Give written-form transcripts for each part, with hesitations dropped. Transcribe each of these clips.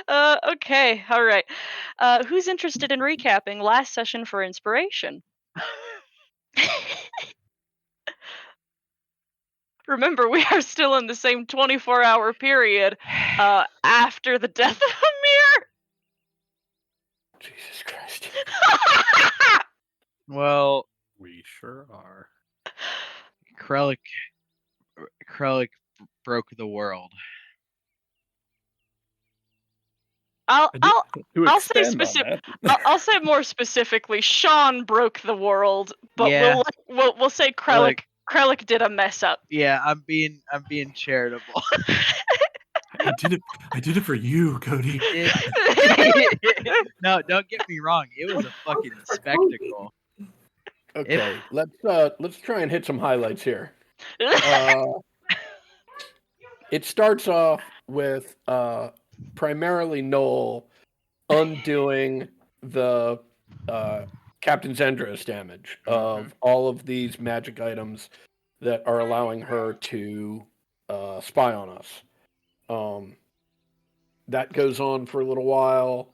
Okay, all right. Who's interested in recapping last session for inspiration? Remember, we are still in the same 24-hour period after the death of Amir. Jesus Christ. Well, We sure are. Krellick broke the world. I'll To I'll say expand on specific. that. I'll say more specifically. Sean broke the world, but Yeah. we'll say Krellick. Krellick did a mess up. Yeah, I'm being charitable. I did it for you, Cody. No, don't get me wrong. It was a fucking spectacle. Okay, let's try and hit some highlights here. It starts off with primarily Noel undoing the Captain Zendros damage of all of these magic items that are allowing her to spy on us. That goes on for a little while.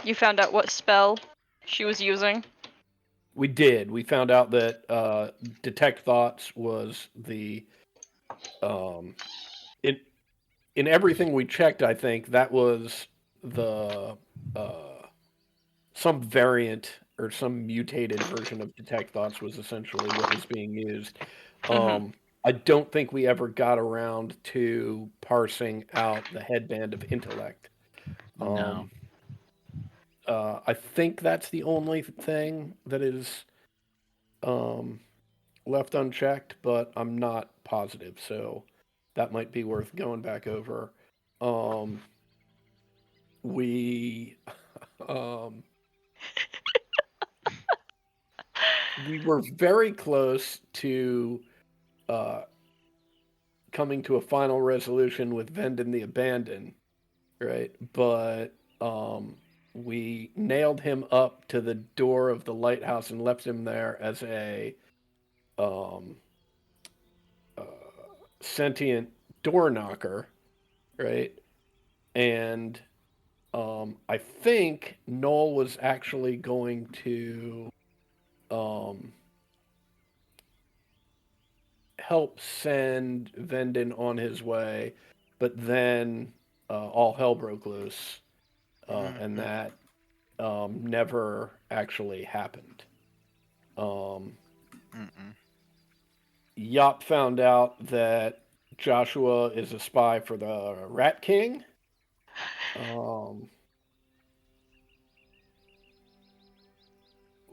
You found out what spell she was using? We did. We found out that Detect Thoughts was the in everything we checked, I think that was the some variant or some mutated version of Detect Thoughts was essentially what was being used. I don't think we ever got around to parsing out the headband of intellect. No. I think that's the only thing that is left unchecked, but I'm not positive, so that might be worth going back over. We we were very close to coming to a final resolution with Vendon the Abandon, right? But we nailed him up to the door of the lighthouse and left him there as a sentient door knocker, right? And I think Noel was actually going to help send Vendon on his way, but then all hell broke loose, and that never actually happened. Yop found out that Joshua is a spy for the Rat King.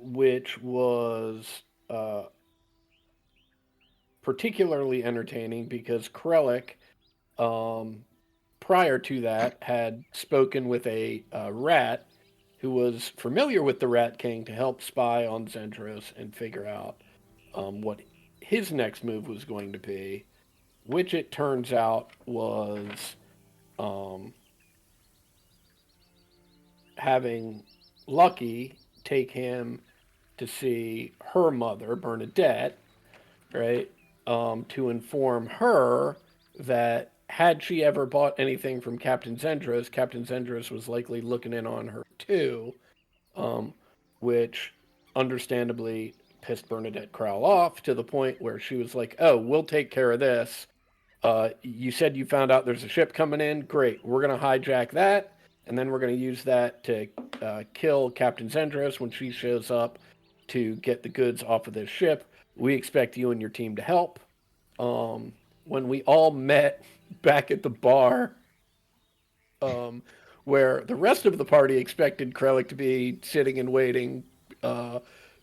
Which was particularly entertaining because Krellick, prior to that, had spoken with a rat who was familiar with the Rat King to help spy on Zendros and figure out what his next move was going to be, which it turns out was having Lucky take him to see her mother, Bernadette, right? To inform her that had she ever bought anything from Captain Zendros was likely looking in on her too, which understandably pissed Bernadette Crowell off to the point where she was like, "Oh, we'll take care of this. You said you found out there's a ship coming in. Great, we're going to hijack that, and then we're going to use that to kill Captain Zendros when she shows up to get the goods off of this ship. We expect you and your team to help." When we all met back at the bar, where the rest of the party expected Krellick to be sitting and waiting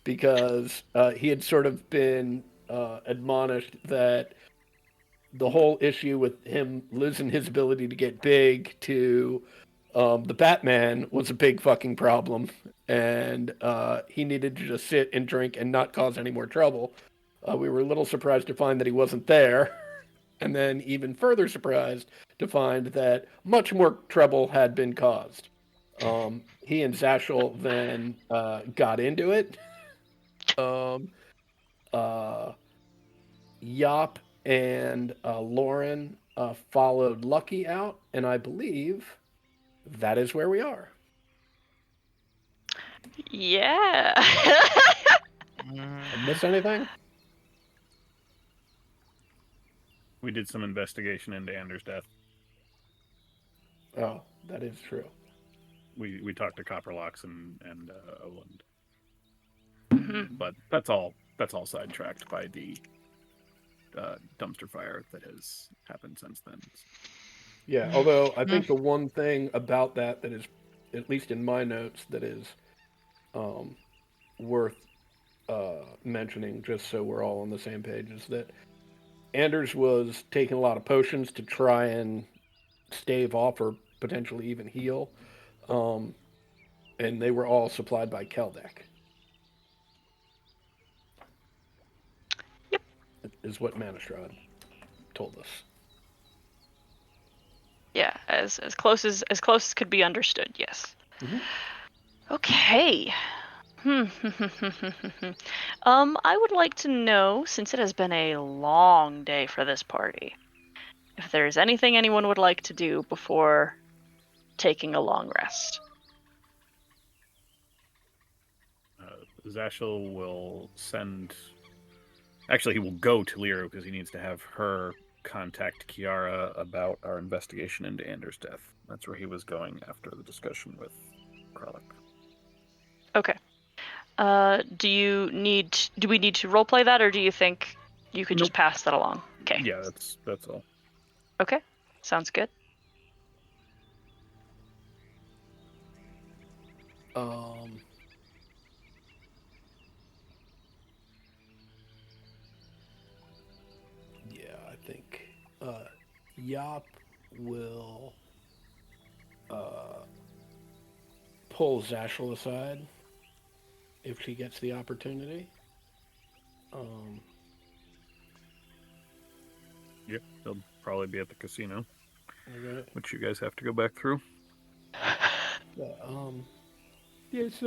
because he had sort of been admonished that the whole issue with him losing his ability to get big to the Batman was a big fucking problem, and he needed to just sit and drink and not cause any more trouble. We were a little surprised to find that he wasn't there, and then even further surprised to find that much more trouble had been caused. He and Zashel then got into it. Yop and Lauren followed Lucky out, and I believe that is where we are. Yeah. I miss anything? We did some investigation into Anders' death. Oh, that is true. We talked to Copperlocks and Oland, Mhm. but that's all sidetracked by the dumpster fire that has happened since then. Yeah, although I think the one thing about that is, at least in my notes, that is worth mentioning, just so we're all on the same page, is that Anders was taking a lot of potions to try and stave off or potentially even heal, and they were all supplied by Keldek. Yep. Is what Manistrad told us. Yeah, as close as could be understood. Yes. Mhm. Okay. I would like to know, since it has been a long day for this party, if there's anything anyone would like to do before taking a long rest. Zashel will send. Actually, he will go to Liru because he needs to have her contact Kiara about our investigation into Anders' death. That's where he was going after the discussion with Kralik. Okay. Do we need to roleplay that, or do you think you could just pass that along? Okay. Yeah, that's all. Okay. Sounds good. Yeah, I think Yop will pull Zashel aside if she gets the opportunity. Yep, they'll probably be at the casino, Okay. which you guys have to go back through. Yes,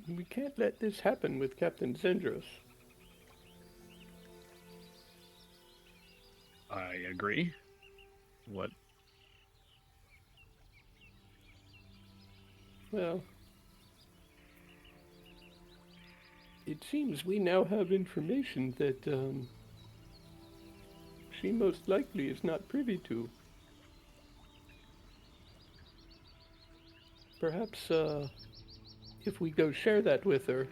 we can't let this happen with Captain Zendros. I agree. What? Well, it seems we now have information that she most likely is not privy to. Perhaps if we go share that with her,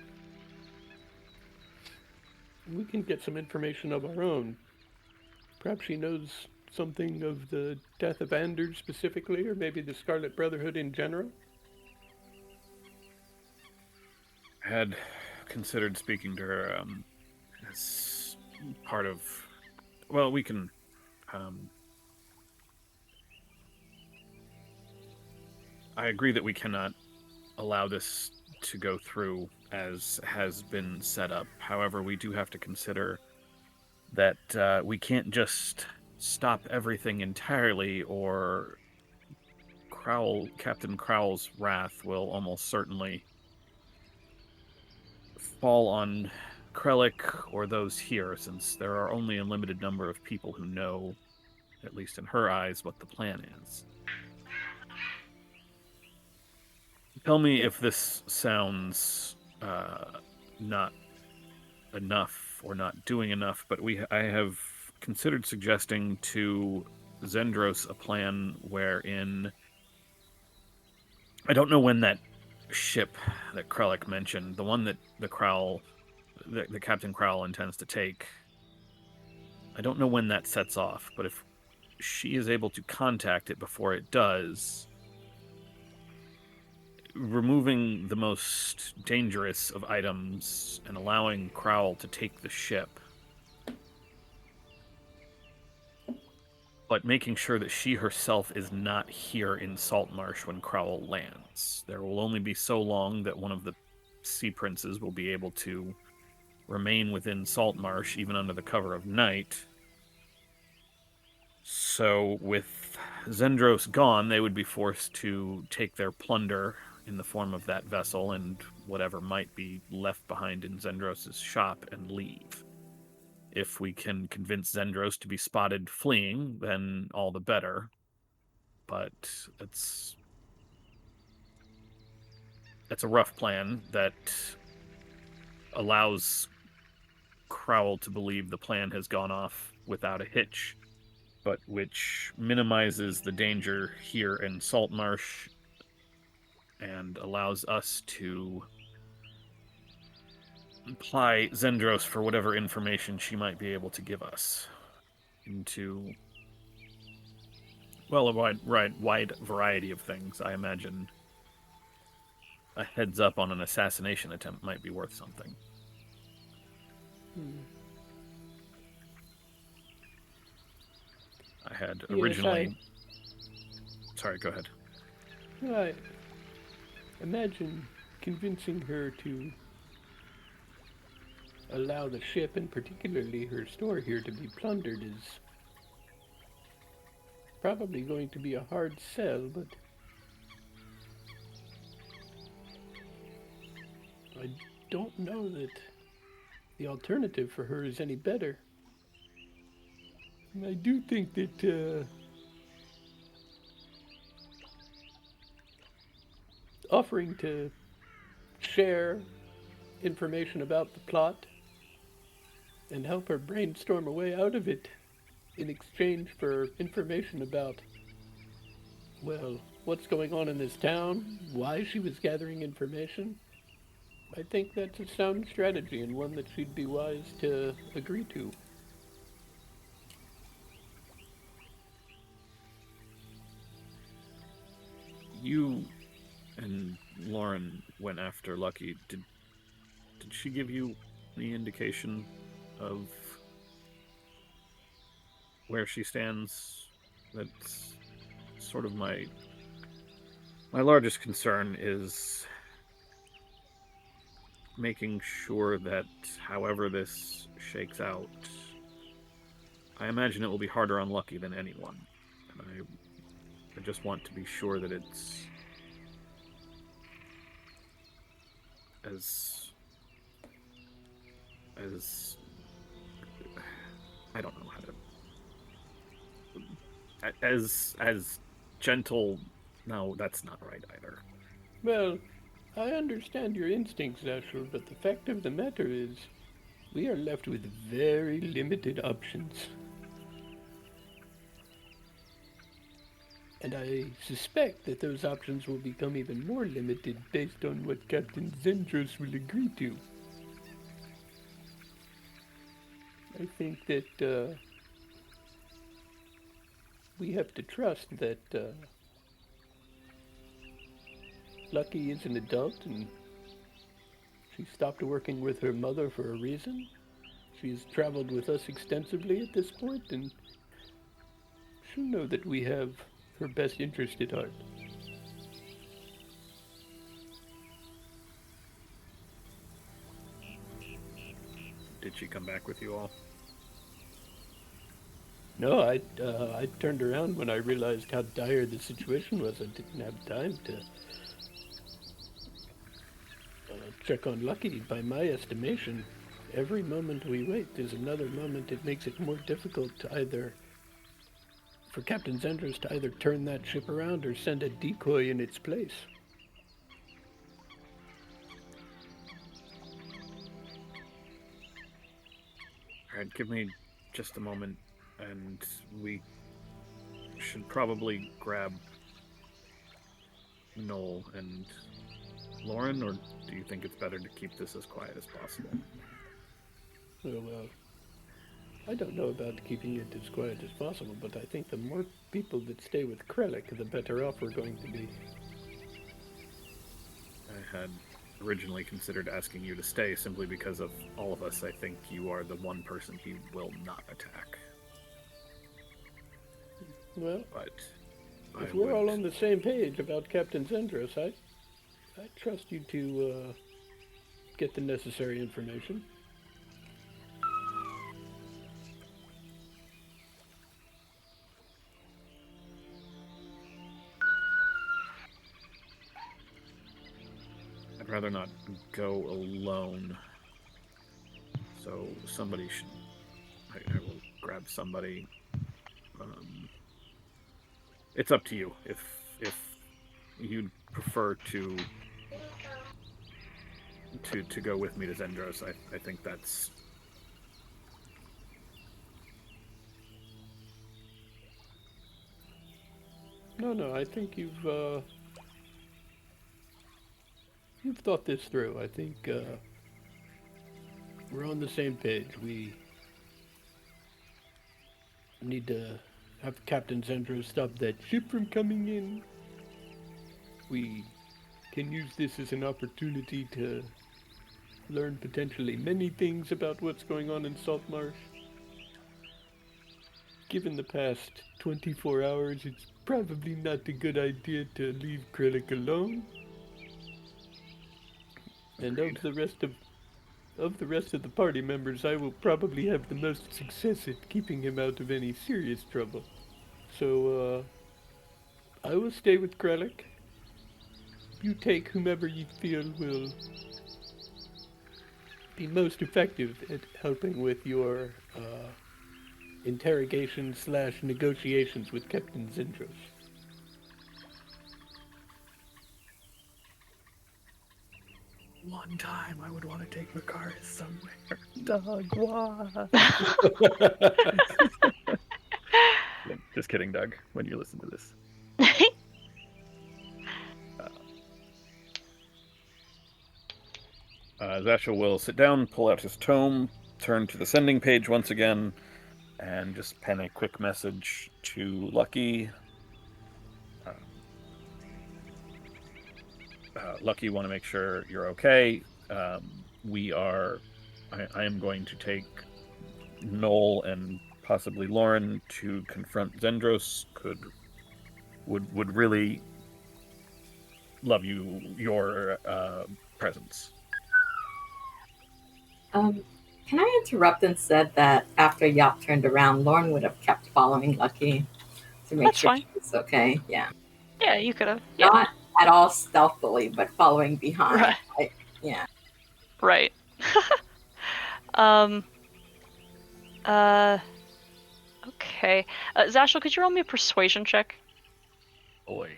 we can get some information of our own. Perhaps she knows something of the death of Anders specifically, or maybe the Scarlet Brotherhood in general. I had considered speaking to her as part of. Well, we can. I agree that we cannot allow this to go through as has been set up. However, we do have to consider that we can't just stop everything entirely, or Captain Crowell's wrath will almost certainly fall on Krellick or those here, since there are only a limited number of people who know, at least in her eyes, what the plan is. Tell me if this sounds not enough or not doing enough, but I have considered suggesting to Zendros a plan wherein I don't know when that ship that Krellick mentioned, the one that the Captain Crowell intends to take, I don't know when that sets off, but if she is able to contact it before it does, removing the most dangerous of items and allowing Crowell to take the ship, but making sure that she herself is not here in Saltmarsh when Crowell lands. There will only be so long that one of the Sea Princes will be able to remain within Saltmarsh, even under the cover of night. So, with Zendros gone, they would be forced to take their plunder in the form of that vessel and whatever might be left behind in Zendros' shop and leave. if we can convince Zendros to be spotted fleeing, then all the better. But it's a rough plan that allows Crowell to believe the plan has gone off without a hitch, but which minimizes the danger here in Saltmarsh and allows us to apply Zendros for whatever information she might be able to give us into, well, a wide variety of things. I imagine a heads up on an assassination attempt might be worth something. I had originally... Sorry, go ahead. I imagine convincing her to allow the ship, and particularly her store here, to be plundered is probably going to be a hard sell, but I don't know that the alternative for her is any better. And I do think that offering to share information about the plot and help her brainstorm a way out of it in exchange for information about, well, what's going on in this town, why she was gathering information, I think that's a sound strategy and one that she'd be wise to agree to. You and Lauren went after Lucky. Did she give you any indication of where she stands? That's sort of my largest concern, is making sure that however this shakes out, I imagine it will be harder on Lucky than anyone. And I just want to be sure that it's as I don't know how to, as gentle. No, that's not right either. Well, I understand your instincts, Asher, but the fact of the matter is, we are left with very limited options. And I suspect that those options will become even more limited based on what Captain Zendros will agree to. I think that we have to trust that Lucky is an adult and she stopped working with her mother for a reason. She's traveled with us extensively at this point, and she'll know that we have her best interest at heart. Did she come back with you all? No, I turned around when I realized how dire the situation was. I didn't have time to check on Lucky. By my estimation, every moment we wait is another moment it makes it more difficult to either, for Captain Zendros to either turn that ship around or send a decoy in its place. Alright, give me just a moment, and we should probably grab Noel and Lauren, or do you think it's better to keep this as quiet as possible? Oh, well, I don't know about keeping it as quiet as possible, but I think the more people that stay with Krellick, the better off we're going to be. I had originally considered asking you to stay simply because of all of us. I think you are the one person he will not attack. Well, But if we're all on the same page about Captain Zendros, I trust you to get the necessary information. I'd rather not go alone. So somebody should grab somebody. It's up to you. If you'd prefer to go with me to Zendros, I think that's... No, I think you've thought this through. I think we're on the same page. We need to have Captain Zendros stop that ship from coming in. We can use this as an opportunity to learn potentially many things about what's going on in Saltmarsh. Given the past 24 hours, it's probably not a good idea to leave Krellick alone. And of the rest of the party members, I will probably have the most success at keeping him out of any serious trouble. So, I will stay with Krellick. You take whomever you feel will be most effective at helping with your, interrogation/negotiations with Captain Zendros. One time I would want to take Vicaris somewhere. Doug, why? Just kidding, Doug, when you listen to this. Zasha will sit down, pull out his tome, turn to the sending page once again, and just pen a quick message to Lucky. Lucky, want to make sure you're okay. I am going to take Noel and possibly Lauren to confront Zendros. Would really love your presence. Can I interrupt and said that after Yop turned around, Lauren would have kept following Lucky to make That's sure fine. she was okay. Yeah. Yeah, you could have. Yeah. Not at all stealthily, but following behind. Right. Like, yeah. Right. Okay. Zashel, could you roll me a persuasion check? Boy.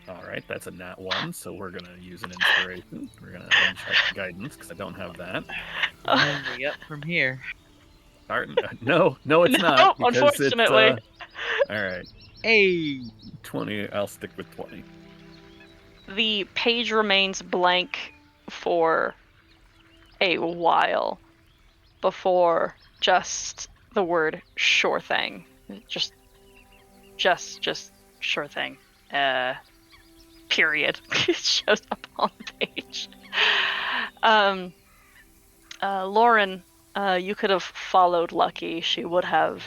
All right, that's a nat 1, so we're going to use an inspiration. We're going to uncheck guidance, because I don't have that. Only up from here. No, it's No, not. Because unfortunately. It's, all right. Hey! 20, I'll stick with 20. The page remains blank for a while before just the word "sure thing." Just sure thing. Period. It shows up on the page. Lauren, you could have followed Lucky. She would have.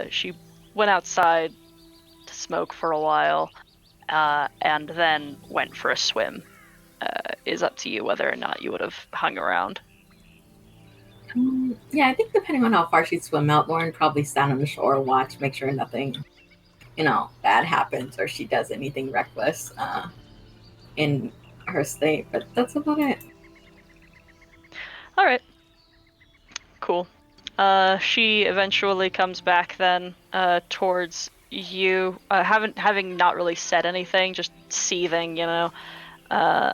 She went outside to smoke for a while, and then went for a swim. Is up to you whether or not you would have hung around. Yeah, I think depending on how far she'd swim out, Lauren probably stand on the shore, watch, make sure nothing, bad happens or she does anything reckless in her state. But that's about it. All right. Cool. She eventually comes back then towards you, having not really said anything, just seething, and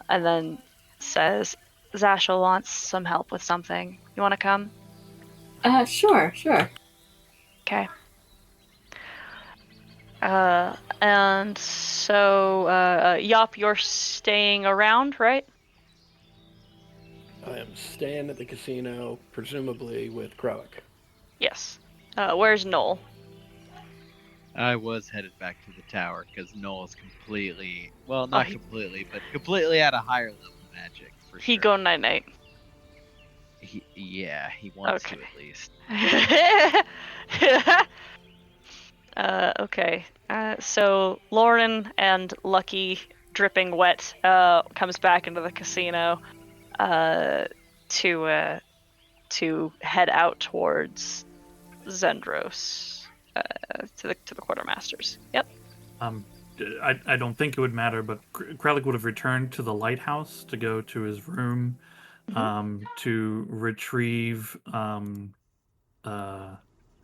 then says, "Zashel wants some help with something. You want to come?" Sure. Okay. And so, Yop, you're staying around, right? I am staying at the casino, presumably with Krellick. Yes. Where's Noel? I was headed back to the tower because Noel's completely, well, not completely, but completely at a higher level magic. For He sure. go night-night. He wants Okay. to at least. Okay. So Lauren and Lucky, dripping wet, comes back into the casino to head out towards Zendros, to the quartermasters. Yep. I don't think it would matter, but Krellick would have returned to the lighthouse to go to his room to retrieve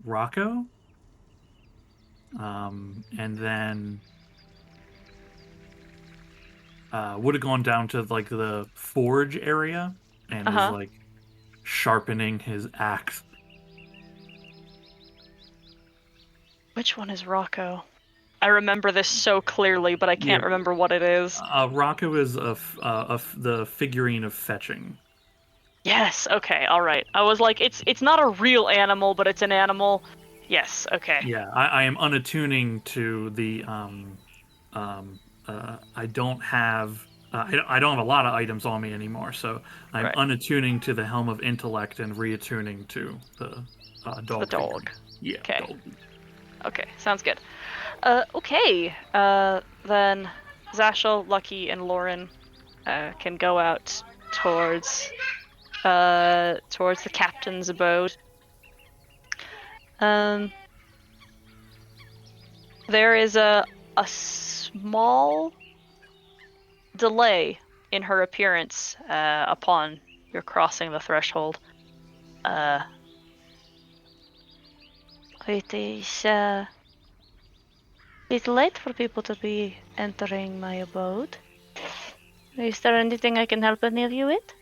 Rocco, and then would have gone down to like the forge area and is like sharpening his axe. Which one is Rocco? I remember this so clearly, but I can't remember what it is. Rocco is the figurine of fetching. Yes. Okay. All right. I was like, it's not a real animal, but it's an animal. Yes. Okay. Yeah, I am unattuning to the I don't have I don't have a lot of items on me anymore, so I'm unattuning to the Helm of Intellect and reattuning to the dog. The dog. Figure. Yeah. Okay. Dog. Okay. Sounds good. Okay. Then Zashel, Lucky, and Lauren can go out towards the captain's abode. There is a small delay in her appearance upon your crossing the threshold. It is it's late for people to be entering my abode. Is there anything I can help any of you with?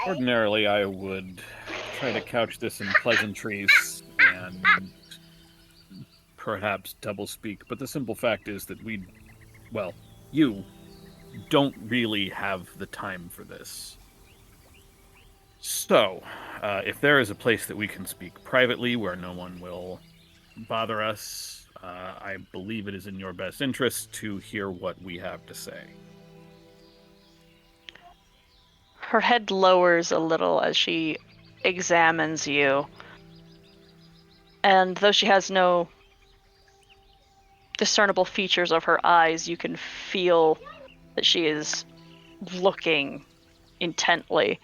Ordinarily, I would try to couch this in pleasantries and perhaps doublespeak, but the simple fact is that you don't really have the time for this. So, if there is a place that we can speak privately where no one will bother us, I believe it is in your best interest to hear what we have to say. Her head lowers a little as she examines you. And though she has no discernible features of her eyes, you can feel that she is looking intently.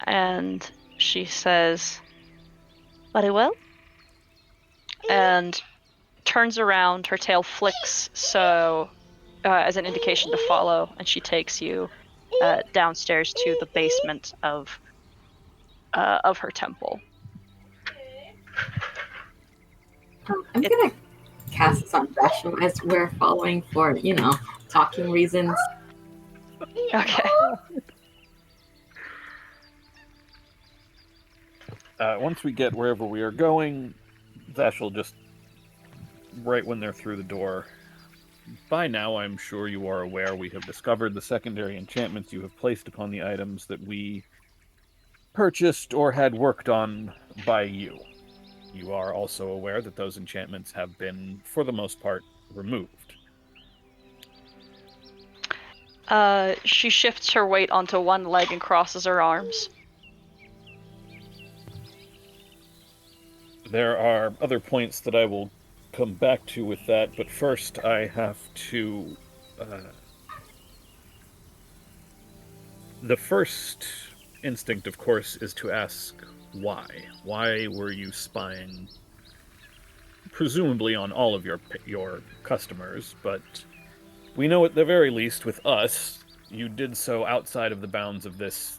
And she says, "Very well." And turns around, her tail flicks so as an indication to follow, and she takes you downstairs to the basement of her temple. I'm gonna cast this on Vashel as we're following for, talking reasons. Okay. Once we get wherever we are going, Vashel just, right when they're through the door, by now I'm sure you are aware we have discovered the secondary enchantments you have placed upon the items that we purchased or had worked on by you. You are also aware that those enchantments have been, for the most part, removed. She shifts her weight onto one leg and crosses her arms. There are other points that I will come back to with that, but first I have to... the first instinct, of course, is to ask why. Why were you spying, presumably on all of your customers, but we know at the very least with us, you did so outside of the bounds of this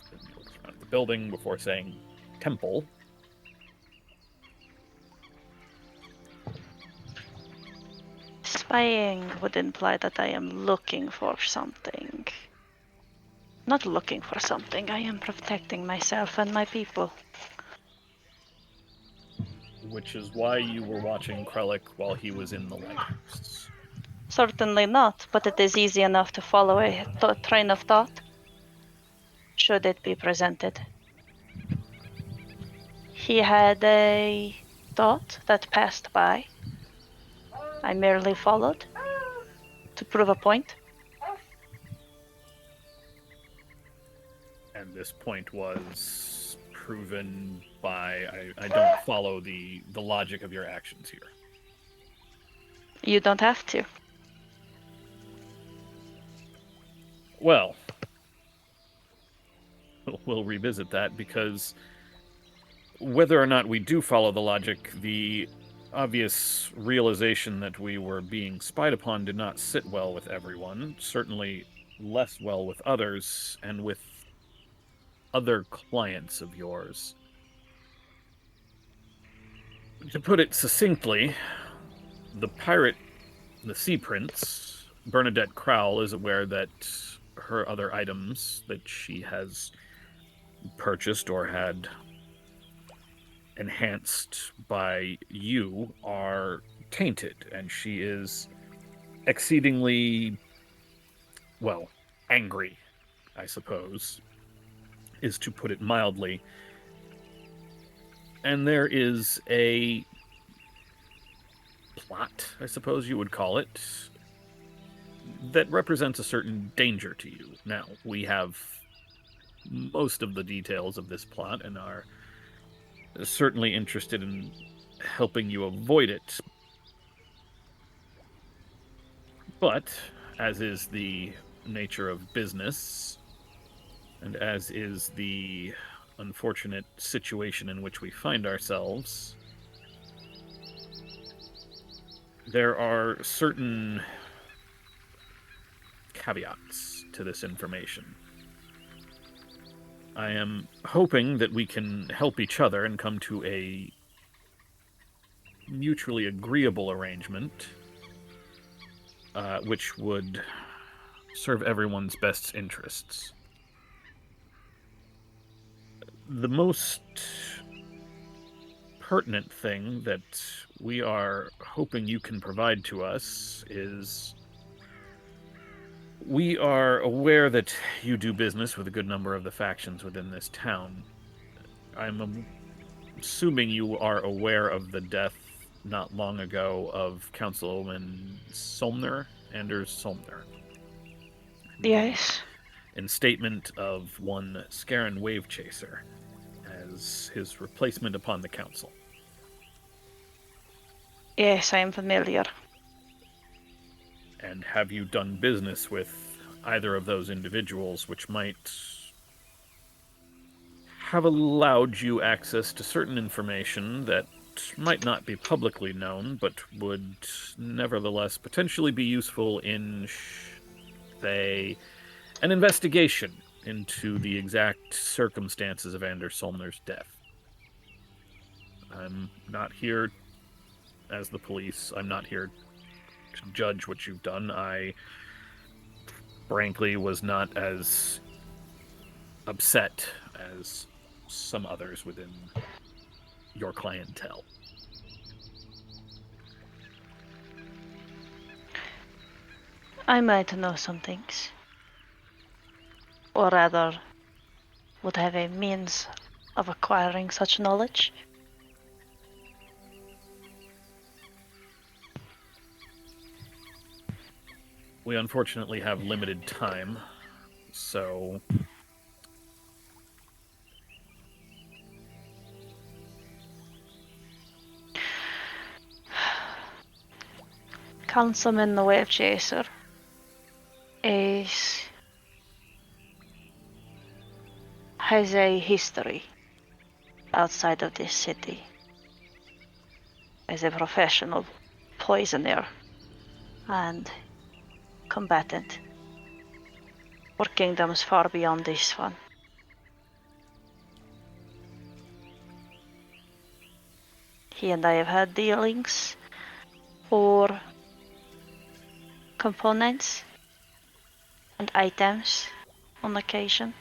the building before saying temple. Spying would imply that I am looking for something. Not looking for something, I am protecting myself and my people. Which is why you were watching Krellick while he was in the lighthouse. Certainly not, but it is easy enough to follow a train of thought, should it be presented. He had a thought that passed by. I merely followed to prove a point. And this point was proven by... I don't follow the logic of your actions here. You don't have to. Well, we'll revisit that, because whether or not we do follow the logic, the obvious realization that we were being spied upon did not sit well with everyone. Certainly less well with others and with other clients of yours. To put it succinctly, the Sea Prince, Bernadette Crowell, is aware that her other items that she has purchased or had enhanced by you are tainted, and she is exceedingly, well, angry, I suppose, is to put it mildly. And there is a plot, I suppose you would call it, that represents a certain danger to you. Now, we have most of the details of this plot and are certainly interested in helping you avoid it. But, as is the nature of business, and as is the unfortunate situation in which we find ourselves, there are certain caveats to this information. I am hoping that we can help each other and come to a mutually agreeable arrangement, which would serve everyone's best interests. The most pertinent thing that we are hoping you can provide to us is, we are aware that you do business with a good number of the factions within this town. I'm assuming you are aware of the death not long ago of Councilwoman Somner, Anders Somner. Yes. In statement of one Scaran Wavechaser as his replacement upon the council. Yes, I am familiar. And have you done business with either of those individuals which might have allowed you access to certain information that might not be publicly known, but would nevertheless potentially be useful in, say, an investigation into the exact circumstances of Anders Solmner's death? I'm not here as the police. I'm not here to judge what you've done. I, frankly, was not as upset as some others within your clientele. I might know some things. Or rather, would have a means of acquiring such knowledge. We unfortunately have limited time, so Councilman the Wave Chaser has a history outside of this city as a professional poisoner and combatant for kingdoms far beyond this one. He and I have had dealings for components and items on occasion.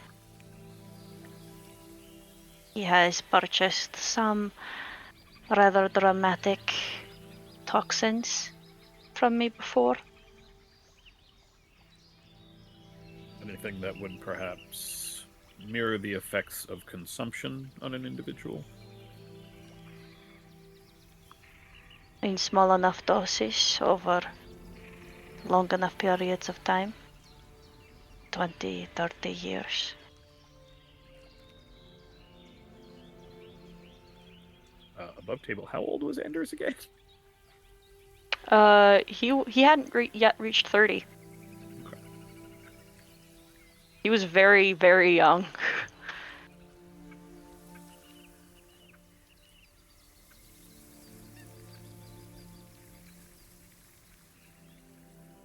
He has purchased some rather dramatic toxins from me before. anything that would perhaps mirror the effects of consumption on an individual? In small enough doses over long enough periods of time. 20, 30 years. Above table, how old was Anders again? He hadn't yet reached 30. Okay. He was very, very young.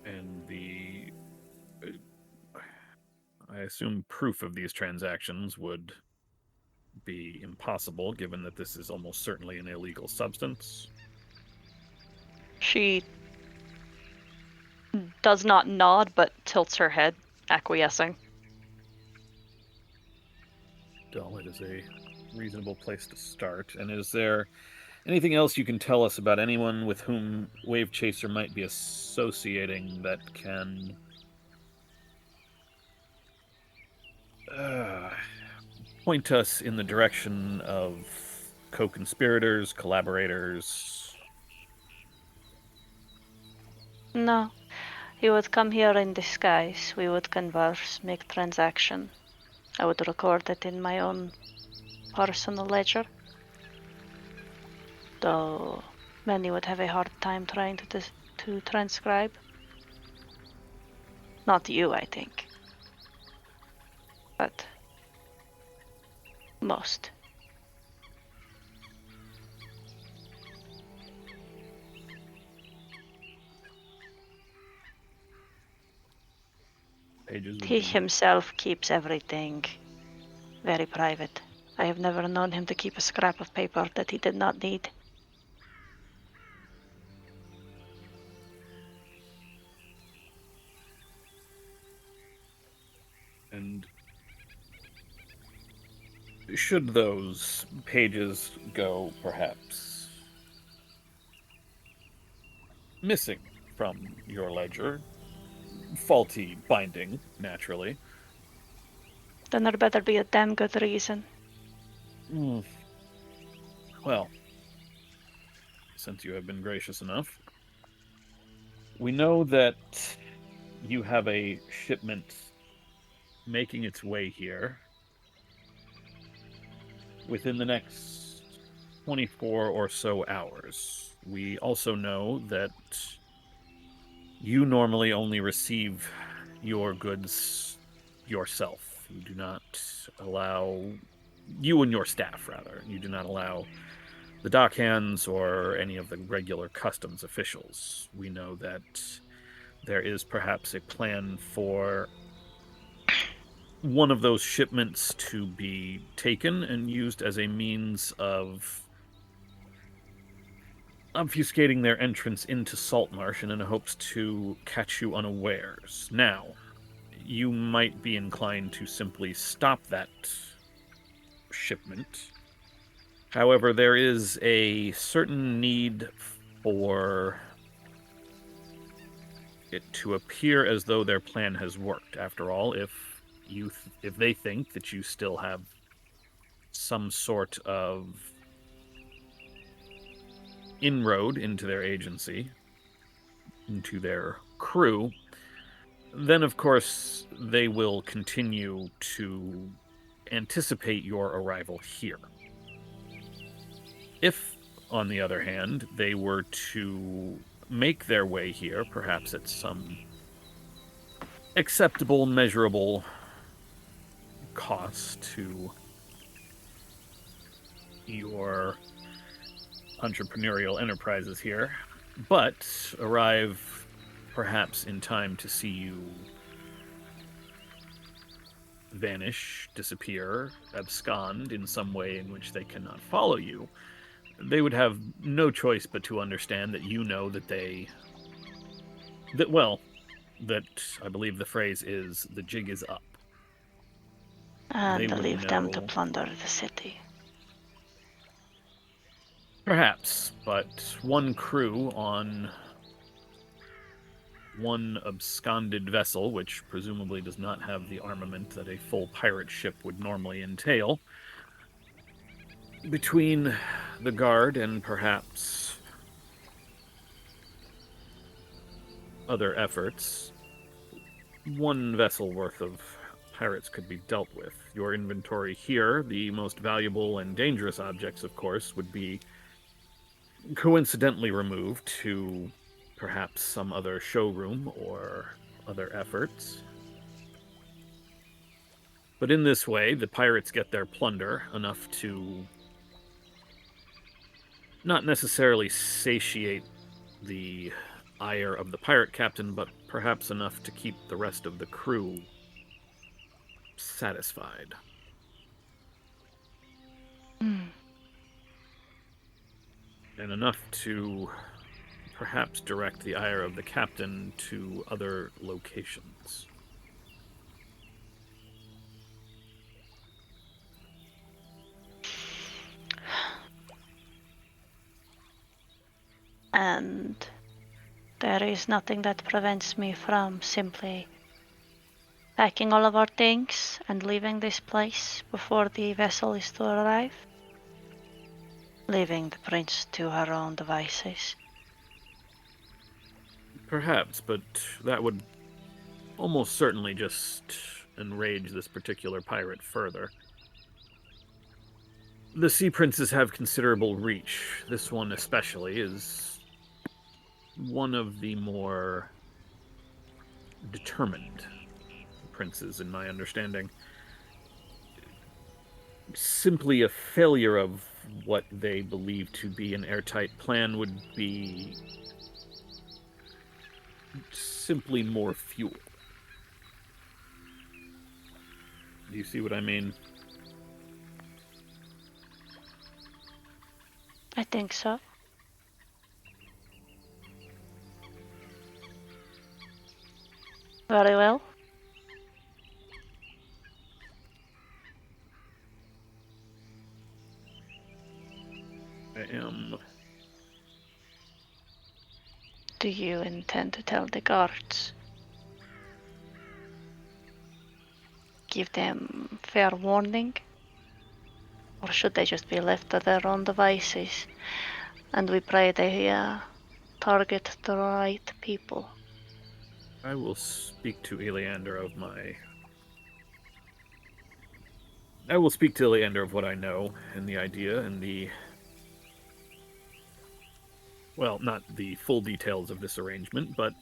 And the I assume proof of these transactions would be impossible, given that this is almost certainly an illegal substance. She does not nod, but tilts her head, acquiescing. Well, it is a reasonable place to start. And is there anything else you can tell us about anyone with whom Wave Chaser might be associating that can point us in the direction of co-conspirators, collaborators? No. He would come here in disguise. We would converse, make transaction. I would record it in my own personal ledger. Though many would have a hard time trying to transcribe. Not you, I think. But most. He himself keeps everything very private. I have never known him to keep a scrap of paper that he did not need. And should those pages go, perhaps, missing from your ledger, faulty binding, naturally, Then there better be a damn good reason. Well, since you have been gracious enough, we know that you have a shipment making its way here within the next 24 or so hours. We also know that you normally only receive your goods yourself. You do not allow, you and your staff, rather, you do not allow the dockhands or any of the regular customs officials. We know that there is perhaps a plan for one of those shipments to be taken and used as a means of obfuscating their entrance into Saltmarsh and in hopes to catch you unawares. Now, you might be inclined to simply stop that shipment. However, there is a certain need for it to appear as though their plan has worked. After all, if they think that you still have some sort of inroad into their agency, into their crew, then of course they will continue to anticipate your arrival here. If, on the other hand, they were to make their way here, perhaps at some acceptable, measurable cost to your entrepreneurial enterprises here, but arrive perhaps in time to see you vanish, disappear, abscond in some way in which they cannot follow you, they would have no choice but to understand that you know that that I believe the phrase is, the jig is up. And leave them to plunder the city. Perhaps, but one crew on one absconded vessel, which presumably does not have the armament that a full pirate ship would normally entail, between the guard and perhaps other efforts, one vessel worth of pirates could be dealt with. Your inventory here, the most valuable and dangerous objects, of course, would be coincidentally removed to perhaps some other showroom or other efforts. But in this way, the pirates get their plunder, enough to not necessarily satiate the ire of the pirate captain, but perhaps enough to keep the rest of the crew satisfied. Hmm. And enough to perhaps direct the ire of the captain to other locations. And there is nothing that prevents me from simply packing all of our things and leaving this place before the vessel is to arrive. Leaving the prince to her own devices. Perhaps, but that would almost certainly just enrage this particular pirate further. The sea princes have considerable reach. This one especially is one of the more determined princes, in my understanding. Simply a failure of what they believe to be an airtight plan would be simply more fuel. Do you see what I mean? I think so. Very well. I am. Do you intend to tell the guards? Give them fair warning? Or should they just be left to their own devices? And we pray they target the right people. I will speak to Eleander of my. I will speak to Eleander of what I know and the idea and the. Well, not the full details of this arrangement, but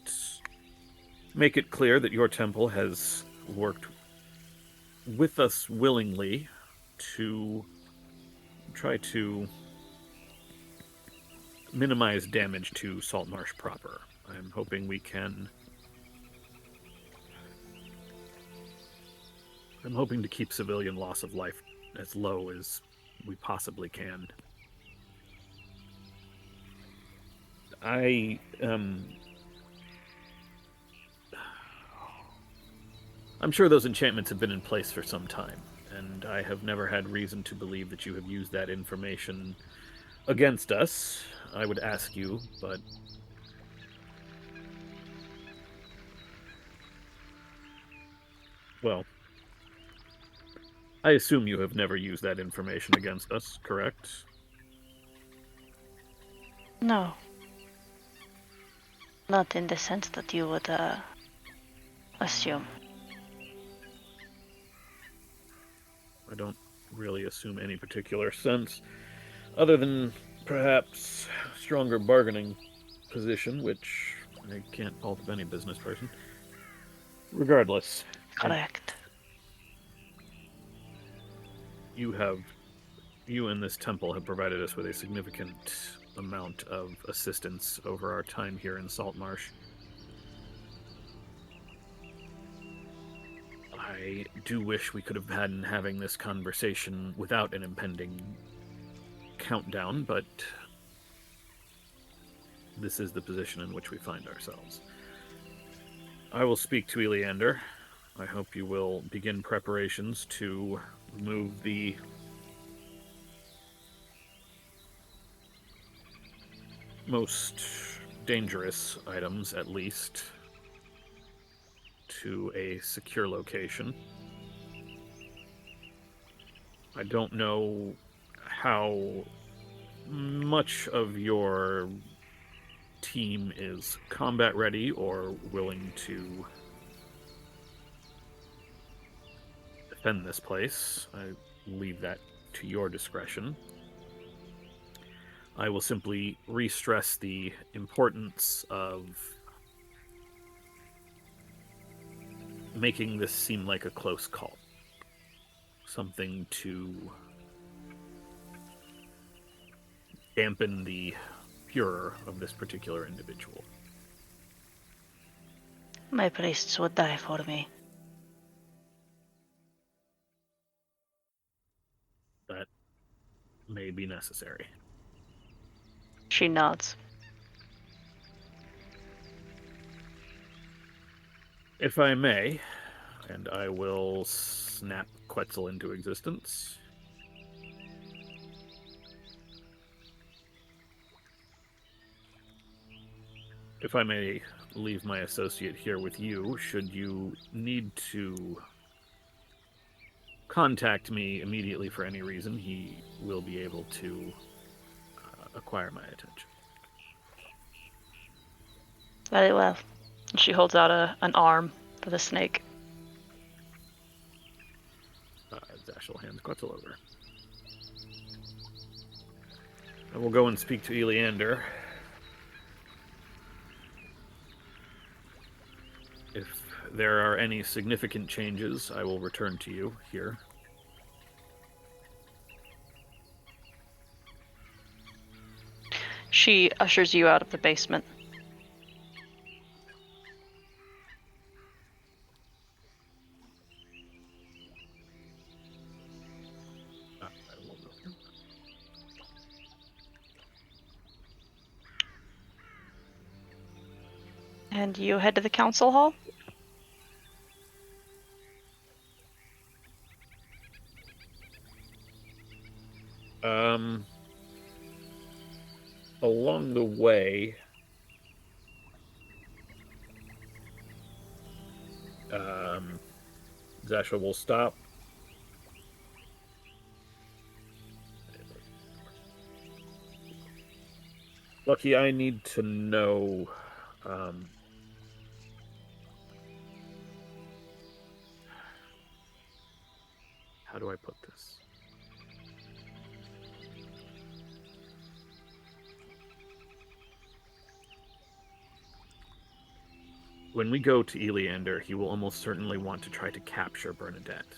make it clear that your temple has worked with us willingly to try to minimize damage to Saltmarsh proper. I'm hoping we can. I'm hoping to keep civilian loss of life as low as we possibly can. I'm sure those enchantments have been in place for some time, and I have never had reason to believe that you have used that information against us. I would ask you, but well, I assume you have never used that information against us, correct? No. Not in the sense that you would assume. I don't really assume any particular sense, other than perhaps stronger bargaining position, which I can't fault of any business person. Regardless, Correct. you and this temple have provided us with a significant amount of assistance over our time here in Saltmarsh. I do wish we could have been having this conversation without an impending countdown, but this is the position in which we find ourselves. I will speak to Eleander. I hope you will begin preparations to remove the most dangerous items, at least, to a secure location. I don't know how much of your team is combat ready or willing to defend this place. I leave that to your discretion. I will simply re-stress the importance of making this seem like a close call. Something to dampen the furor of this particular individual. My priests would die for me. may be necessary. She nods. If I may, and I will snap Quetzal into existence. If I may leave my associate here with you, should you need to contact me immediately for any reason, he will be able to acquire my attention. Very well. And she holds out an arm for the snake. Zashel hands Quetzal over. I will go and speak to Eleander. If there are any significant changes, I will return to you here. She ushers you out of the basement. And you head to the council hall? Along the way, Zasha will stop. Lucky, I need to know, how do I put this? When we go to Eleander, he will almost certainly want to try to capture Bernadette.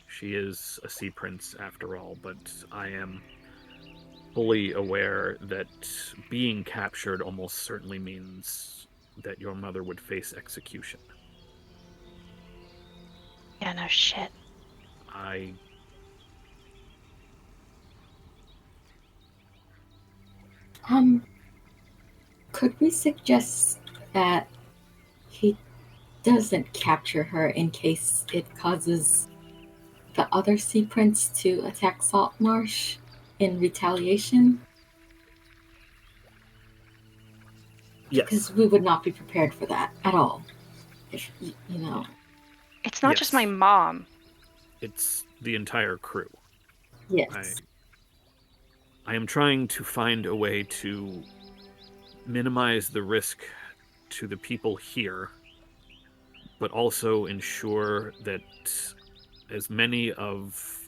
She is a sea prince after all, but I am fully aware that being captured almost certainly means that your mother would face execution. Yeah, no shit. Could we suggest that he doesn't capture her in case it causes the other sea prince to attack Saltmarsh in retaliation? Yes. Because we would not be prepared for that at all. If, you know. It's not just my mom. It's the entire crew. Yes. I am trying to find a way to minimize the risk to the people here, but also ensure that as many of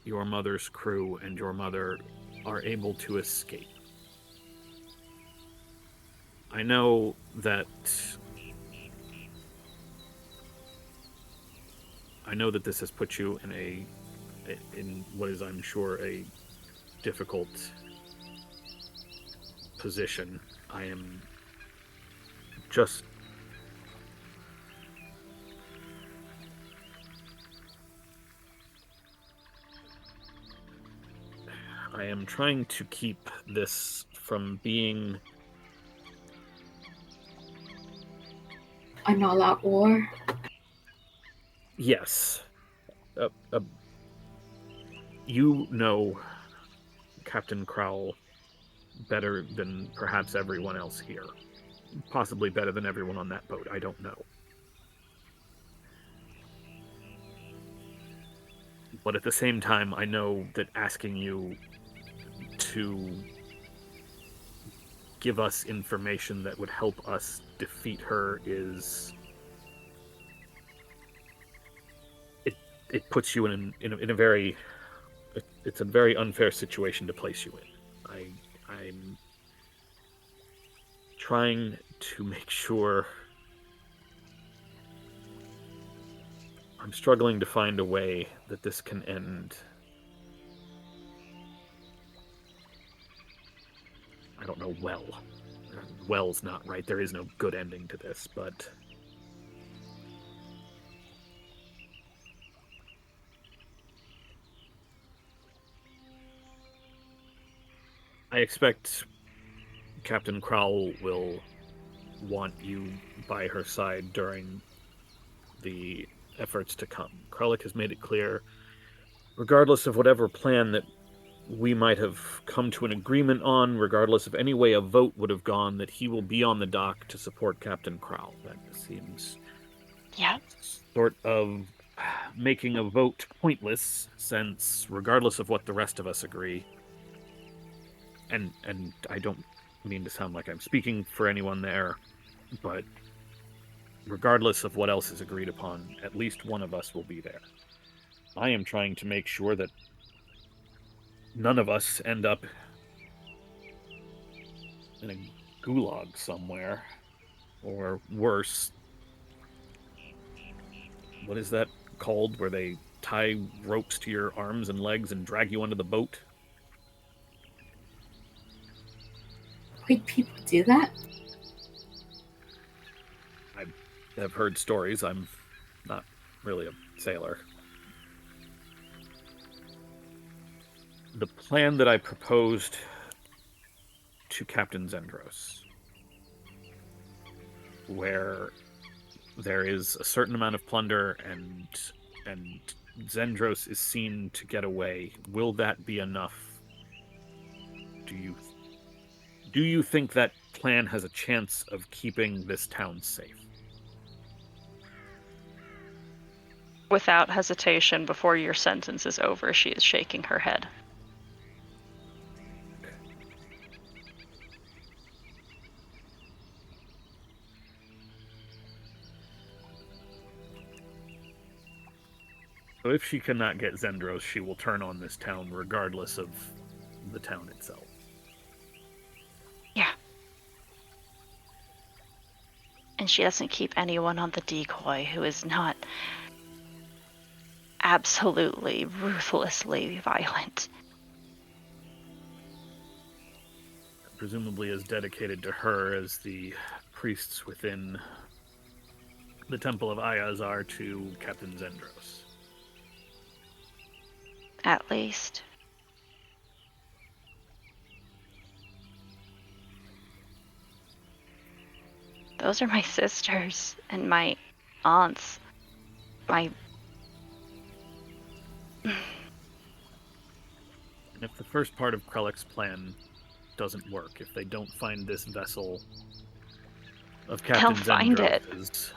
your mother's crew and your mother are able to escape. I know that this has put you in what is, I'm sure, a difficult position. I am just trying to keep this from being an all-out war? Yes. You know Captain Crowell better than perhaps everyone else here. Possibly better than everyone on that boat, I don't know. But at the same time, I know that asking you to give us information that would help us defeat her is... It puts you in a very... It's a very unfair situation to place you in. I'm trying to make sure... I'm struggling to find a way that this can end. I don't know, well. Well's not right. There is no good ending to this, but... I expect Captain Crowell will want you by her side during the efforts to come. Kralik has made it clear, regardless of whatever plan that we might have come to an agreement on, regardless of any way a vote would have gone, that he will be on the dock to support Captain Crowell. That seems sort of making a vote pointless, since regardless of what the rest of us agree, and I don't mean to sound like I'm speaking for anyone there, but regardless of what else is agreed upon, at least one of us will be there. I am trying to make sure that none of us end up in a gulag somewhere, or worse. What is that called, where they tie ropes to your arms and legs and drag you onto the boat? Wait, people do that? I have heard stories. I'm not really a sailor. The plan that I proposed to Captain Zendros, where there is a certain amount of plunder and Zendros is seen to get away, will that be enough? Do you think that plan has a chance of keeping this town safe? Without hesitation, before your sentence is over, she is shaking her head. So if she cannot get Zendros, she will turn on this town regardless of the town itself. Yeah. And she doesn't keep anyone on the decoy who is not absolutely, ruthlessly violent. Presumably as dedicated to her as the priests within the Temple of Ayaz are to Captain Zendros. At least. Those are my sisters and my aunts. My... And if the first part of Krellick's plan doesn't work, if they don't find this vessel of Captain Zendros,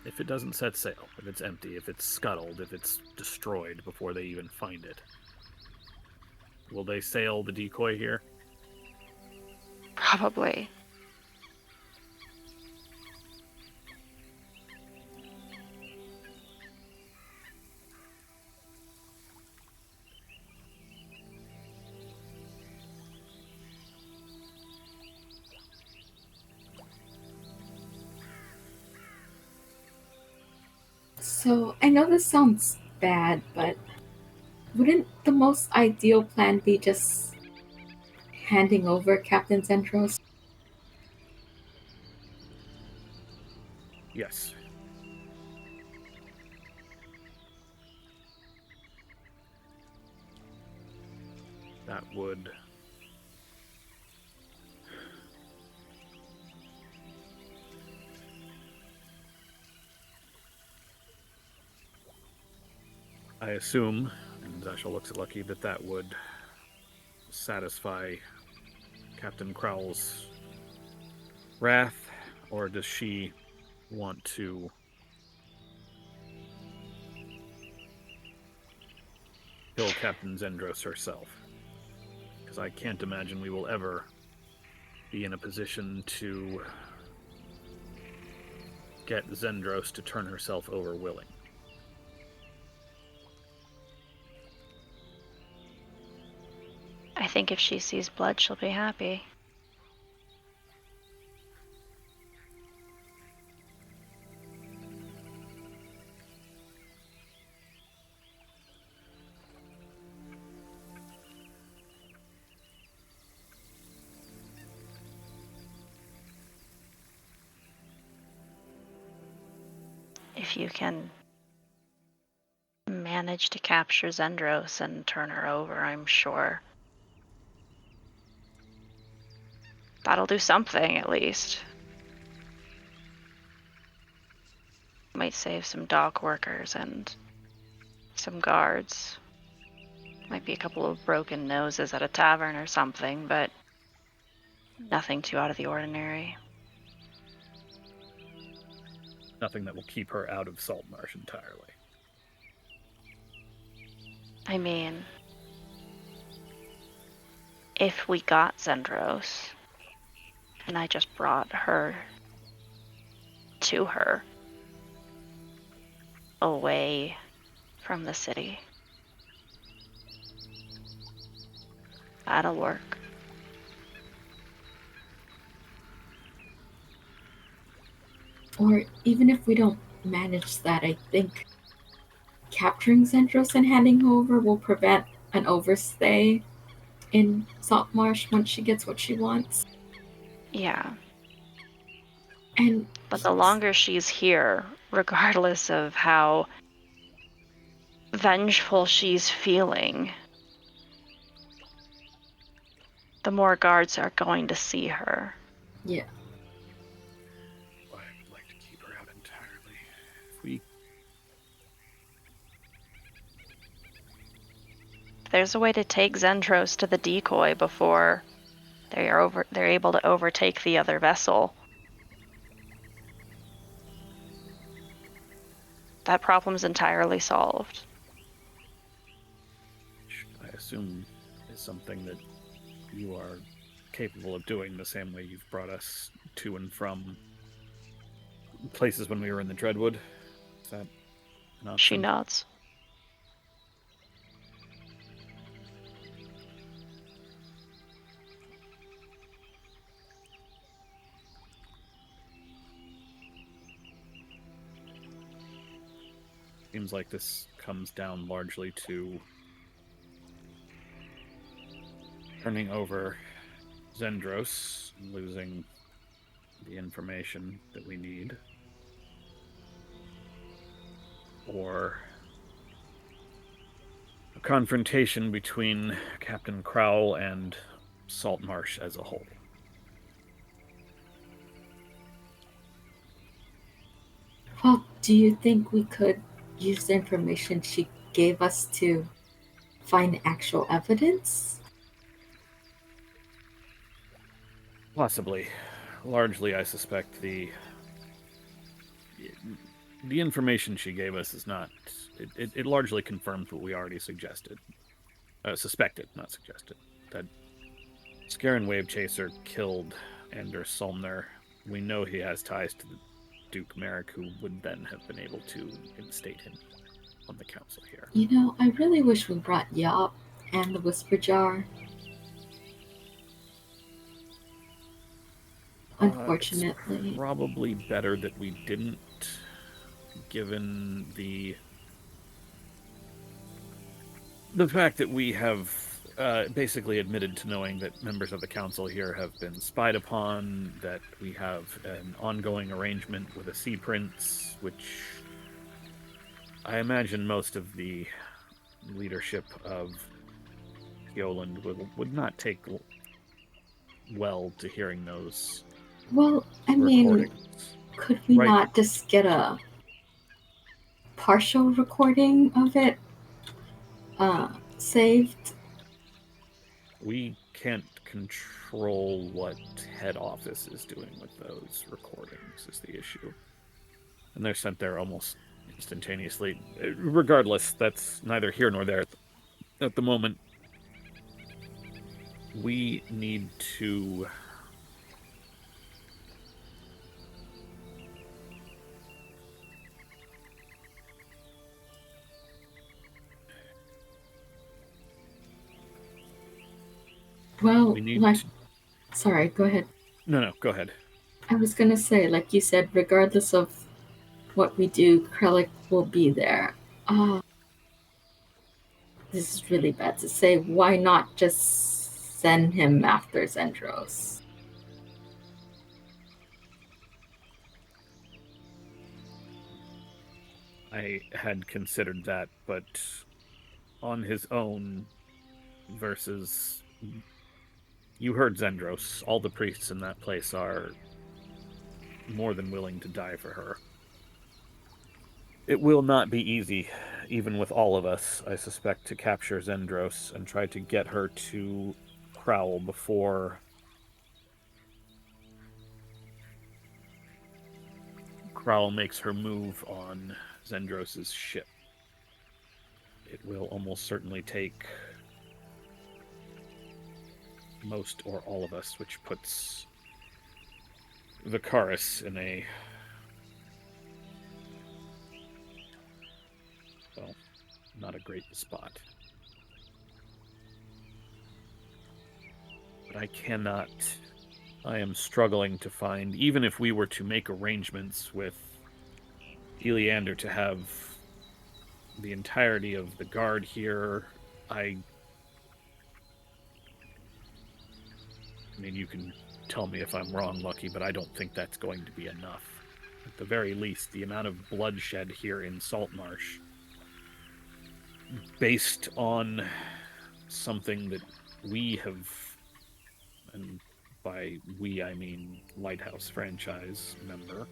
if it doesn't set sail, if it's empty, if it's scuttled, if it's destroyed before they even find it, will they sail the decoy here? Probably. So, I know this sounds bad, but wouldn't the most ideal plan be just handing over Captain Zendros? Yes. That would... I assume, and Zashel looks at Lucky, that would satisfy Captain Crowell's wrath, or does she want to kill Captain Zendros herself? Because I can't imagine we will ever be in a position to get Zendros to turn herself over willing. I think if she sees blood, she'll be happy. If you can manage to capture Zendros and turn her over, I'm sure That'll do something, at least. Might save some dock workers and some guards. Might be a couple of broken noses at a tavern or something, but nothing too out of the ordinary. Nothing that will keep her out of Saltmarsh entirely. I mean, if we got Zendros, and I just brought her to her, away from the city, that'll work. Or even if we don't manage that, I think capturing Zendros and handing her over will prevent an overstay in Saltmarsh once she gets what she wants. Yeah. And But the longer she's here, regardless of how vengeful she's feeling, the more guards are going to see her. yeah, I would like to keep her out entirely. If we There's a way to take Zendros to the decoy before they're able to overtake the other vessel. That problem's entirely solved. I assume is something that you are capable of doing the same way you've brought us to and from places when we were in the Dreadwood. Is that an option? She nods. Seems like this comes down largely to turning over Zendros and losing the information that we need, or a confrontation between Captain Crowell and Saltmarsh as a whole. well, do you think we could use the information she gave us to find actual evidence? Possibly. Largely, I suspect the information she gave us is not... It largely confirms what we already suggested. Suspected, not suggested. That Scaran Wave Chaser killed Anders Solmner. We know he has ties to the Duke Merrick, who would then have been able to instate him on the council here. You know, I really wish we brought Yop and the Whisper Jar. Unfortunately. It's probably better that we didn't, given the fact that we have basically admitted to knowing that members of the council here have been spied upon, that we have an ongoing arrangement with a sea prince, which I imagine most of the leadership of Yoland would not take well to hearing those Well, I mean, recordings. could we Right. not just get a partial recording of it saved? We can't control what head office is doing with those recordings is the issue. And they're sent there almost instantaneously. Regardless, that's neither here nor there at the moment. We need to Well, we need like, to... sorry, go ahead. No, go ahead. I was gonna say, like you said, regardless of what we do, Krellick will be there. This is really bad to say. Why not just send him after Zendros? I had considered that, but on his own versus You heard Zendros. All the priests in that place are more than willing to die for her. It will not be easy, even with all of us, I suspect, to capture Zendros and try to get her to Prowl before Prowl makes her move on Zendros' ship. It will almost certainly take most or all of us, which puts Vicaris in a, well, not a great spot. But I am struggling to find, even if we were to make arrangements with Eleander to have the entirety of the guard here, I mean, you can tell me if I'm wrong, Lucky, but I don't think that's going to be enough. At the very least, the amount of bloodshed here in Saltmarsh, based on something that we have, and by we I mean Lighthouse franchise member,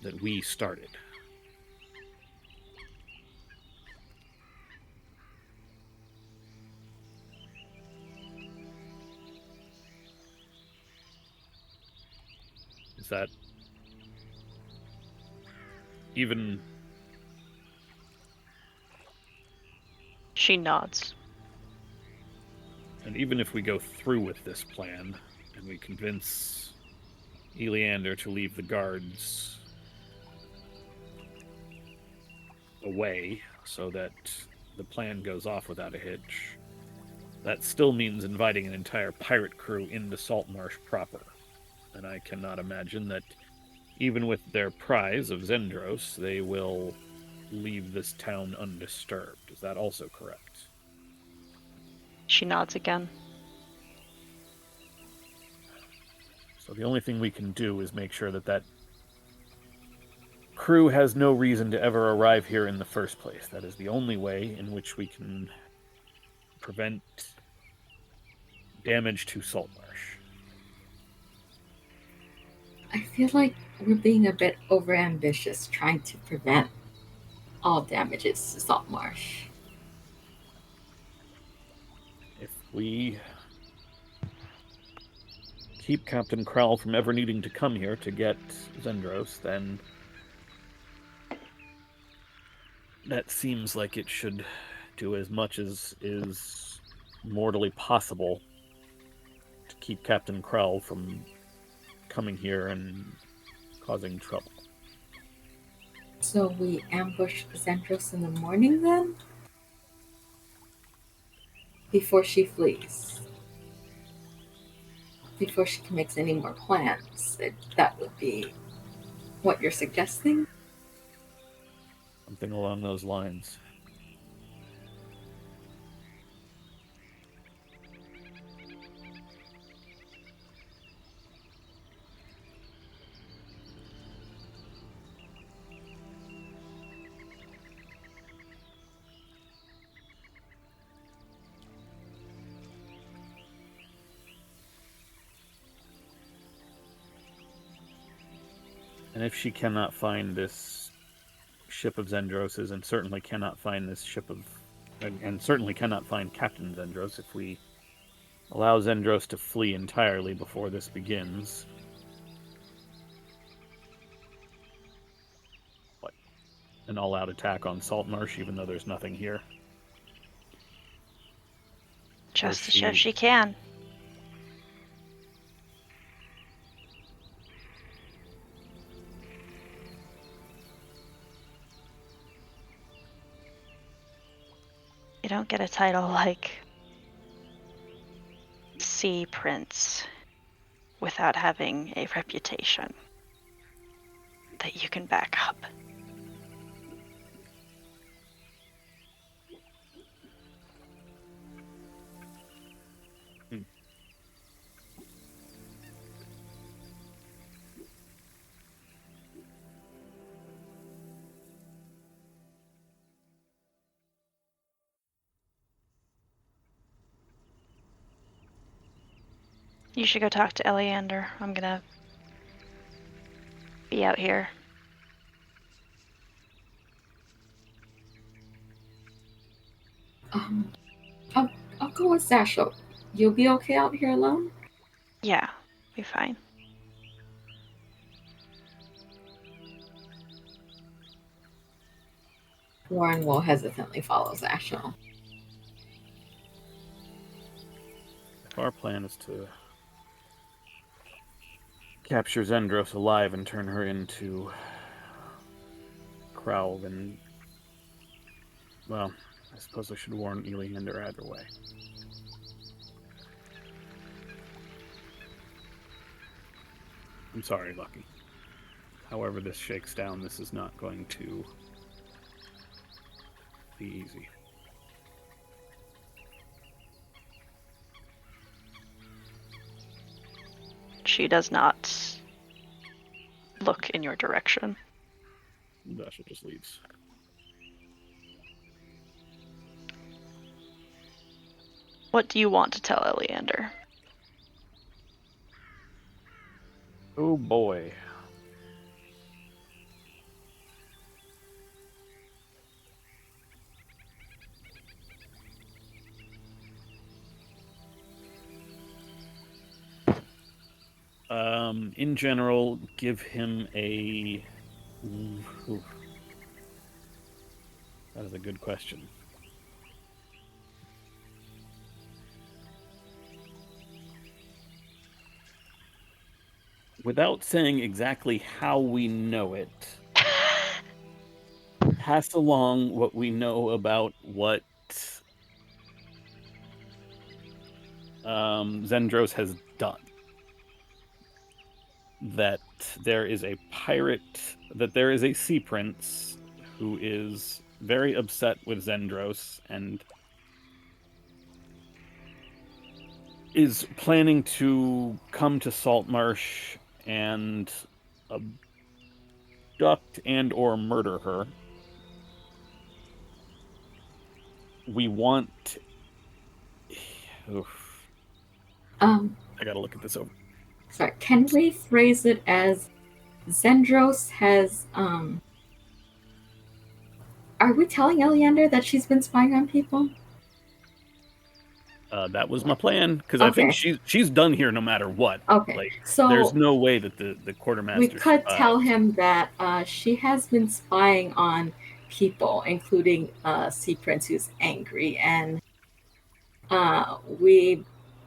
that we started. Is that even... She nods. And even if we go through with this plan, and we convince Eleander to leave the guards away so that the plan goes off without a hitch, that still means inviting an entire pirate crew into Saltmarsh proper. And I cannot imagine that even with their prize of Zendros, they will leave this town undisturbed. Is that also correct? She nods again. So the only thing we can do is make sure that that crew has no reason to ever arrive here in the first place. That is the only way in which we can prevent damage to Saltmarsh. I feel like we're being a bit overambitious trying to prevent all damages to Saltmarsh. If we keep Captain Krell from ever needing to come here to get Zendros, then that seems like it should do as much as is mortally possible to keep Captain Krell from coming here and causing trouble. So we ambush Zendros in the morning then? Before she flees. Before she makes any more plans. That would be what you're suggesting? Something along those lines. And if she cannot find this ship of Zendros's, and certainly cannot find this ship of, and certainly cannot find Captain Zendros, if we allow Zendros to flee entirely before this begins, what, an all-out attack on Saltmarsh, even though there's nothing here? Just to show she can. You don't get a title like Sea Prince without having a reputation that you can back up. You should go talk to Eleander. I'm gonna be out here. I'll go with Zasho. You'll be okay out here alone? Yeah, be fine. Warren will hesitantly follow Zasho. If our plan is to capture Zendros alive and turn her into Crow, then, well, I suppose I should warn Eleander either way. I'm sorry, Lucky. However this shakes down, this is not going to be easy. She does not look in your direction. Dasha just leaves. What do you want to tell Eleander? Oh boy. In general, give him a... Ooh. That is a good question. Without saying exactly how we know it, pass along what we know about what Zendros has done. That there is a pirate, that there is a sea prince who is very upset with Zendros and is planning to come to Saltmarsh and abduct and or murder her. We want... Oof. I gotta look at this over. Sorry, can we phrase it as Zendros has, Are we telling Eleander that she's been spying on people? That was my plan, because I think she's done here no matter what. Okay, like, so there's no way that the quartermaster. We could tell him that she has been spying on people, including Sea Prince, who's angry, and we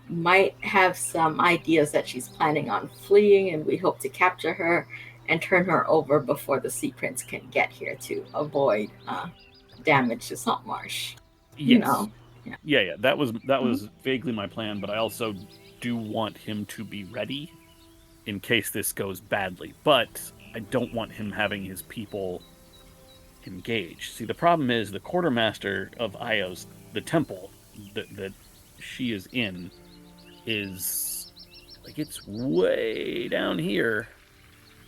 might have some ideas that she's planning on fleeing, and we hope to capture her and turn her over before the Sea Prince can get here to avoid damage to Saltmarsh. Yes. You know. Yeah. That was vaguely my plan, but I also do want him to be ready in case this goes badly. But I don't want him having his people engaged. See, the problem is the quartermaster of Io's, the temple that she is in, is like, it's way down here,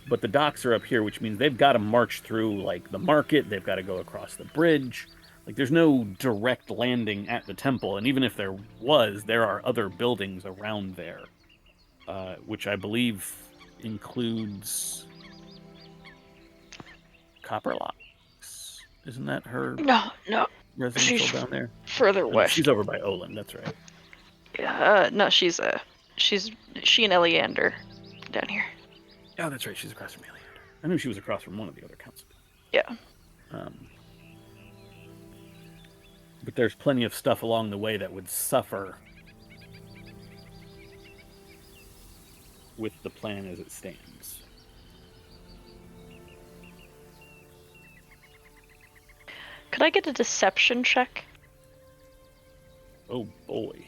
but the docks are up here, which means they've got to march through like the market, they've got to go across the bridge. Like, there's no direct landing at the temple, and even if there was, there are other buildings around there, which I believe includes Copperlocks. Isn't that her No. residential She's down there? further west. She's over by Olin, that's right. No, she and Eleander down here. Oh, that's right, she's across from Eleander. I knew she was across from one of the other councils. Yeah. But there's plenty of stuff along the way that would suffer with the plan as it stands. Could I get a deception check? Oh boy.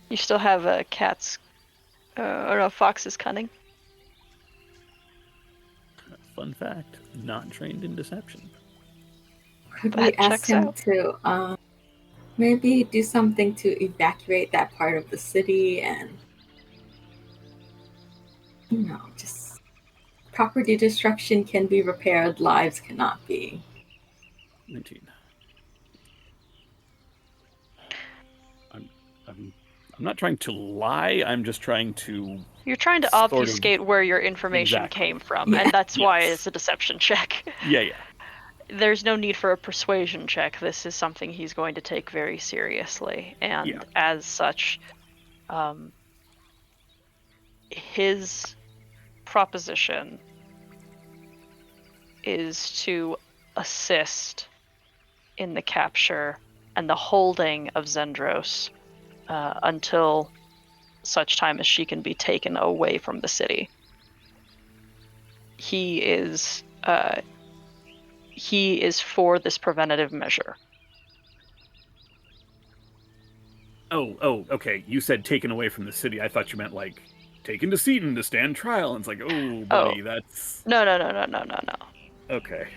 You still have a fox's cunning. Fun fact, not trained in deception. Could That we ask checks him out. to maybe do something to evacuate that part of the city and, just property destruction can be repaired, lives cannot be. 19. I'm I'm not trying to lie. I'm just trying to. You're trying to Sort of. obfuscate where your information Exactly. came from, and that's why Yes. it's a deception check. Yeah. There's no need for a persuasion check. This is something he's going to take very seriously, and Yeah. as such, his proposition is to assist in the capture and the holding of Zendros until such time as she can be taken away from the city. He is for this preventative measure. Oh, okay. You said taken away from the city. I thought you meant like taken to Seaton to stand trial. And it's like, oh, buddy, that's No. okay.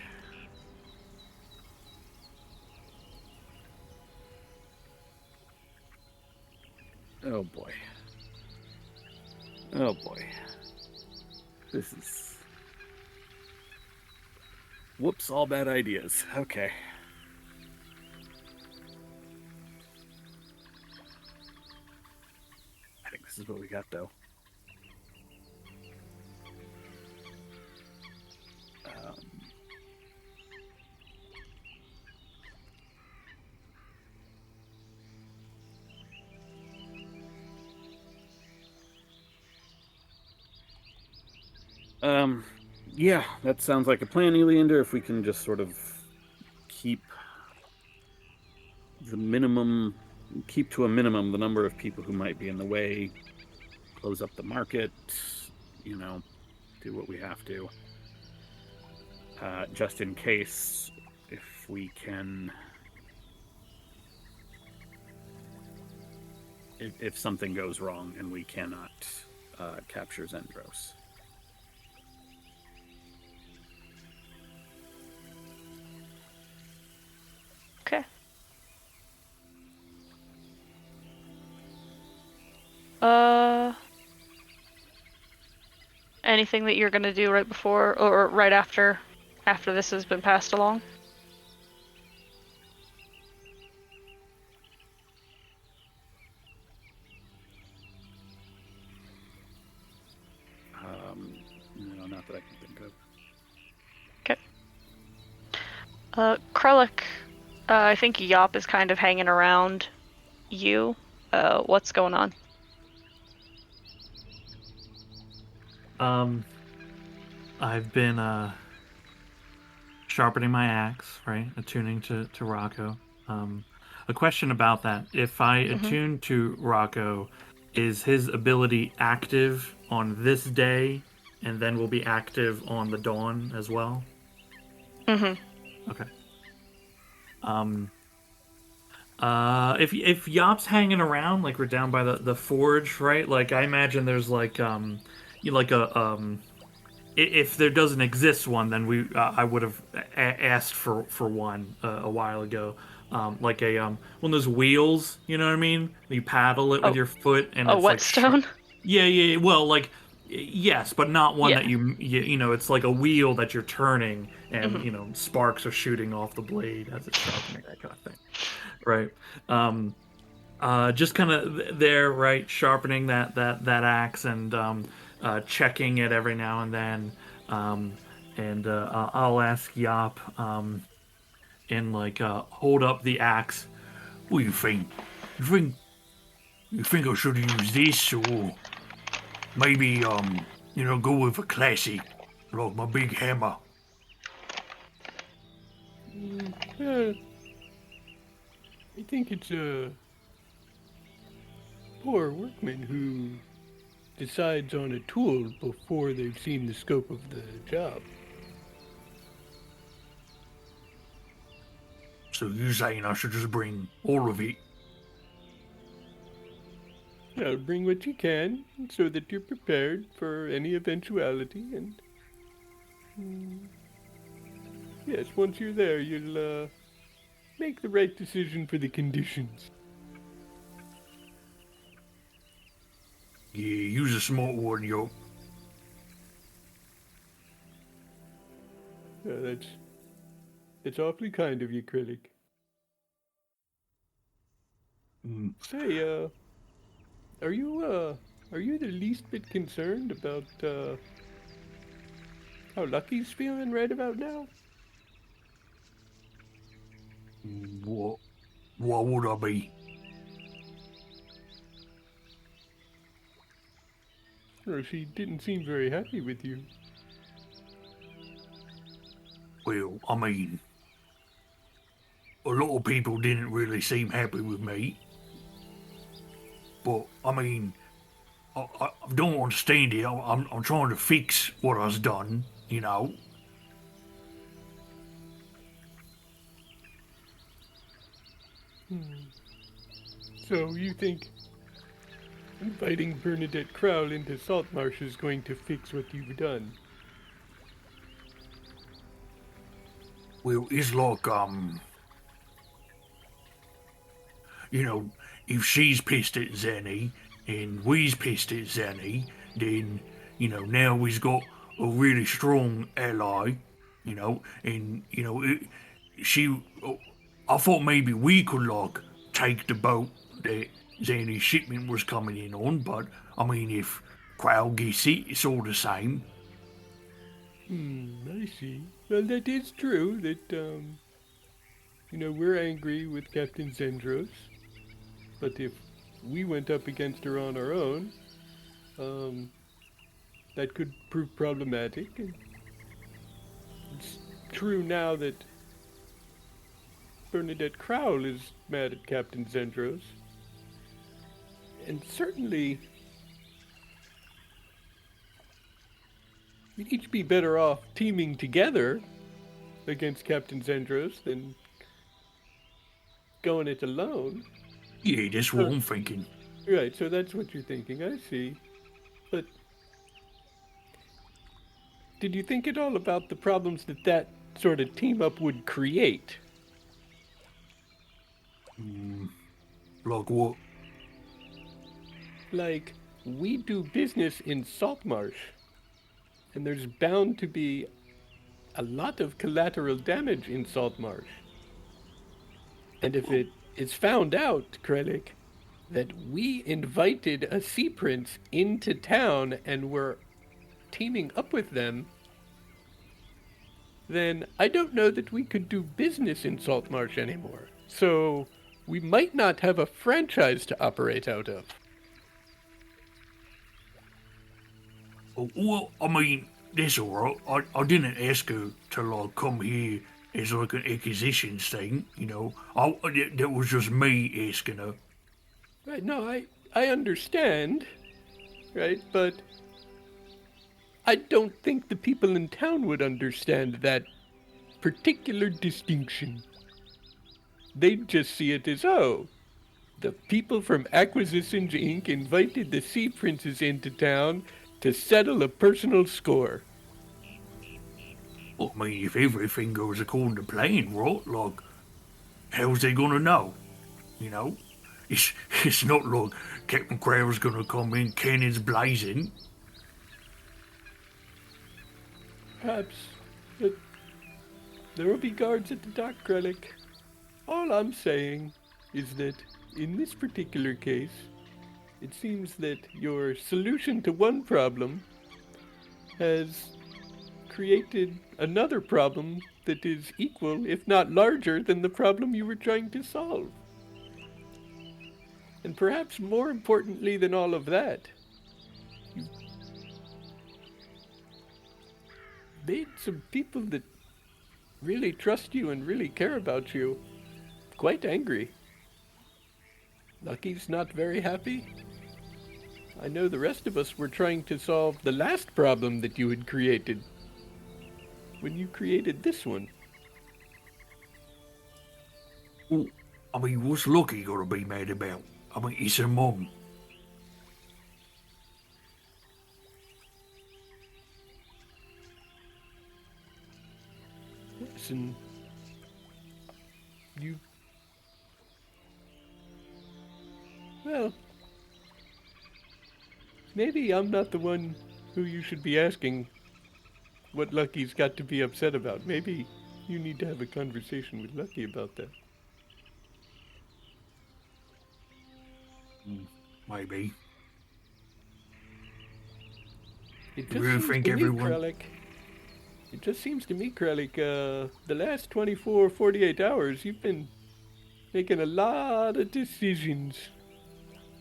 Oh boy. This is. Whoops! All bad ideas. Okay. I think this is what we got, though. Yeah, that sounds like a plan, Eleander. If we can just sort of keep to a minimum the number of people who might be in the way, close up the market, do what we have to. Just in case, if we can, if something goes wrong and we cannot capture Zendros. Okay. Anything that you're gonna do right before or right after this has been passed along? No, not that I can think of. Okay. Krellick, I think Yop is kind of hanging around you. What's going on? I've been sharpening my axe, right? Attuning to Rocco. A question about that. If I attune to Rocco, is his ability active on this day and then will be active on the dawn as well? Mm-hmm. Okay. If Yop's hanging around, like we're down by the forge, right? Like I imagine there's like if there doesn't exist one, then I would have asked for one a while ago. Like one of those wheels, you know what I mean? You paddle it with your foot, and A it's whetstone? like yeah. Well, like yes, but not one Yeah. that you know. It's like a wheel that you're turning, and Mhm. Sparks are shooting off the blade as it's sharpening, that kind of thing, right? Just kind of there, right? Sharpening that axe and checking it every now and then. I'll ask Yop and like hold up the axe. What do you think? You think I should use this or maybe go with a classic like my big hammer? I think it's a poor workman who decides on a tool before they've seen the scope of the job. So you saying I should just bring all of it? Now bring what you can so that you're prepared for any eventuality and yes, once you're there you'll make the right decision for the conditions. Yeah, use a smart one, yo. That's awfully kind of you, Krillic. Say, are you the least bit concerned about how Lucky's feeling right about now? What? What would I be? Or she didn't seem very happy with you. Well, I mean, a lot of people didn't really seem happy with me. But, I mean, I don't understand it. I'm trying to fix what I've done, you know? So you think inviting Bernadette Crowell into Saltmarsh is going to fix what you've done? Well, it's like, you know, if she's pissed at Zenny and we's pissed at Zenny, then, you know, now we've got a really strong ally, you know, and, you know, I thought maybe we could, like, take the boat that Zenny's shipment was coming in on, but, I mean, if Crowell gets it, it's all the same. I see. Well, that is true that, you know, we're angry with Captain Zendros. But if we went up against her on our own, that could prove problematic. And it's true now that Bernadette Crowell is mad at Captain Zendros. And certainly, we'd each be better off teaming together against Captain Zendros than going it alone. Yeah, that's what I'm thinking. Right, so that's what you're thinking, I see. But did you think at all about the problems that sort of team-up would create? Like what? Like, we do business in Saltmarsh, and there's bound to be a lot of collateral damage in Saltmarsh. And if it is found out, Krellick, that we invited a sea prince into town and were teaming up with them, then I don't know that we could do business in Saltmarsh anymore. So we might not have a franchise to operate out of. Oh, well, I mean, that's alright. I didn't ask her to, like, come here as, like, an acquisitions thing, you know. That was just me asking her. Right, no, I understand, right, but I don't think the people in town would understand that particular distinction. They'd just see it as, oh, the people from Acquisitions Inc. invited the Sea Princes into town to settle a personal score. I mean, if everything goes according to plan, right? Like, how's they gonna know? You know? It's not like Captain Crowell's gonna come in cannons blazing. Perhaps, but there will be guards at the dock, Krellick. All I'm saying is that in this particular case, it seems that your solution to one problem has created another problem that is equal, if not larger, than the problem you were trying to solve. And perhaps more importantly than all of that, you made some people that really trust you and really care about you quite angry. Lucky's not very happy. I know the rest of us were trying to solve the last problem that you had created when you created this one. Well, I mean, what's Lucky gonna be mad about? I mean, it's her mum. Listen, well, maybe I'm not the one who you should be asking what Lucky's got to be upset about. Maybe you need to have a conversation with Lucky about that. Maybe. It I just really seems think to me, everyone. Krellick. It just seems to me, Krellick, the last 24, 48 hours, you've been making a lot of decisions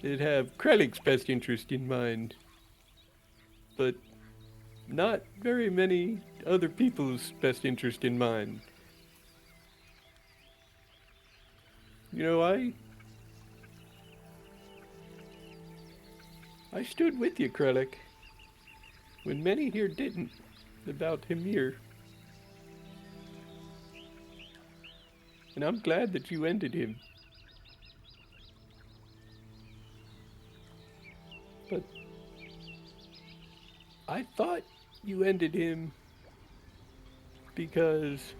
that have Krellick's best interest in mind, but not very many other people's best interest in mind. You know, I stood with you, Krellick, when many here didn't, about Hymir. And I'm glad that you ended him. But I thought you ended him because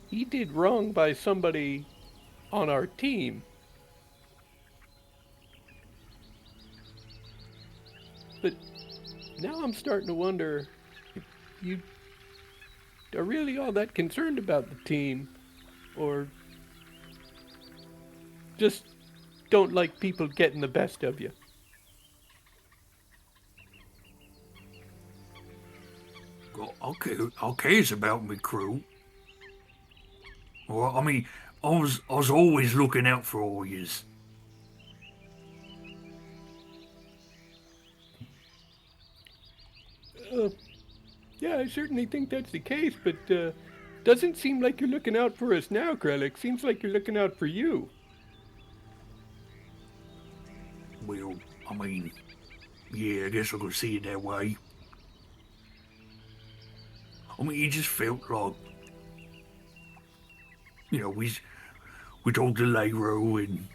he did wrong by somebody on our team. But now I'm starting to wonder if you are really all that concerned about the team, or just don't like people getting the best of you. I cares about my crew. Well, I mean, I was always looking out for all yous. Yeah, I certainly think that's the case, but doesn't seem like you're looking out for us now, Krellick. Seems like you're looking out for you. Well, I mean, yeah, I guess I could see it that way. I mean, it just felt like, we talked to Lero and,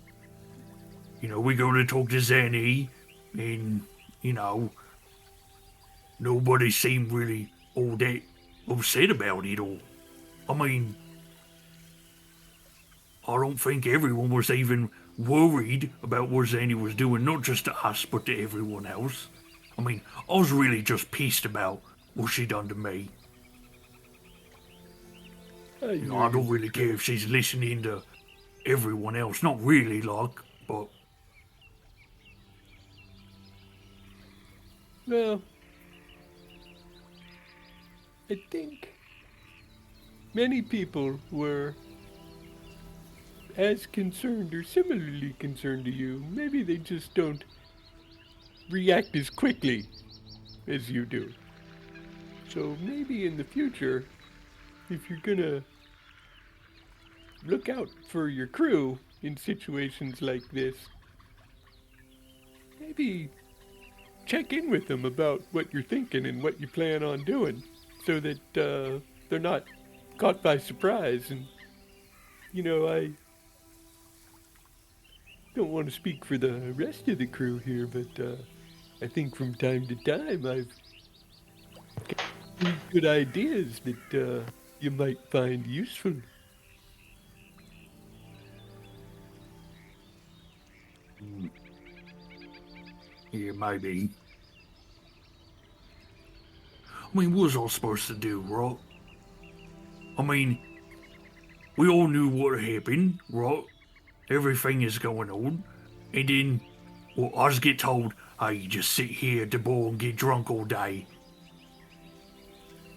we're going to talk to Zanny, and, nobody seemed really all that upset about it all. I mean, I don't think everyone was even worried about what Zanny was doing, not just to us, but to everyone else. I mean, I was really just pissed about what she done to me. I don't really care if she's listening to everyone else. Not really, like, but... Well, I think many people were as concerned or similarly concerned to you. Maybe they just don't react as quickly as you do. So maybe in the future, if you're gonna look out for your crew in situations like this, maybe check in with them about what you're thinking and what you plan on doing, so that they're not caught by surprise. And I don't want to speak for the rest of the crew here, but I think from time to time I've got pretty good ideas that you might find useful. Yeah, maybe. I mean, what was I supposed to do, right? I mean, we all knew what happened, right? Everything is going on. And then, well, I just get told, hey, you just sit here at the bar and get drunk all day.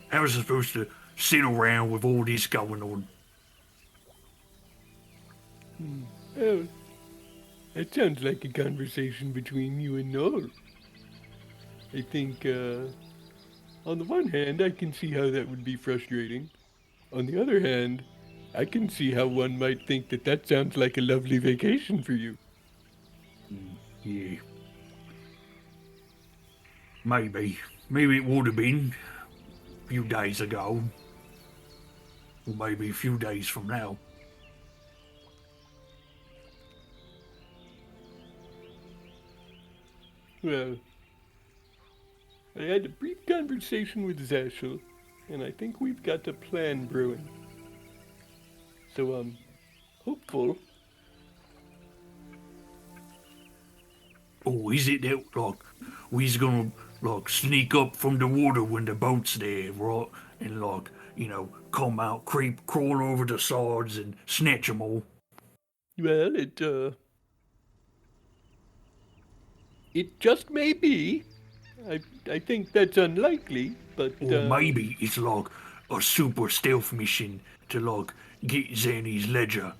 How was I supposed to sit around with all this going on? Oh, that sounds like a conversation between you and Noel. I think, on the one hand, I can see how that would be frustrating. On the other hand, I can see how one might think that that sounds like a lovely vacation for you. Yeah. Maybe. Maybe it would have been a few days ago. Or maybe a few days from now. Well, I had a brief conversation with Zashel, and I think we've got a plan brewing. So I'm hopeful. Oh, is it that, like, we's gonna, like, sneak up from the water when the boat's there, right? And, like, come out, crawl over the sides and snatch 'em all? Well, it just may be I think that's unlikely, but Or maybe it's like a super stealth mission to like get Zanny's ledger.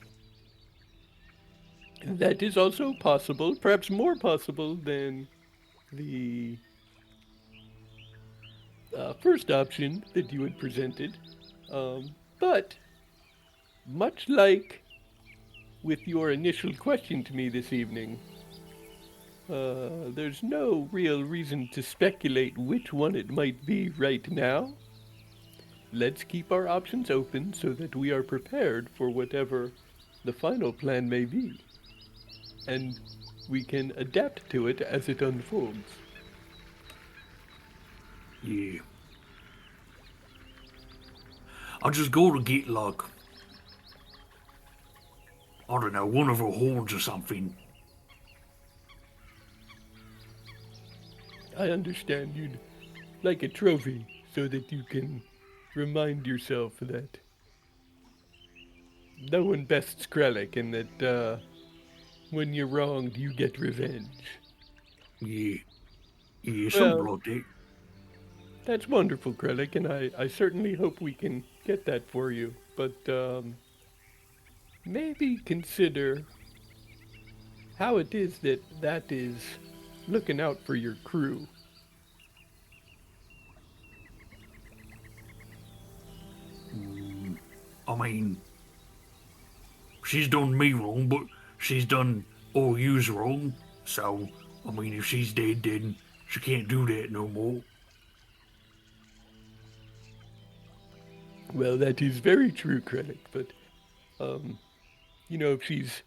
that is also possible, perhaps more possible than the first option that you had presented. But much like with your initial question to me this evening, there's no real reason to speculate which one it might be right now. Let's keep our options open so that we are prepared for whatever the final plan may be. And we can adapt to it as it unfolds. Yeah. I just gotta get like, I don't know, one of her horns or something. I understand you'd like a trophy so that you can remind yourself that no one bests Krellick and that when you're wronged, you get revenge. Yeah. Yeah, something Well, like that. that's wonderful, Krellick, and I certainly hope we can get that for you. But maybe consider how it is that that is looking out for your crew. I mean, she's done me wrong, but she's done all yous wrong. So, I mean, if she's dead, then she can't do that no more. Well, that is very true, Krellick, but, if she's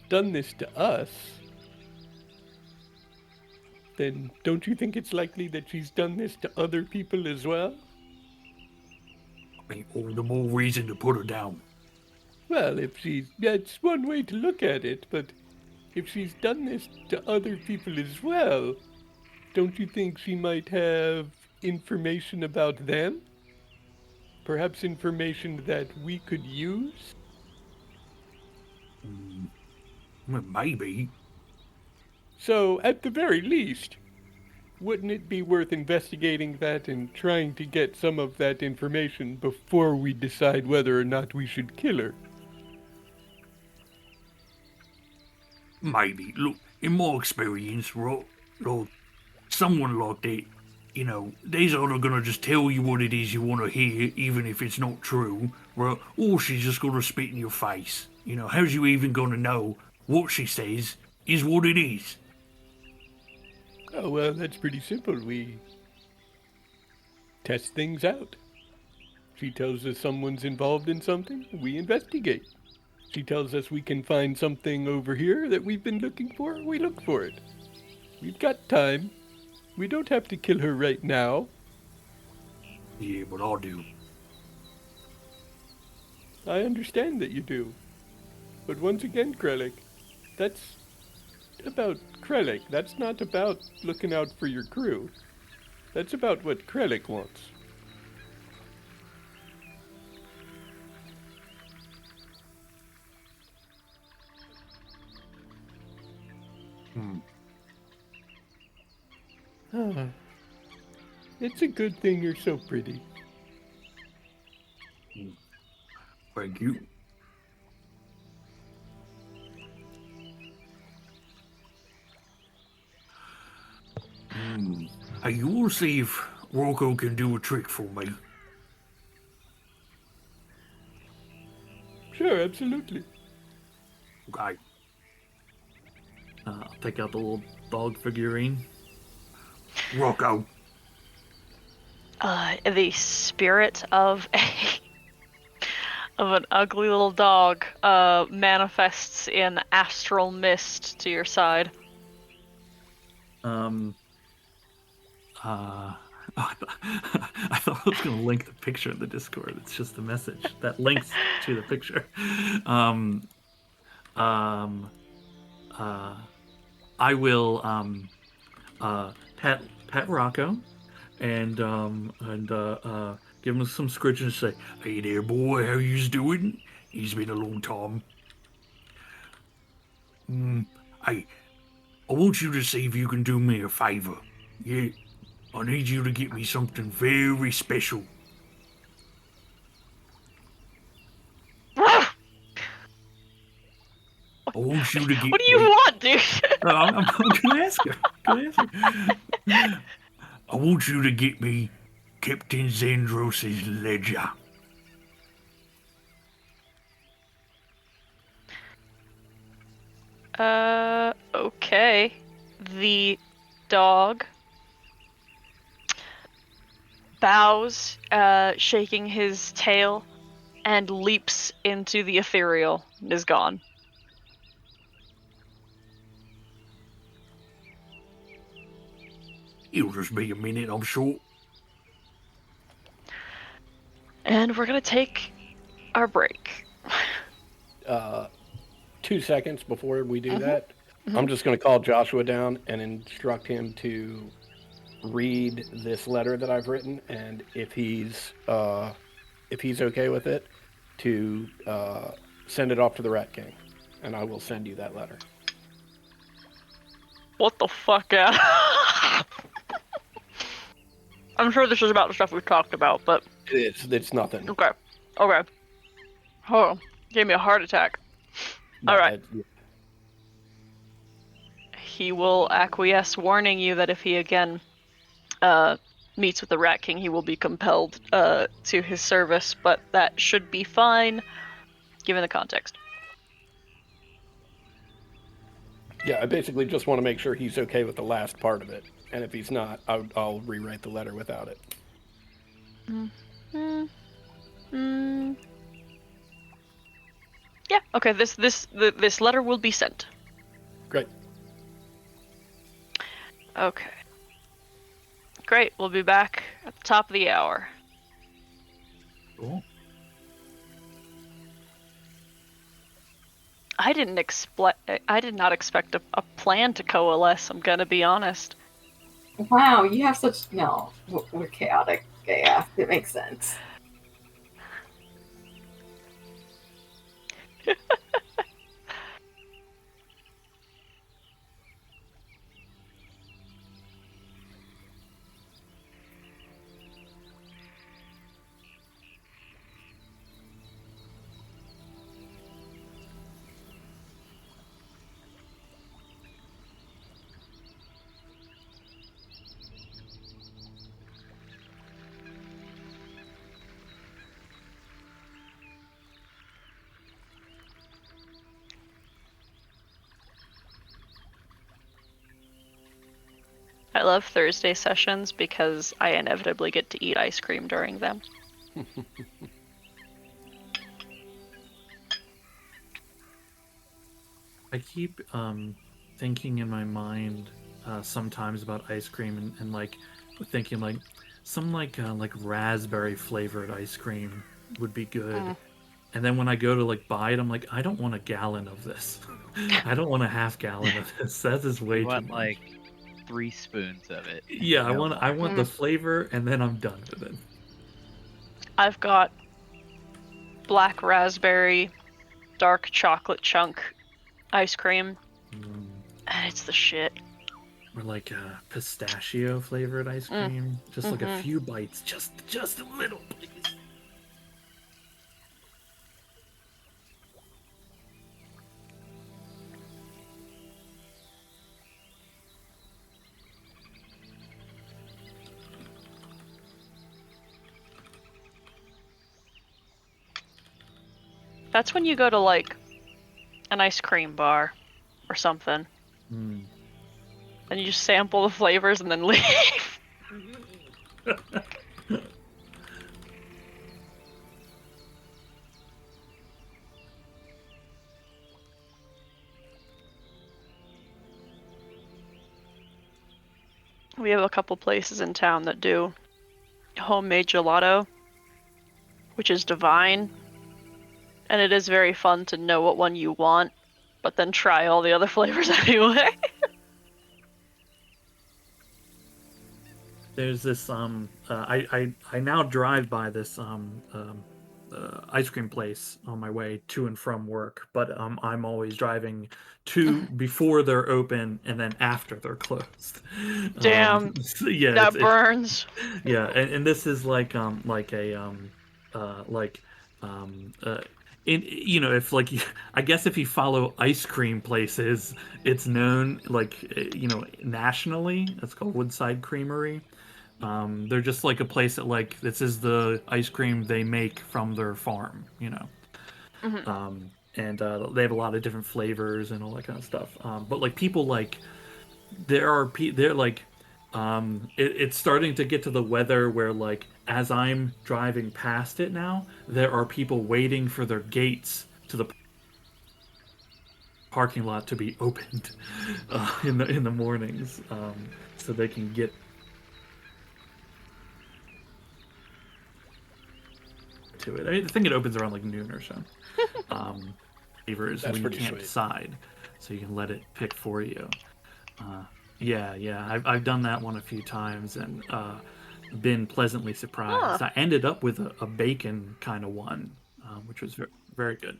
done this to us, then don't you think it's likely that she's done this to other people as well? I mean, all the more reason to put her down. Well, that's one way to look at it, but if she's done this to other people as well, don't you think she might have information about them? Perhaps information that we could use? Well, maybe. So, at the very least, wouldn't it be worth investigating that and trying to get some of that information before we decide whether or not we should kill her? Maybe. Look, in my experience, right, like, someone like that, they's either gonna just tell you what it is you want to hear, even if it's not true, right, or she's just gonna spit in your face. How's you even gonna know what she says is what it is? Oh, well, that's pretty simple. We test things out. She tells us someone's involved in something, we investigate. She tells us we can find something over here that we've been looking for, we look for it. We've got time. We don't have to kill her right now. Yeah, but I do. I understand that you do. But once again, Krellick, that's about Krellick. That's not about looking out for your crew. That's about what Krellick wants. Ah, it's a good thing you're so pretty. Thank you. Hey, you want to see if Rocco can do a trick for me? Sure, absolutely. Okay. I'll take out the little dog figurine. Rocco. The spirit of an ugly little dog manifests in astral mist to your side. I thought I was going to link the picture in the Discord. It's just a message that links to the picture. I will pet Rocco and give him some scritch and say, "Hey there, boy, how you's doing? It's been a long time. Hey, I want you to see if you can do me a favor. Yeah, I need you to get me something very special. What I want you to do get you me. want, dude? I'm gonna ask her. I want you to get me Captain Zandros' ledger. Okay. The dog bows, shaking his tail, and leaps into the ethereal and is gone. It'll just be a minute, I'm sure. And we're gonna take our break. 2 seconds before we do Mhm. that, I'm just going to call Joshua down and instruct him to read this letter that I've written, and if he's okay with it, to send it off to the Rat King, and I will send you that letter. What the fuck, I'm sure this is about the stuff we've talked about, but It's nothing. okay. Oh, gave me a heart attack. No, All right. that- He will acquiesce, warning you that if he again meets with the Rat King, he will be compelled to his service, but that should be fine, given the context. Yeah, I basically just want to make sure he's okay with the last part of it, and if he's not, I'll rewrite the letter without it. Yeah. Okay. This letter will be sent. Great. Okay. Great. We'll be back at the top of the hour. Cool. I did not expect a plan to coalesce. I'm gonna be honest. Wow, you have such no. We're chaotic. Yeah, it makes sense. I love Thursday sessions because I inevitably get to eat ice cream during them. I keep thinking in my mind sometimes about ice cream and like thinking like some like raspberry flavored ice cream would be good. And then when I go to like buy it, I'm like, I don't want a gallon of this. I don't want a half gallon of this. That is way You too want much. like 3 spoons of it. Yeah, I No want more. the flavor, and then I'm done with it. I've got black raspberry, dark chocolate chunk ice cream, and it's the shit. Or like pistachio flavored ice cream, just like a few bites, just a little, please. That's when you go to like an ice cream bar or something, and you just sample the flavors and then leave. We have a couple places in town that do homemade gelato, which is divine. And it is very fun to know what one you want, but then try all the other flavors anyway. There's this I now drive by this ice cream place on my way to and from work, but I'm always driving to before they're open and then after they're closed. Damn, So yeah, that it's burns. yeah, and this is like a like in if like I guess if you follow ice cream places, it's known like nationally. It's called Woodside Creamery. They're just like a place that like this is the ice cream they make from their farm, Mhm. and they have a lot of different flavors and all that kind of stuff. But like people like they're like it's starting to get to the weather where like as I'm driving past it now, there are people waiting for their gates to the parking lot to be opened in the mornings, so they can get to it. I think it opens around like noon or so. Um, Flavors That's when you pretty can't sweet. decide, so you can let it pick for you. Yeah. I've done that one a few times and been pleasantly Huh. surprised. I ended up with a bacon kind of one, which was very, very good.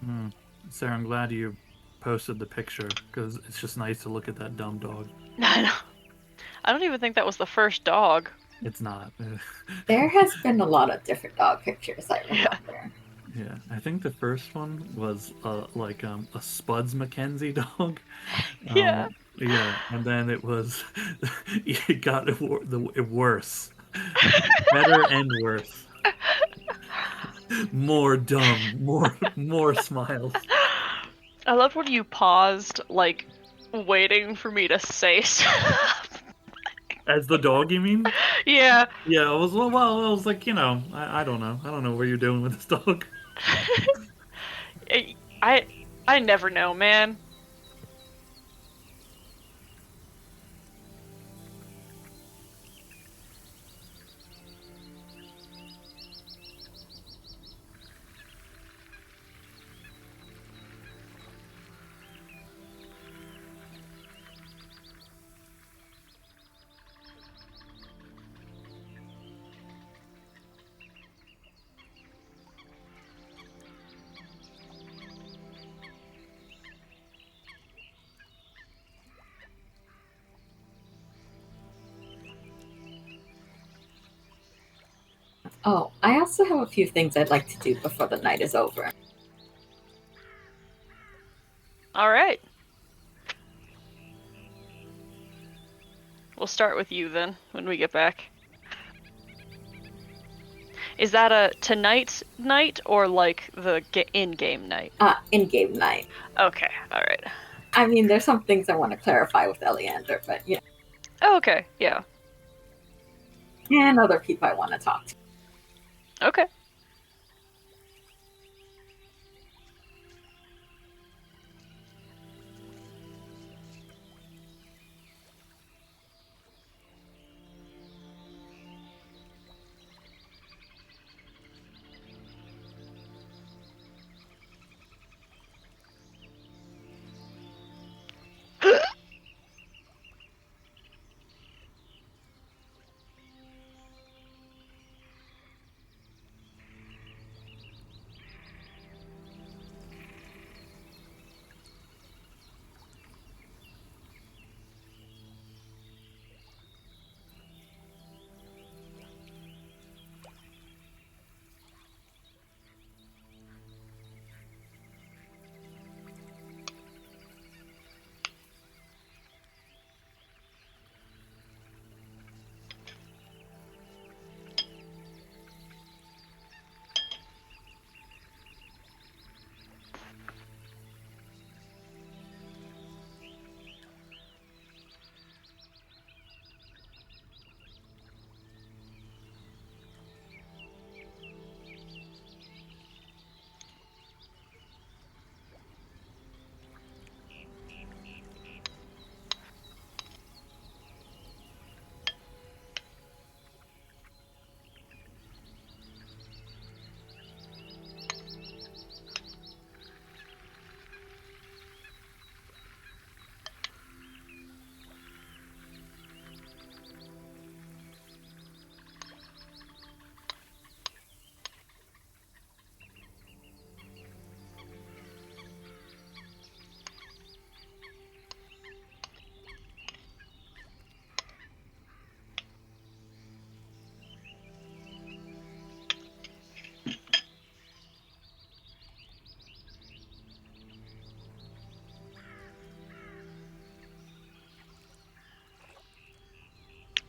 Mm. Sarah, I'm glad you posted the picture because it's just nice to look at that dumb dog. I know. I don't even think that was the first dog. It's not. There has been a lot of different dog pictures, I Yeah. remember. Yeah, I think the first one was like a Spuds McKenzie dog. Yeah. Yeah, and then it was it got worse, better and worse. More dumb, more smiles. I love when you paused, like, waiting for me to say stuff. As the dog, you mean? Yeah. Yeah, I was well. I was like, I don't know. I don't know what you're doing with this dog. I I never know, man. Oh, I also have a few things I'd like to do before the night is over. All right. We'll start with you then when we get back. Is that a tonight night or like the in-game night? In-game night. Okay, all right. I mean, there's some things I want to clarify with Eleander, but Oh, okay, yeah. and other people I want to talk to. Okay.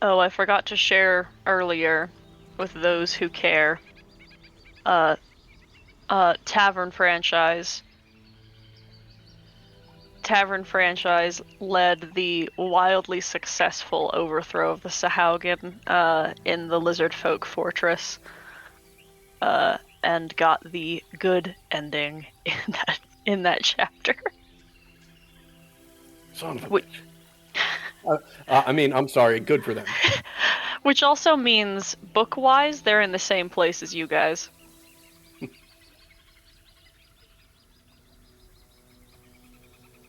Oh, I forgot to share earlier with those who care. Tavern franchise. Tavern franchise led the wildly successful overthrow of the Sahaugen in the Lizard Folk Fortress, and got the good ending in that chapter. Son of a bitch. I mean, I'm sorry. Good for them. Which also means, book-wise, they're in the same place as you guys.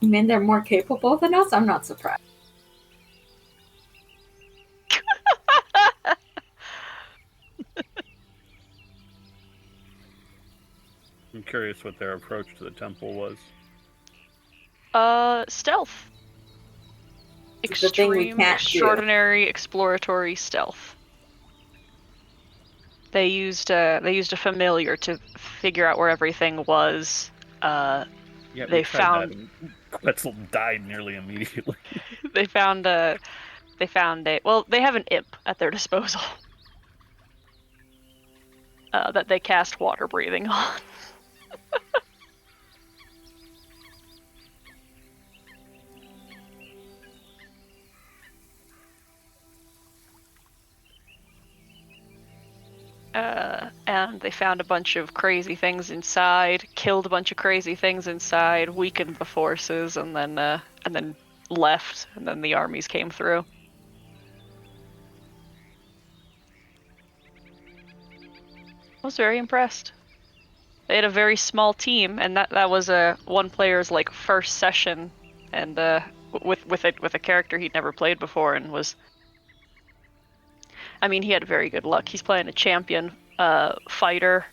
You mean they're more capable than us? I'm not surprised. I'm curious what their approach to the temple was. Stealth. It's the thing we Extreme, can't extraordinary, exploratory stealth. They used a familiar to figure out where everything was. Yeah, they found that and Quetzal died nearly immediately. they found a well, they have an imp at their disposal that they cast water breathing on. And they found a bunch of crazy things inside, killed a bunch of crazy things inside, weakened the forces, and then left, and then the armies came through. I was very impressed. They had a very small team, and that was one player's like first session, and with a character he'd never played before, and was. I mean, he had very good luck. He's playing a champion fighter,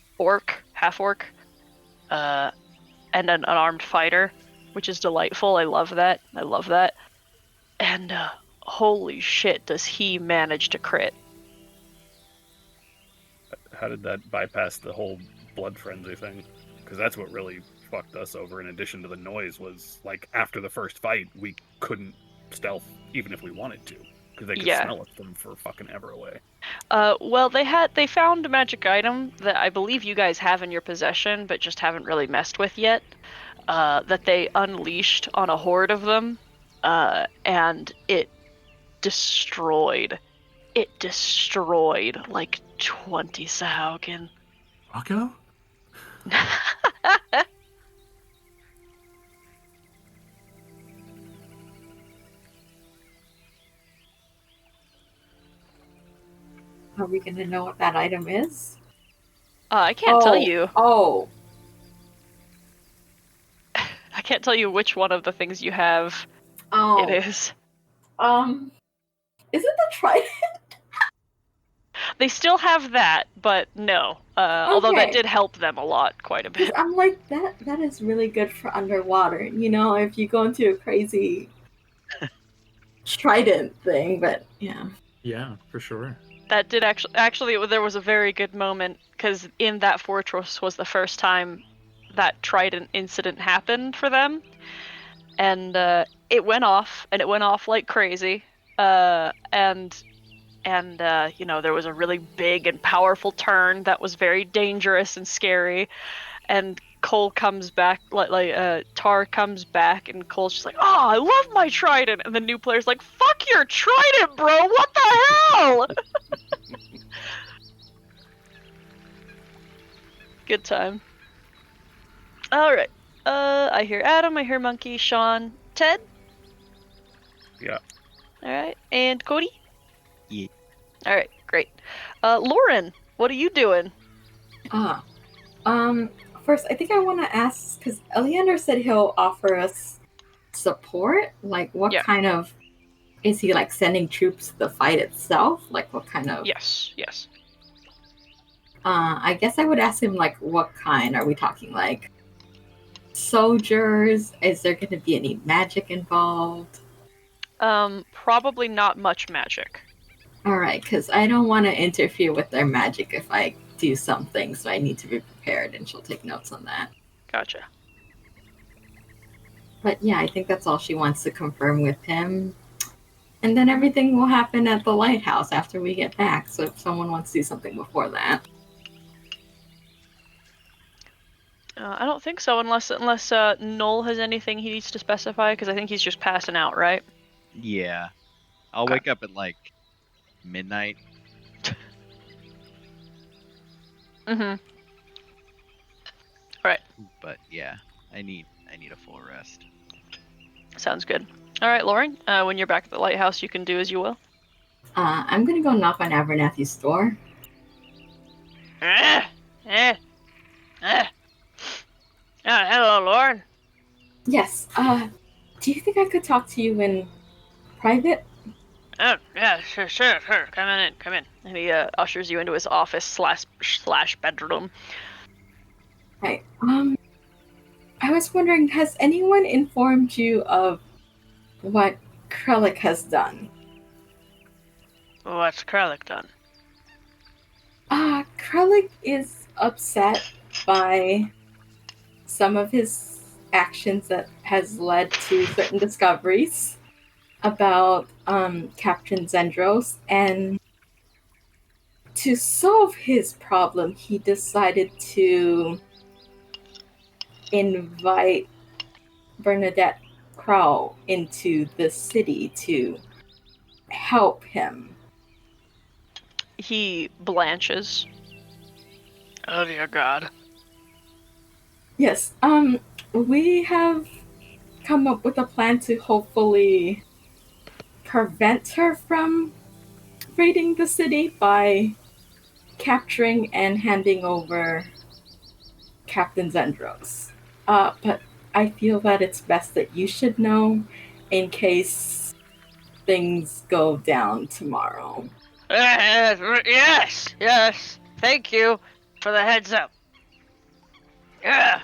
half orc, and an unarmed fighter, which is delightful. I love that. And holy shit, does he manage to crit? How did that bypass the whole blood frenzy thing? Because that's what really fucked us over, in addition to the noise, was like after the first fight, we couldn't stealth even if we wanted to, because they could smell us from for fucking ever away. Well, they found a magic item that I believe you guys have in your possession, but just haven't really messed with yet, that they unleashed on a horde of them, and it destroyed like 20 Sahaugen. Rocco? Are we going to know what that item is? I can't tell you. Oh. I can't tell you which one of the things you have it is. Is it the trident? They still have that, but no. Although that did help them a lot, quite a bit. I'm like, that is really good for underwater. You know, if you go into a crazy trident thing, but yeah. Yeah, for sure. That did actually there was a very good moment, because in that fortress was the first time that trident incident happened for them, and it went off like crazy, and you know, there was a really big and powerful turn that was very dangerous and scary, and Cole comes back, Tar comes back, and Cole's just like, "Oh, I love my trident," and the new player's like, "Fuck your trident, bro! What the hell?" Good time. All right. I hear Adam. I hear Monkey. Sean. Ted. Yeah. All right. And Cody. Yeah. All right. Great. Lauren, what are you doing? First, I think I want to ask, because Eleander said he'll offer us support. Like, what kind of... Is he, like, sending troops to the fight itself? Like, what kind of... Yes. I guess I would ask him, like, what kind? Are we talking, like, soldiers? Is there going to be any magic involved? Probably not much magic. Alright, because I don't want to interfere with their magic if I do something, so I need to be prepared, and she'll take notes on that. Gotcha. But yeah, I think that's all she wants to confirm with him. And then everything will happen at the lighthouse after we get back. So if someone wants to do something before that. I don't think so, unless Noel has anything he needs to specify, because I think he's just passing out, right? Yeah. I'll Okay. wake up at like midnight. Mm-hmm. Right. But yeah, I need a full rest. Sounds good. All right, Lauren. When you're back at the lighthouse, you can do as you will. I'm gonna go knock on Abernathy's door. Hello, Lauren. Yes. Do you think I could talk to you in private? Oh, yeah, sure. Come in. And he ushers you into his office slash bedroom. Right. I was wondering, has anyone informed you of what Krellick has done? What's Krellick done? Krellick is upset by some of his actions that has led to certain discoveries about Captain Zendros, and to solve his problem, he decided to invite Bernadette Crow into the city to help him. He blanches. Oh dear God. Yes, we have come up with a plan to hopefully prevent her from raiding the city by capturing and handing over Captain Zendros. But I feel that it's best that you should know in case things go down tomorrow. Yes. Thank you for the heads up. Yeah.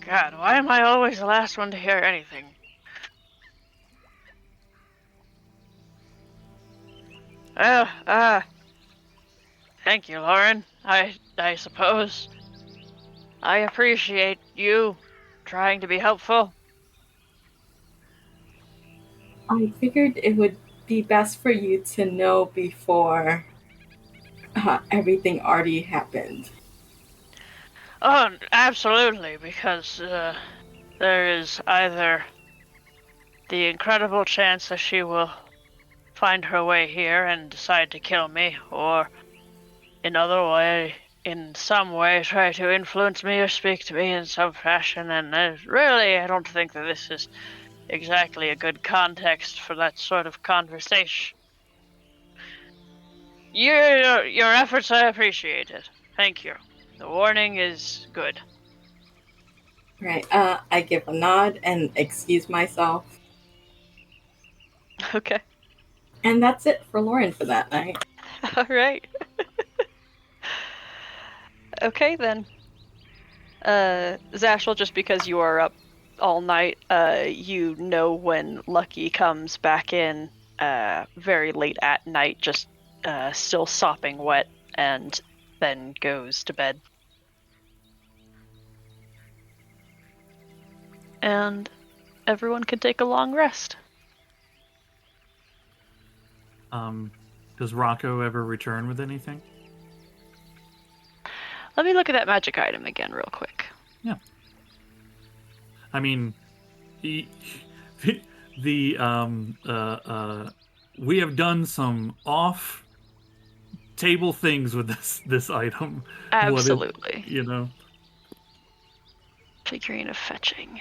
God, why am I always the last one to hear anything? Thank you, Lauren. I suppose. I appreciate you trying to be helpful. I figured it would be best for you to know before everything already happened. Oh, absolutely, because there is either the incredible chance that she will find her way here and decide to kill me, or in some way try to influence me or speak to me in some fashion, and I don't think that this is exactly a good context for that sort of conversation. Your efforts, I appreciate it. Thank you. The warning is good. Right, I give a nod and excuse myself. Okay. And that's it for Lauren for that night. All right. Okay, then. Zashel, just because you are up all night, you know when Lucky comes back in very late at night, just still sopping wet, and then goes to bed. And everyone can take a long rest. Does Rocco ever return with anything? Let me look at that magic item again real quick. Yeah. I mean, we have done some off table things with this item. Absolutely. Figurine of fetching.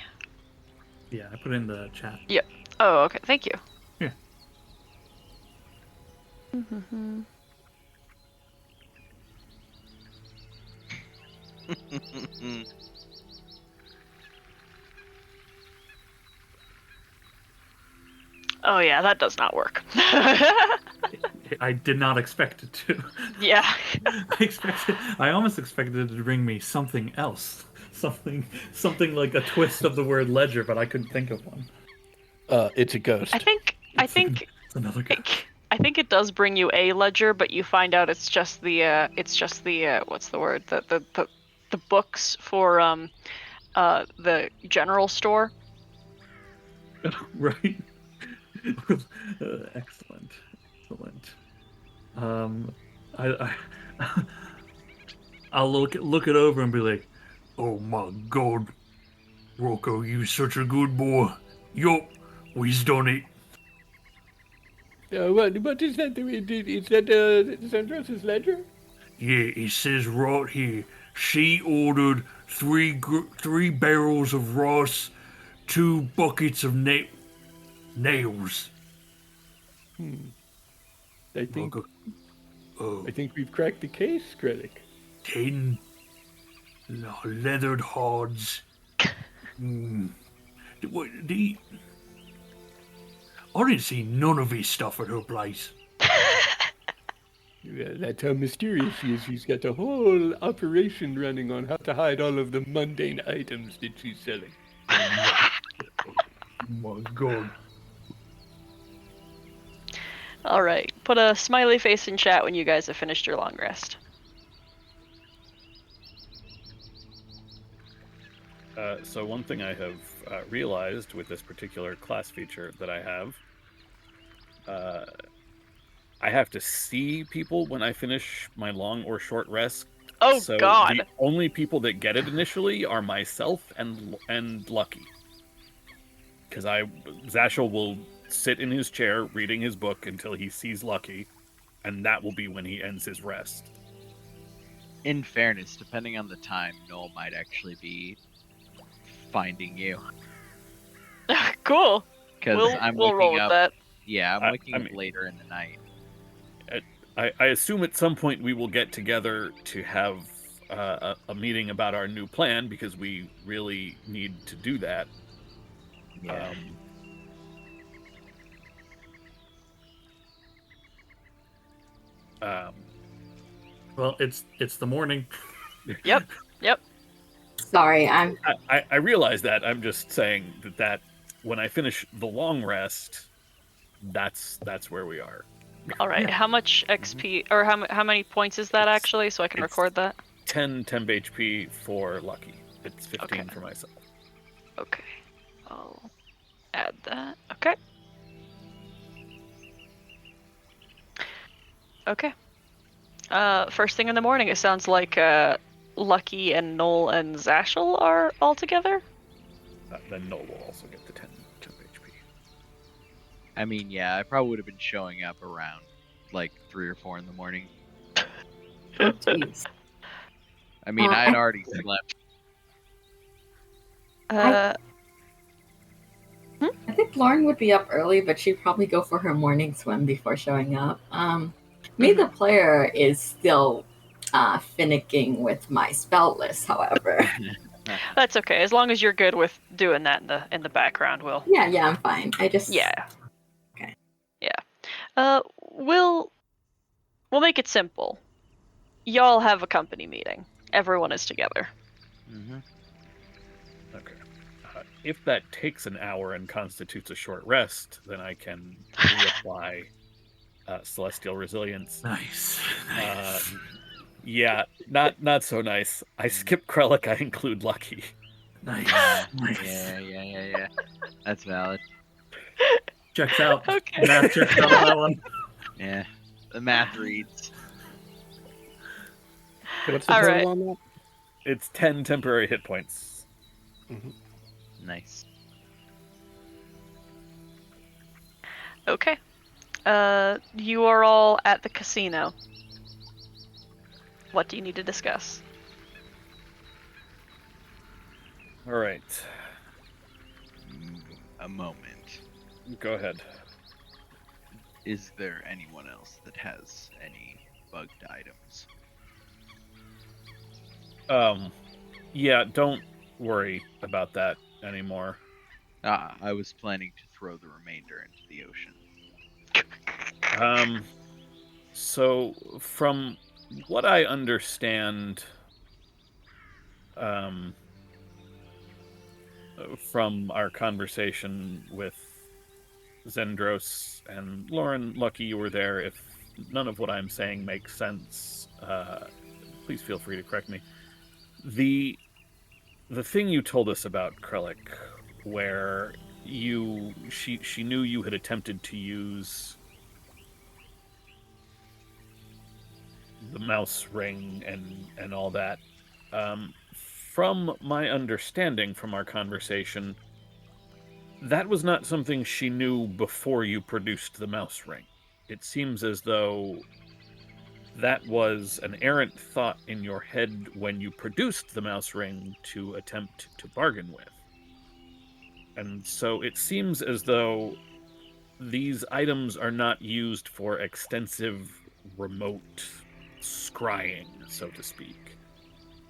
Yeah, I put it in the chat. Yep. Oh, okay. Thank you. Yeah. Mm-hmm. Oh yeah, that does not work. I did not expect it to. Yeah. I almost expected it to bring me something else. Something like a twist of the word ledger, but I couldn't think of one. It's a ghost. I think It's another ghost. I think it does bring you a ledger, but you find out it's just the what's the word? The books for the general store. Right. Excellent. Excellent. I I'll look it over and be like, Oh my god, Rocco, you such a good boy. Yup, we's done it. What is that? Is that Zendros' ledger? Yeah, it says right here. She ordered three barrels of rice, 2 buckets of nails. I think Uh, I think we've cracked the case, Critic. 10 leathered hordes. What, I didn't see none of his stuff at her place. Yeah, that's how mysterious she is. She's got a whole operation running on how to hide all of the mundane items that she's selling. My god. All right. Put a smiley face in chat when you guys have finished your long rest. So one thing I have realized with this particular class feature that I have to see people when I finish my long or short rest. Oh So God! the only people that get it initially are myself and Lucky. Because Zashel will sit in his chair reading his book until he sees Lucky, and that will be when he ends his rest. In fairness, depending on the time, Noel might actually be finding you. Cool. Because We'll roll with that. Yeah, I'm waking I up mean- later in the night. I assume at some point we will get together to have a meeting about our new plan, because we really need to do that. Yeah. well, it's the morning. Yep. Sorry, I realize that. I'm just saying that when I finish the long rest, that's where we are. All right. How much XP or how many points is that actually, so I can It's- record that? 10 temp HP for Lucky. It's 15 Okay. for myself. Okay. I'll add that. Okay. Okay. First thing in the morning, it sounds like Lucky and Noel and Zashel are all together. Then Noel will also get the 10 temp HP. I mean, yeah, I probably would have been showing up around like 3 or 4 in the morning. oh jeez. I mean, I had already slept. Uh, I think Lauren would be up early, but she'd probably go for her morning swim before showing up. Me, the player, is still finicking with my spell list, however. that's okay. As long as you're good with doing that in the background, Will. Yeah, I'm fine. I just Yeah. Okay. Yeah. We'll make it simple. Y'all have a company meeting. Everyone is together. Mm-hmm. Okay. If that takes an hour and constitutes a short rest, then I can reapply Celestial Resilience. Nice. Yeah, not so nice. I skip Krellick, I include Lucky. Nice. Yeah. That's valid. Checks out. Okay. Math checks out on that one. Yeah. The math reads. What's the All total right. on that? It's 10 temporary hit points. Nice. Okay. You are all at the casino. What do you need to discuss? All right. A moment. Go ahead. Is there anyone else that has any bugged items? Yeah, don't worry about that anymore. I was planning to throw the remainder into the ocean. So from what I understand, from our conversation with Zendros and Lauren, Lucky you were there. If none of what I'm saying makes sense, please feel free to correct me. The thing you told us about Krellick, where she knew you had attempted to use the mouse ring and all that. From my understanding from our conversation, that was not something she knew before you produced the mouse ring. It seems as though that was an errant thought in your head when you produced the mouse ring to attempt to bargain with. And so it seems as though these items are not used for extensive remote scrying, so to speak.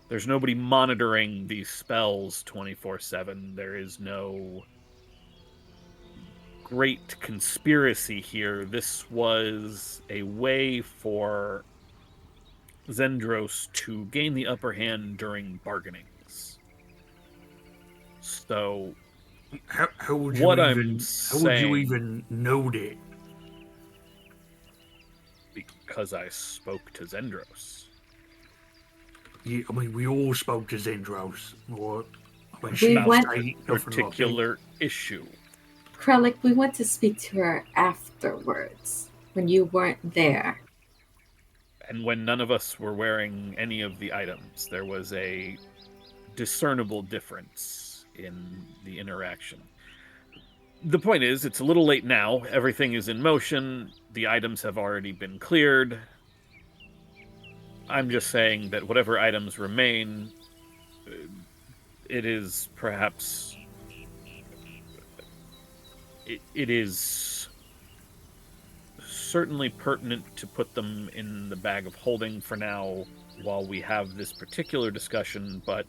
There's nobody monitoring these spells 24/7. There is no great conspiracy here. This was a way for Zendros to gain the upper hand during bargainings. So, how would you what even I'm how would you saying, even know that? because I spoke to Zendros. Yeah, I mean, we all spoke to Zendros, or I mean, We she went- say nothing like that. Particular issue. Krellick, we went to speak to her afterwards when you weren't there. And when none of us were wearing any of the items, there was a discernible difference in the interaction. The point is, it's a little late now. Everything is in motion. The items have already been cleared. I'm just saying that whatever items remain, it is perhaps... It is certainly pertinent to put them in the bag of holding for now while we have this particular discussion, but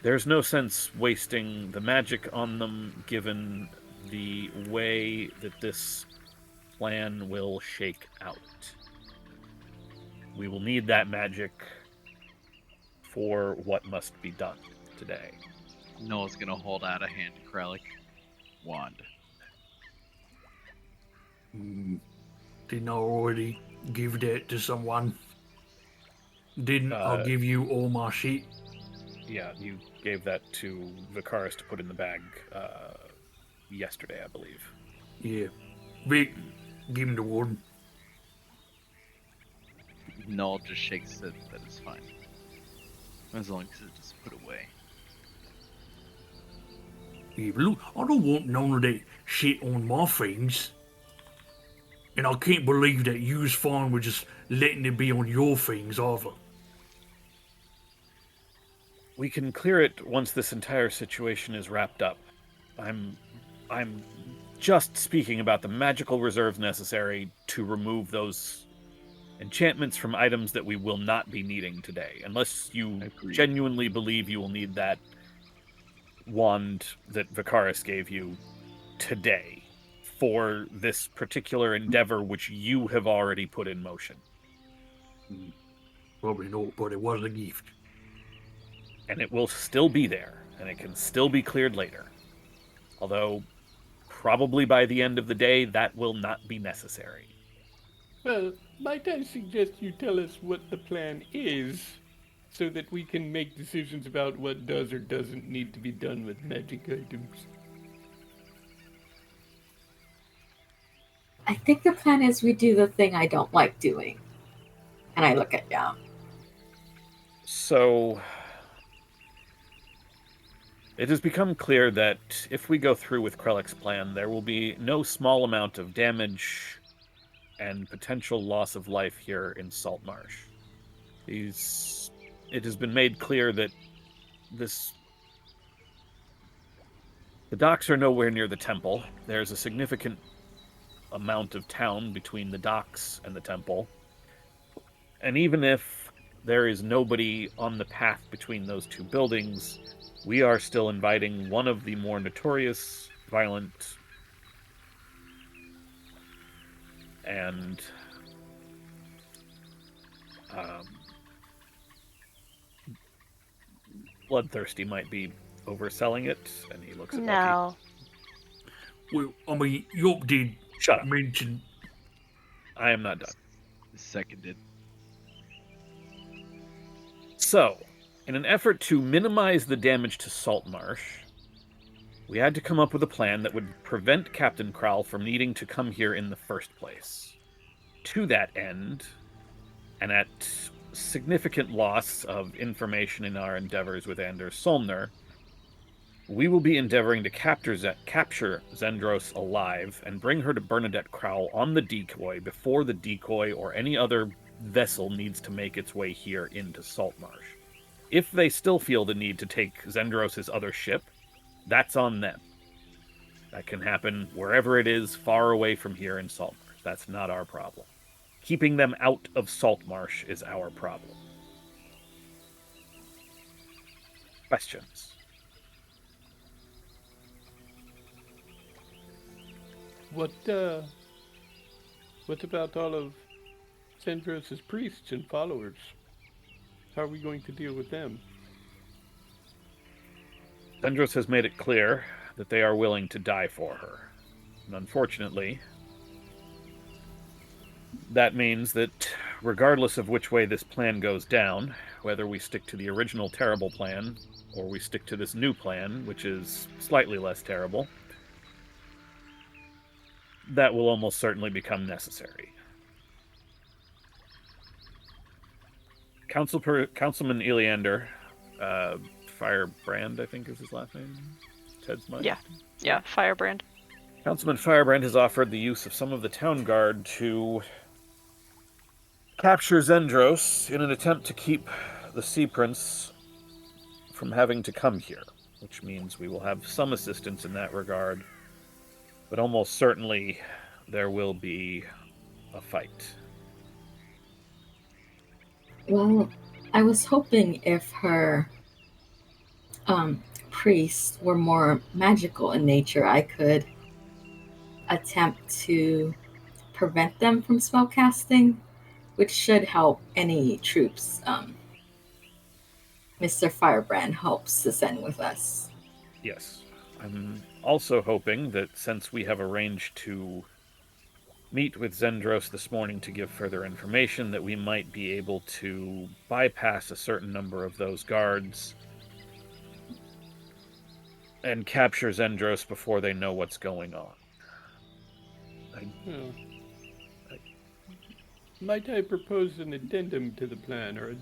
there's no sense wasting the magic on them given the way that this plan will shake out. We will need that magic for what must be done today. Noah's gonna hold out a hand to Krellick. Wand. Didn't I already give that to someone? Didn't I Uh, give you all my shit? Yeah, you gave that to Vicaris to put in the bag yesterday, I believe. Yeah. Vic, give him the one. Noel just shakes it. That is fine. As long as it's just put away. Yeah, but look, I don't want none of that shit on my things. And I can't believe that you was fine with just letting it be on your things either. We can clear it once this entire situation is wrapped up. I'm just speaking about the magical reserves necessary to remove those enchantments from items that we will not be needing today. Unless you Agreed. genuinely believe you will need that wand that Vicaris gave you today for this particular endeavor which you have already put in motion. Probably not, but it was a gift. And it will still be there, and it can still be cleared later. Although, probably by the end of the day, that will not be necessary. Well, might I suggest you tell us what the plan is, so that we can make decisions about what does or doesn't need to be done with magic items? I think the plan is we do the thing I don't like doing. And I look at Yao. So, it has become clear that if we go through with Krellick's plan, there will be no small amount of damage and potential loss of life here in Saltmarsh. It has been made clear that the docks are nowhere near the temple. There's a significant amount of town between the docks and the temple. And even if there is nobody on the path between those two buildings, we are still inviting one of the more notorious, violent, and bloodthirsty might be overselling it, and he looks at Lucky. No. Well, I mean, Yop did Shut up. mention. I am not done. Seconded. So, in an effort to minimize the damage to Saltmarsh, We had to come up with a plan that would prevent Captain Krall from needing to come here in the first place. To that end, and at significant loss of information in our endeavors with Anders Solmner, we will be endeavoring to capture Zendros alive and bring her to Bernadette Krall on the decoy before the decoy or any other vessel needs to make its way here into Saltmarsh. If they still feel the need to take Zendros' other ship, that's on them. That can happen wherever it is, far away from here in Saltmarsh. That's not our problem. Keeping them out of Saltmarsh is our problem. Questions? What about all of Zendros' priests and followers? How are we going to deal with them? Zendros has made it clear that they are willing to die for her. And unfortunately, that means that regardless of which way this plan goes down, whether we stick to the original terrible plan or we stick to this new plan, which is slightly less terrible, that will almost certainly become necessary. Councilman Eleander, Firebrand, I think is his last name. Ted's mind. Yeah, Firebrand. Councilman Firebrand has offered the use of some of the town guard to capture Zendros in an attempt to keep the Sea Prince from having to come here, which means we will have some assistance in that regard, but almost certainly there will be a fight. Well, I was hoping if her priests were more magical in nature, I could attempt to prevent them from spellcasting, which should help any troops Mr. Firebrand hopes to send with us. Yes. I'm also hoping that since we have arranged to meet with Zendros this morning to give further information, that we might be able to bypass a certain number of those guards and capture Zendros before they know what's going on. Might I propose an addendum to the plan, or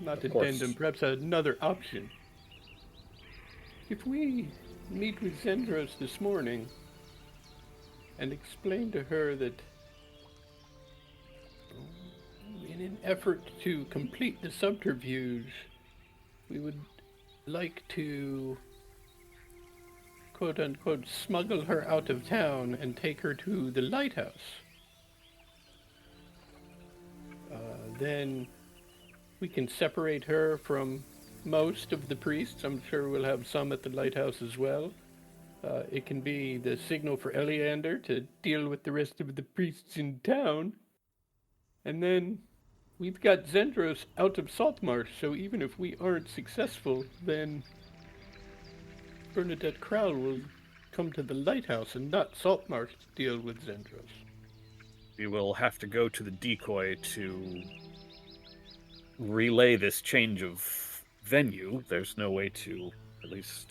not addendum, perhaps another option? If we meet with Zendros this morning and explain to her that in an effort to complete the subterfuge, we would like to quote-unquote smuggle her out of town and take her to the lighthouse, then we can separate her from most of the priests. I'm sure we'll have some at the lighthouse as well. It can be the signal for Eleander to deal with the rest of the priests in town. And then we've got Zendros out of Saltmarsh, so even if we aren't successful, then Bernadette Krall will come to the lighthouse and not Saltmarsh to deal with Zendros. We will have to go to the decoy to relay this change of venue. There's no way to, at least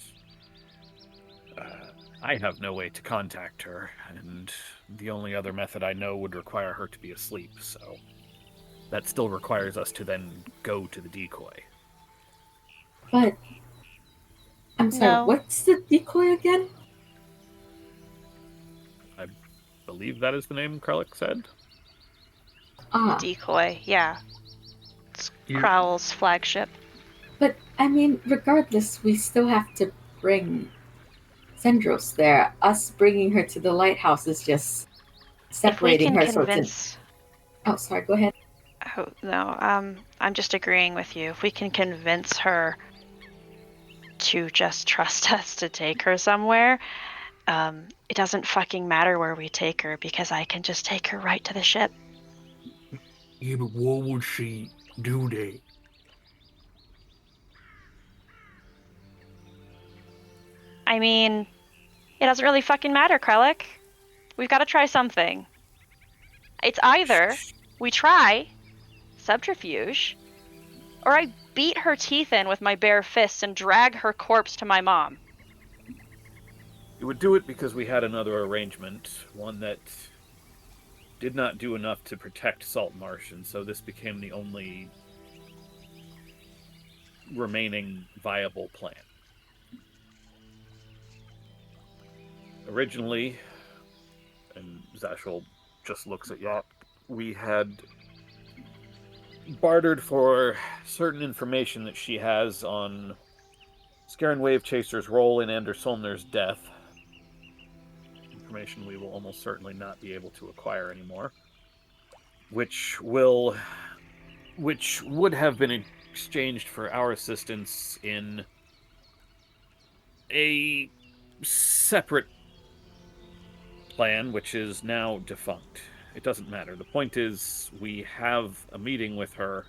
I have no way to contact her, and the only other method I know would require her to be asleep, so that still requires us to then go to the decoy. But, I'm sorry, what's the decoy again? I believe that is the name Kralik said. Decoy, yeah. It's Krall's flagship. But, I mean, regardless, we still have to bring Zendros there. Us bringing her to the lighthouse is just separating her. Oh, sorry, go ahead. Oh, no, I'm just agreeing with you. If we can convince her to just trust us to take her somewhere, it doesn't fucking matter where we take her, because I can just take her right to the ship. Yeah, but what would she do that? I mean, it doesn't really fucking matter, Kralik. We've got to try something. It's either we try subterfuge, or I beat her teeth in with my bare fists and drag her corpse to my mom. We would do it because we had another arrangement, one that did not do enough to protect Saltmarsh, and so this became the only remaining viable plan. Originally, and Zashel just looks at Yacht, we had bartered for certain information that she has on Scaran Wave Chaser's role in Anders Solner's death. Information we will almost certainly not be able to acquire anymore. Which would have been exchanged for our assistance in a separate plan, which is now defunct. It doesn't matter. The point is, we have a meeting with her,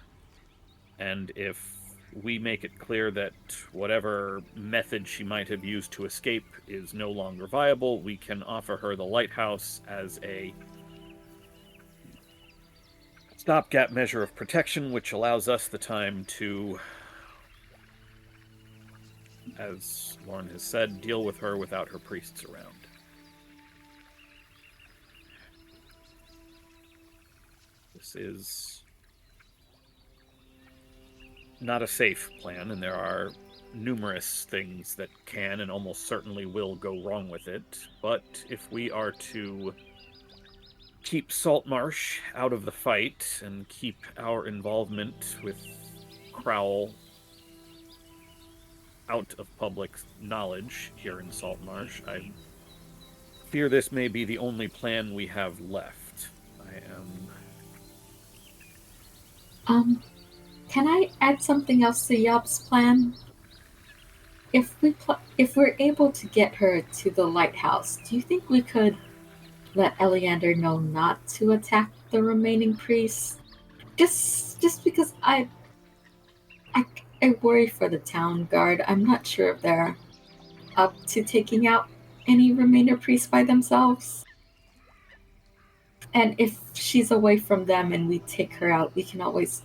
and if we make it clear that whatever method she might have used to escape is no longer viable, we can offer her the lighthouse as a stopgap measure of protection, which allows us the time to, as Lauren has said, deal with her without her priests around. This is not a safe plan, and there are numerous things that can and almost certainly will go wrong with it. But if we are to keep Saltmarsh out of the fight and keep our involvement with Crowl out of public knowledge here in Saltmarsh, I fear this may be the only plan we have left. I am... Can I add something else to Yob's plan? If we're able to get her to the lighthouse, do you think we could let Eleander know not to attack the remaining priests? Just because I worry for the town guard. I'm not sure if they're up to taking out any remainder priests by themselves. And if she's away from them and we take her out, we can always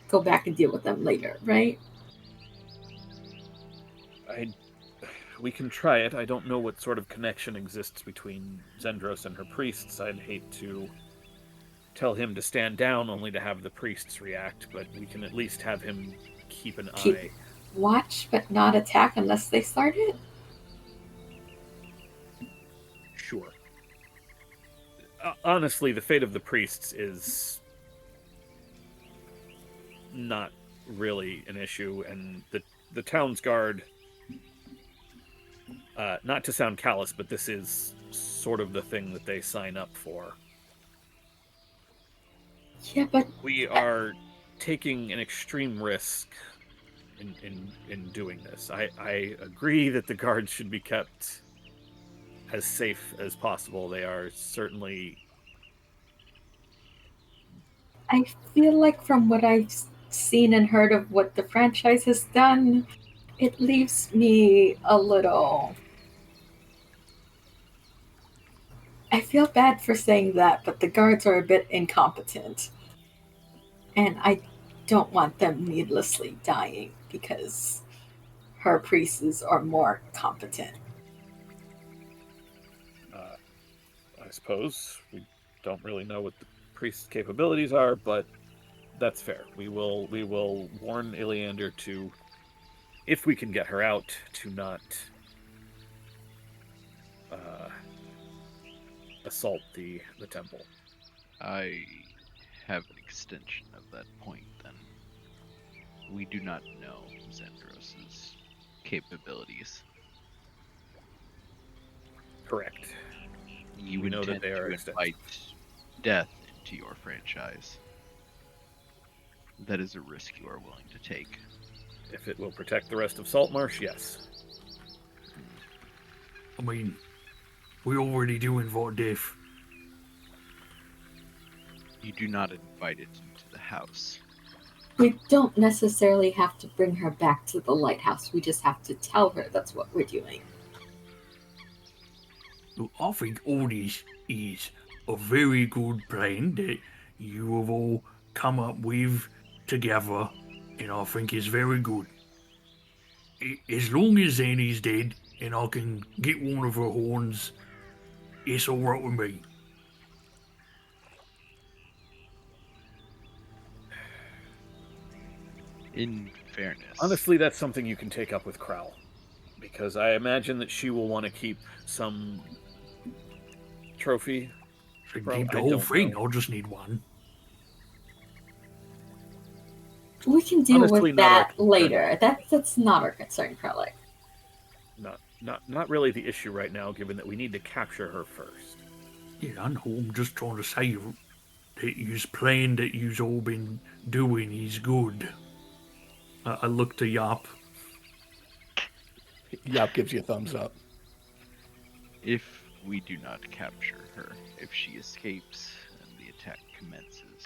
go back and deal with them later, right? We can try it. I don't know what sort of connection exists between Zendros and her priests. I'd hate to tell him to stand down only to have the priests react, but we can at least have him keep an eye. Watch, but not attack unless they start it? Sure. Honestly, the fate of the priests is not really an issue, and the town's guard, not to sound callous, but this is sort of the thing that they sign up for. Yeah, but we are taking an extreme risk in doing this. I agree that the guards should be kept as safe as possible. They are certainly... I feel like from what I've seen and heard of what the franchise has done, it leaves me a little... I feel bad for saying that, but the guards are a bit incompetent. And I don't want them needlessly dying because her priests are more competent. I suppose we don't really know what the priest's capabilities are, but that's fair. We will warn Iliander to, if we can get her out, to not assault the temple. I have an extension of that point, then. We do not know Zendros' capabilities. Correct. You know that intend they are to invite death into your franchise. That is a risk you are willing to take. If it will protect the rest of Saltmarsh, yes. I mean, we already do invite death. You do not invite it into the house. We don't necessarily have to bring her back to the lighthouse. We just have to tell her that's what we're doing. Look, I think all this is a very good plan that you have all come up with together, and I think it's very good. As long as Zanny's dead, and I can get one of her horns, it's all right with me. In fairness, Honestly, that's something you can take up with Crowl, because I imagine that she will want to keep some trophy. She can Bro, keep the I whole don't thing. know. I'll just need one. We can deal Honestly, with not our that concern. later. That's not our concern, Krellick. Not really the issue right now, given that we need to capture her first. Yeah, I know. I'm just trying to say that you's plan that you's all been doing is good. I look to Yop. Yop gives you a thumbs up. if we do not capture her, if she escapes and the attack commences,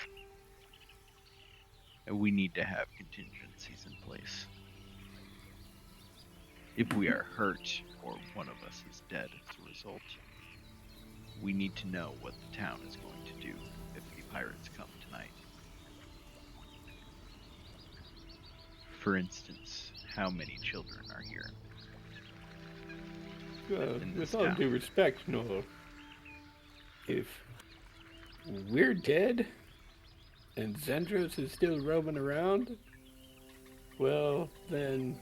we need to have contingencies in place. If we are hurt or one of us is dead as a result, we need to know what the town is going to do if the pirates come tonight. For instance, how many children are here? In this With all town. due respect, no. If we're dead and Zendros is still roaming around, well, then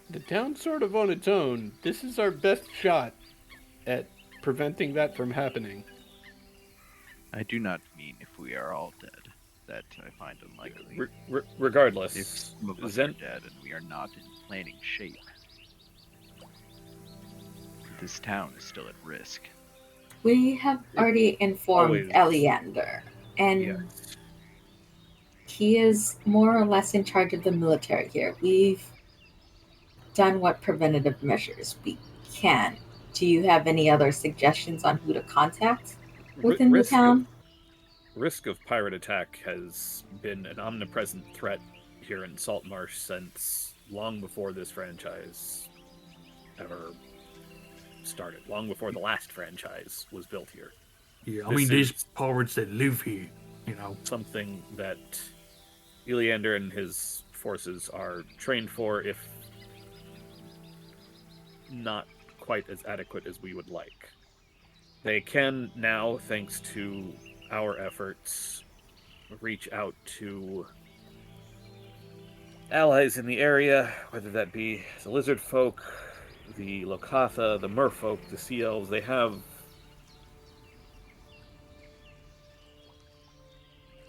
the town's sort of on its own. This is our best shot at preventing that from happening. I do not mean if we are all dead. That I find unlikely. Regardless, If some of us Zen- are dead and we are not in planning shape, this town is still at risk. We have already informed Always. Eleander, and Yes. he is more or less in charge of the military here. We've done what preventative measures we can. Do you have any other suggestions on who to contact within the town? Risk of pirate attack has been an omnipresent threat here in Saltmarsh since long before this franchise ever started, long before the last franchise was built here. Yeah, I This mean, there's is- pirates that live here, you know. Something that Eleander and his forces are trained for, if not quite as adequate as we would like. They can now, thanks to our efforts, reach out to allies in the area, whether that be the lizard folk, the Lokatha, the merfolk, the sea elves.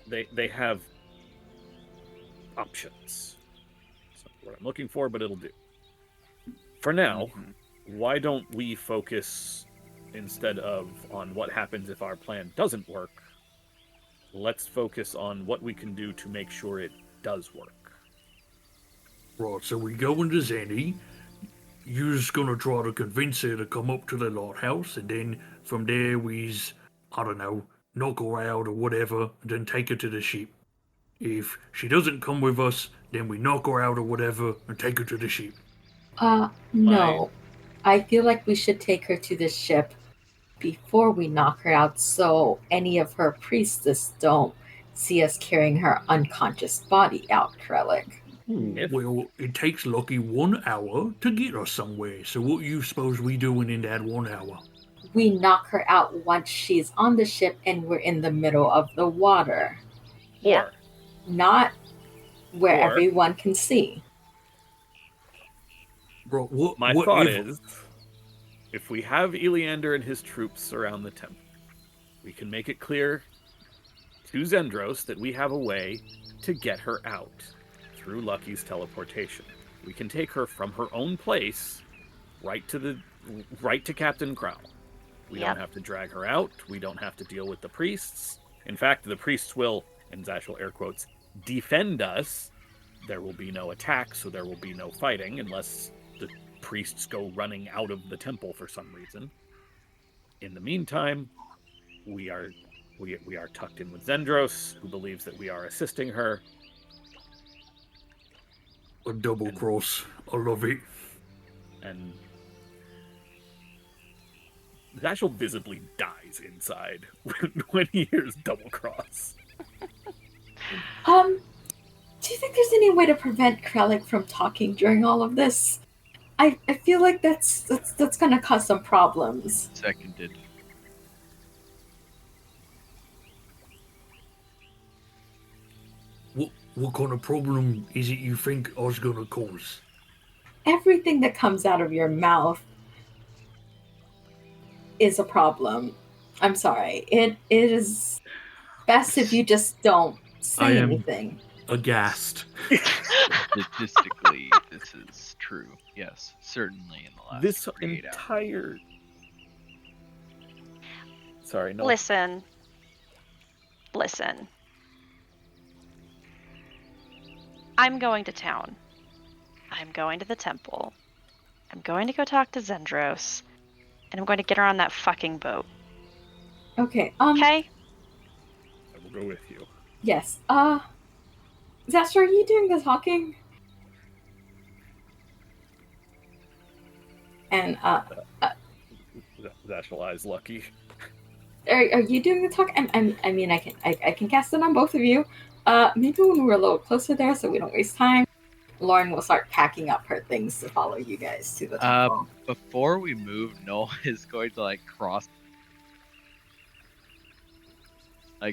They have options. It's not what I'm looking for, but it'll do. For now, why don't we focus, instead of on what happens if our plan doesn't work, let's focus on what we can do to make sure it does work. Right, so we go into Zanny. You're just gonna try to convince her to come up to the lighthouse, and then from there we's, I don't know, knock her out or whatever, and then take her to the ship. If she doesn't come with us, then we knock her out or whatever and take her to the ship. No. I feel like we should take her to the ship before we knock her out so any of her priestess don't see us carrying her unconscious body out, Krellick. If- Well, it takes Lucky 1 hour to get us somewhere, so what you suppose we doing in that 1 hour? We knock her out once she's on the ship and we're in the middle of the water, Or not where Or- everyone can see. Bro, what? my what thought if- is, if we have Eleander and his troops around the temple, we can make it clear to Zendros that we have a way to get her out through Lucky's teleportation. We can take her from her own place right to Captain Crowl. We Yep. don't have to drag her out. We don't have to deal with the priests. In fact, the priests will, and Zash will air quotes, defend us. There will be no attack, so there will be no fighting unless the priests go running out of the temple for some reason. In the meantime, we are tucked in with Zendros, who believes that we are assisting her. A double cross. I love it. And Zashel visibly dies inside when he hears double cross. Do you think there's any way to prevent Krellick from talking during all of this? I feel like that's gonna cause some problems. Seconded. What kind of problem is it you think I was gonna cause? Everything that comes out of your mouth is a problem. I'm sorry. It is best if you just don't I say am- anything. Aghast. Statistically, this is true. Yes, certainly in the last This 48 hours. entire. Sorry, no. Listen. I'm going to town. I'm going to the temple. I'm going to go talk to Zendros. And I'm going to get her on that fucking boat. Okay. Okay? I will go with you. Yes. Zastra, are you doing the talking? And Zashal eyes Lucky. are you doing the talk? I mean, I can cast it on both of you. Maybe when we're a little closer there, so we don't waste time. Lauren will start packing up her things to follow you guys to the temple. Before we move, Noel is going to cross,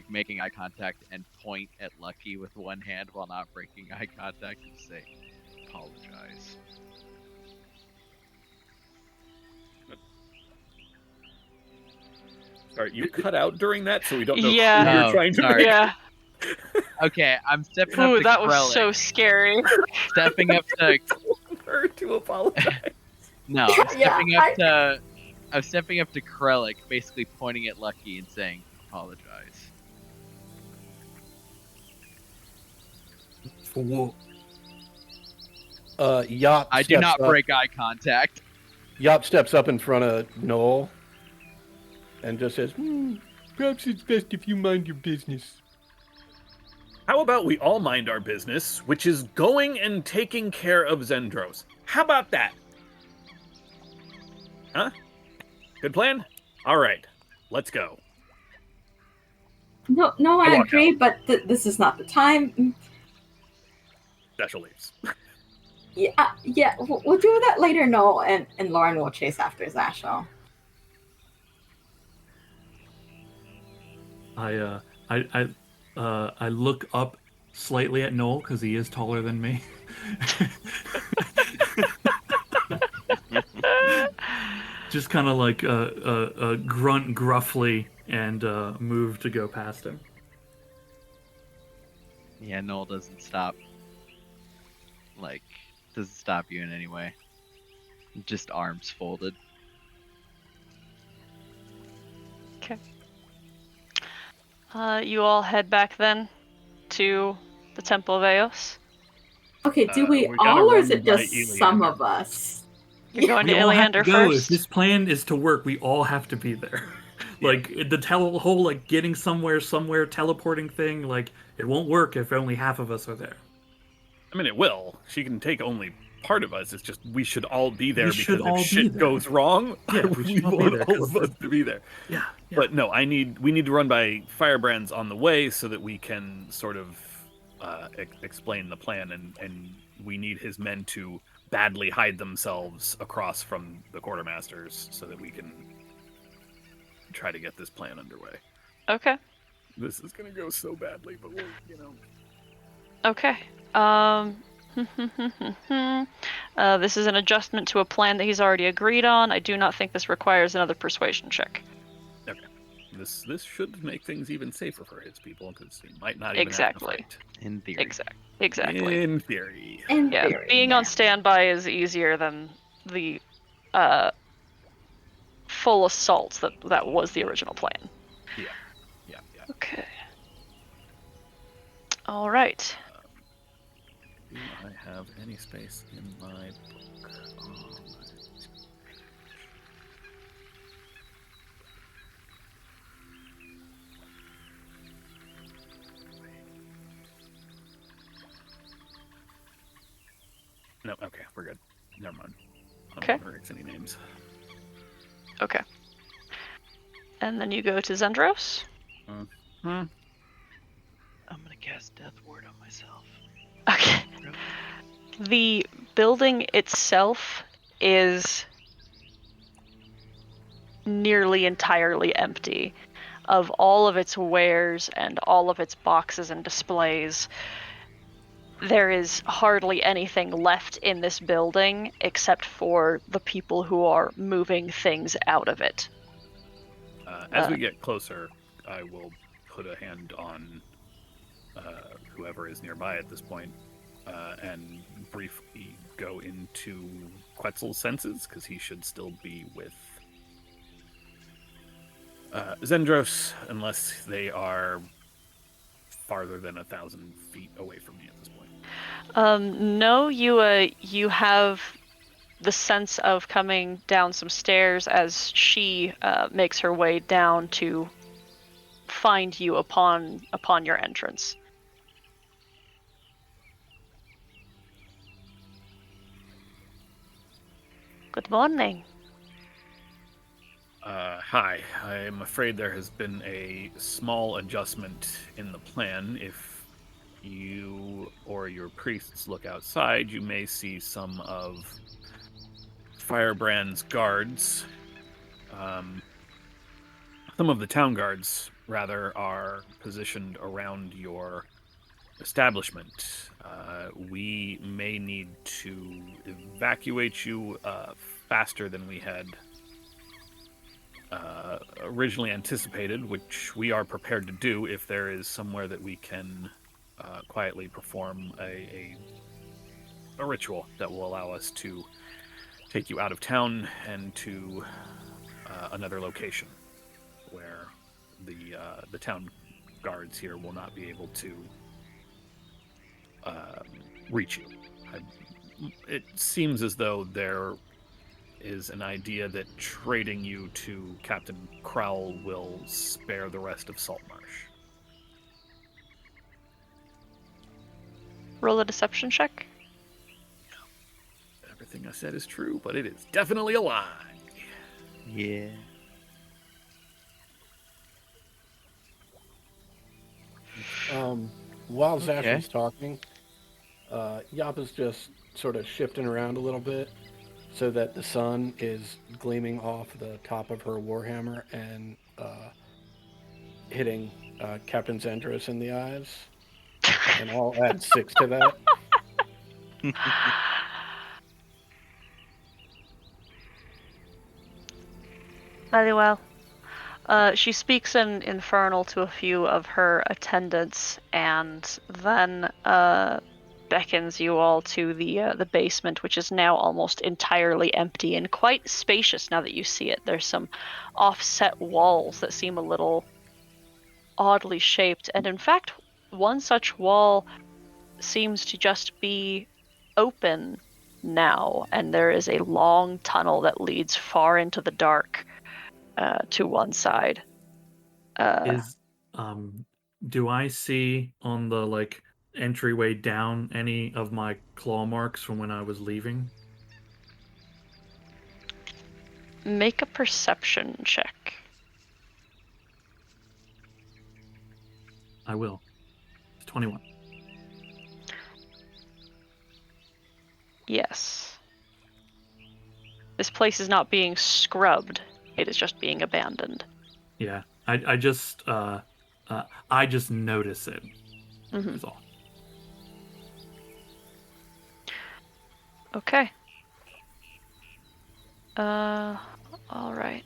making eye contact and point at Lucky with one hand while not breaking eye contact and say, "Apologize." Sorry, you cut out during that, so we don't know Yeah. who you're Oh, trying to sorry. Yeah. Okay, I'm stepping up Ooh, to that was Krellick. so scary. Stepping up to her to apologize. no, I'm stepping up to Krellick, basically pointing at Lucky and saying, "Apologize." For what? Yop. I do steps not up. break eye contact. Yop steps up in front of Noel and just says, "Perhaps it's best if you mind your business." How about we all mind our business, which is going and taking care of Zendros? How about that? Huh? Good plan? All right, let's go. No, I I walk agree, but this is not the time. Zashal leaves. Yeah, we'll do that later. No, and Lauren will chase after Zashel. I look up slightly at Noel because he is taller than me. Just kind of like grunt gruffly and move to go past him. Yeah, Noel doesn't stop. Doesn't stop you in any way. Just arms folded. Okay. You all head back then to the Temple of Eos. Okay, do we we gotta all, or is run it by just some Eleander. of us? You're going to We all have to Eleander go. first. If this plan is to work, we all have to be there. Like the whole getting somewhere teleporting thing, it won't work if only half of us are there. I mean, it will. She can take only part of us. It's just we should all be there We because should all if be shit there. goes wrong, Yeah, we we should all be want there, all 'cause of us to be there. Yeah. But no, we need to run by Firebrands on the way so that we can sort of explain the plan, and we need his men to badly hide themselves across from the quartermasters so that we can try to get this plan underway. Okay. This is gonna go so badly, but we'll, Okay. This is an adjustment to a plan that he's already agreed on. I do not think this requires another persuasion check. Okay. This should make things even safer for his people because he might not even Exactly. have to fight. In theory. Exactly. In theory. In Yeah, theory, being yeah. on standby is easier than the full assault that was the original plan. Yeah. Okay. All right. Do I have any space in my book? No, okay, we're good. Never mind. I Okay. don't want to erase any names. Okay. And then you go to Zendros. I'm gonna cast Death Ward on myself. Okay. The building itself is nearly entirely empty of all of its wares and all of its boxes and displays. There is hardly anything left in this building except for the people who are moving things out of it. As we get closer, I will put a hand on whoever is nearby at this point, and briefly go into Quetzal's senses, because he should still be with Zendros, unless they are farther than 1,000 feet away from me at this point. No, you have the sense of coming down some stairs as she makes her way down to find you upon your entrance. Good morning. Hi. I am afraid there has been a small adjustment in the plan. If you or your priests look outside, you may see some of Firebrand's guards. Some of the town guards, rather, are positioned around your establishment. We may need to evacuate you faster than we had originally anticipated, which we are prepared to do if there is somewhere that we can quietly perform a ritual that will allow us to take you out of town and to another location where the town guards here will not be able to reach you. It seems as though there is an idea that trading you to Captain Crowell will spare the rest of Saltmarsh. Roll a deception check. Everything I said is true, but it is definitely a lie. Yeah. While Zash Okay. is talking, Yappa's just sort of shifting around a little bit so that the sun is gleaming off the top of her warhammer and hitting Captain Zendros in the eyes. And I'll add 6 to that. Very well. She speaks in Infernal to a few of her attendants, and then beckons you all to the basement, which is now almost entirely empty and quite spacious now that you see it. There's some offset walls that seem a little oddly shaped, and in fact, one such wall seems to just be open now, and there is a long tunnel that leads far into the dark to one side. Do I see on the entryway down any of my claw marks from when I was leaving? Make a perception check. I will. It's 21. Yes. This place is not being scrubbed. It is just being abandoned. Yeah, I just notice it. Mm-hmm. That's all. Okay. All right.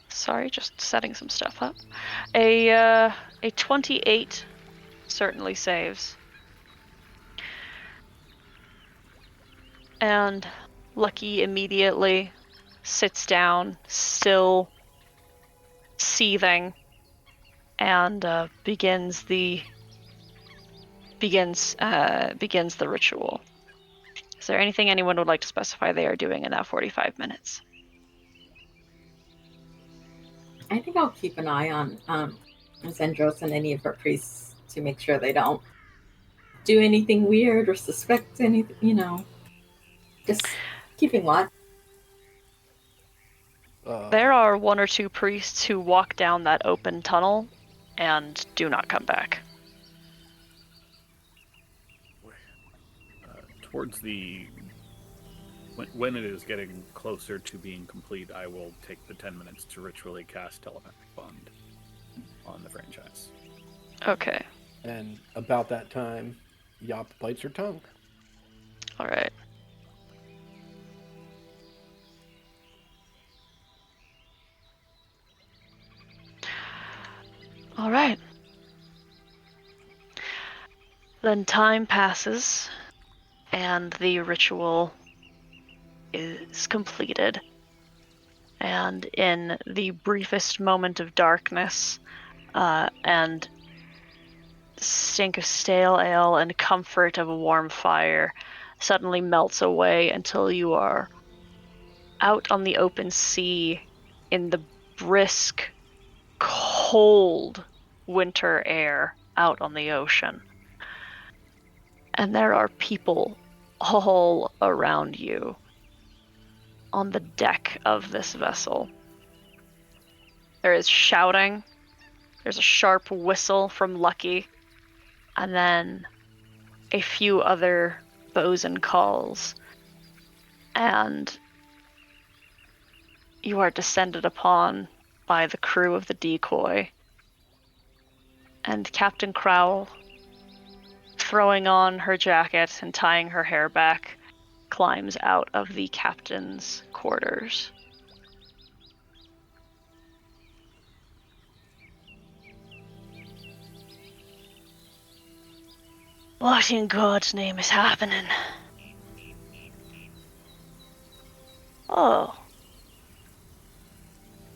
Sorry, just setting some stuff up. A 28 certainly saves. And Lucky immediately sits down, still seething, and begins the ritual. Is there anything anyone would like to specify they are doing in that 45 minutes? I think I'll keep an eye on Zendros and any of her priests to make sure they don't do anything weird or suspect anything, just keeping watch. There are one or two priests who walk down that open tunnel and do not come back. towards the when it is getting closer to being complete, I will take the 10 minutes to ritually cast telepathic bond on the franchise. Okay. And about that time, Yop bites her tongue. All right. All right. Then time passes, and the ritual is completed. And in the briefest moment of darkness, and stink of stale ale and comfort of a warm fire suddenly melts away until you are out on the open sea in the brisk, cold winter air out on the ocean. And there are people all around you on the deck of this vessel. There is shouting, there's a sharp whistle from Lucky, and then a few other bosun calls. And you are descended upon by the crew of the decoy. And Captain Crowell, throwing on her jacket and tying her hair back, climbs out of the captain's quarters. What in God's name is happening? Oh.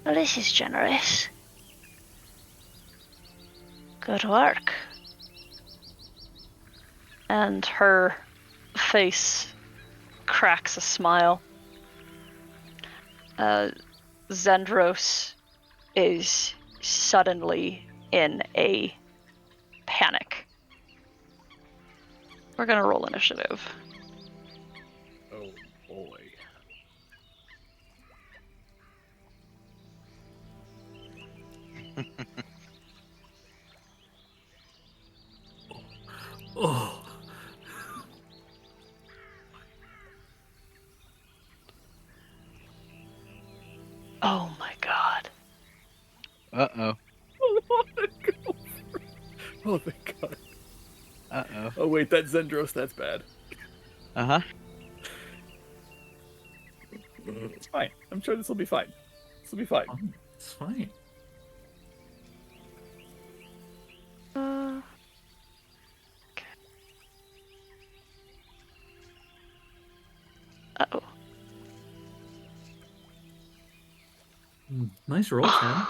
Well, this is generous. Good work. And her face cracks a smile. Zendros is suddenly in a panic. We're gonna roll initiative. Oh boy. Oh. Oh my god. Uh-oh. Oh, thank God. Uh-oh. Oh, wait, that's Zendros. That's bad. Uh-huh. It's fine. I'm sure this will be fine. This will be fine. Oh, it's fine. Okay. Uh-oh. Nice roll, Sam.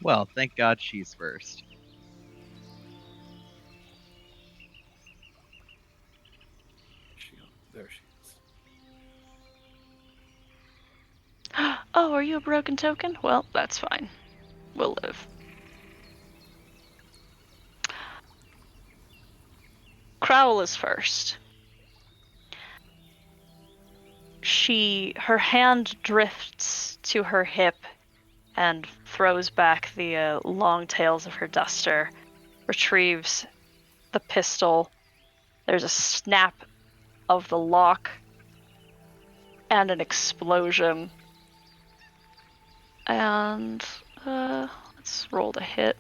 Well, thank God she's first. There she is. Oh, are you a broken token? Well, that's fine. We'll live. Crowell is first. Her hand drifts to her hip and throws back the long tails of her duster, retrieves the pistol. There's a snap of the lock and an explosion. And let's roll to hit.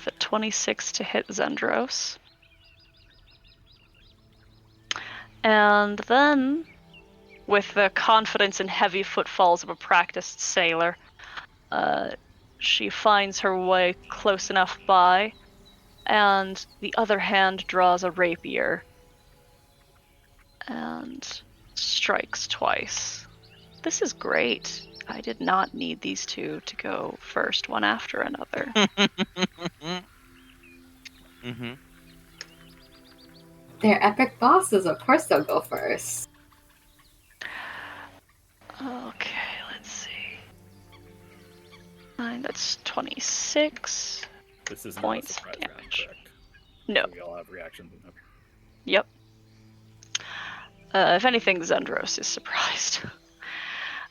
The 26 to hit Zendros. And then, with the confidence and heavy footfalls of a practiced sailor, she finds her way close enough by, and the other hand draws a rapier and strikes twice. This is great. I did not need these two to go first, one after another. Mm-hmm. They're epic bosses. Of course they'll go first. Okay, let's see. That's 26 This is not a points surprise round, damage. correct? No. We all have reactions. Okay. Yep. If anything, Zendros is surprised.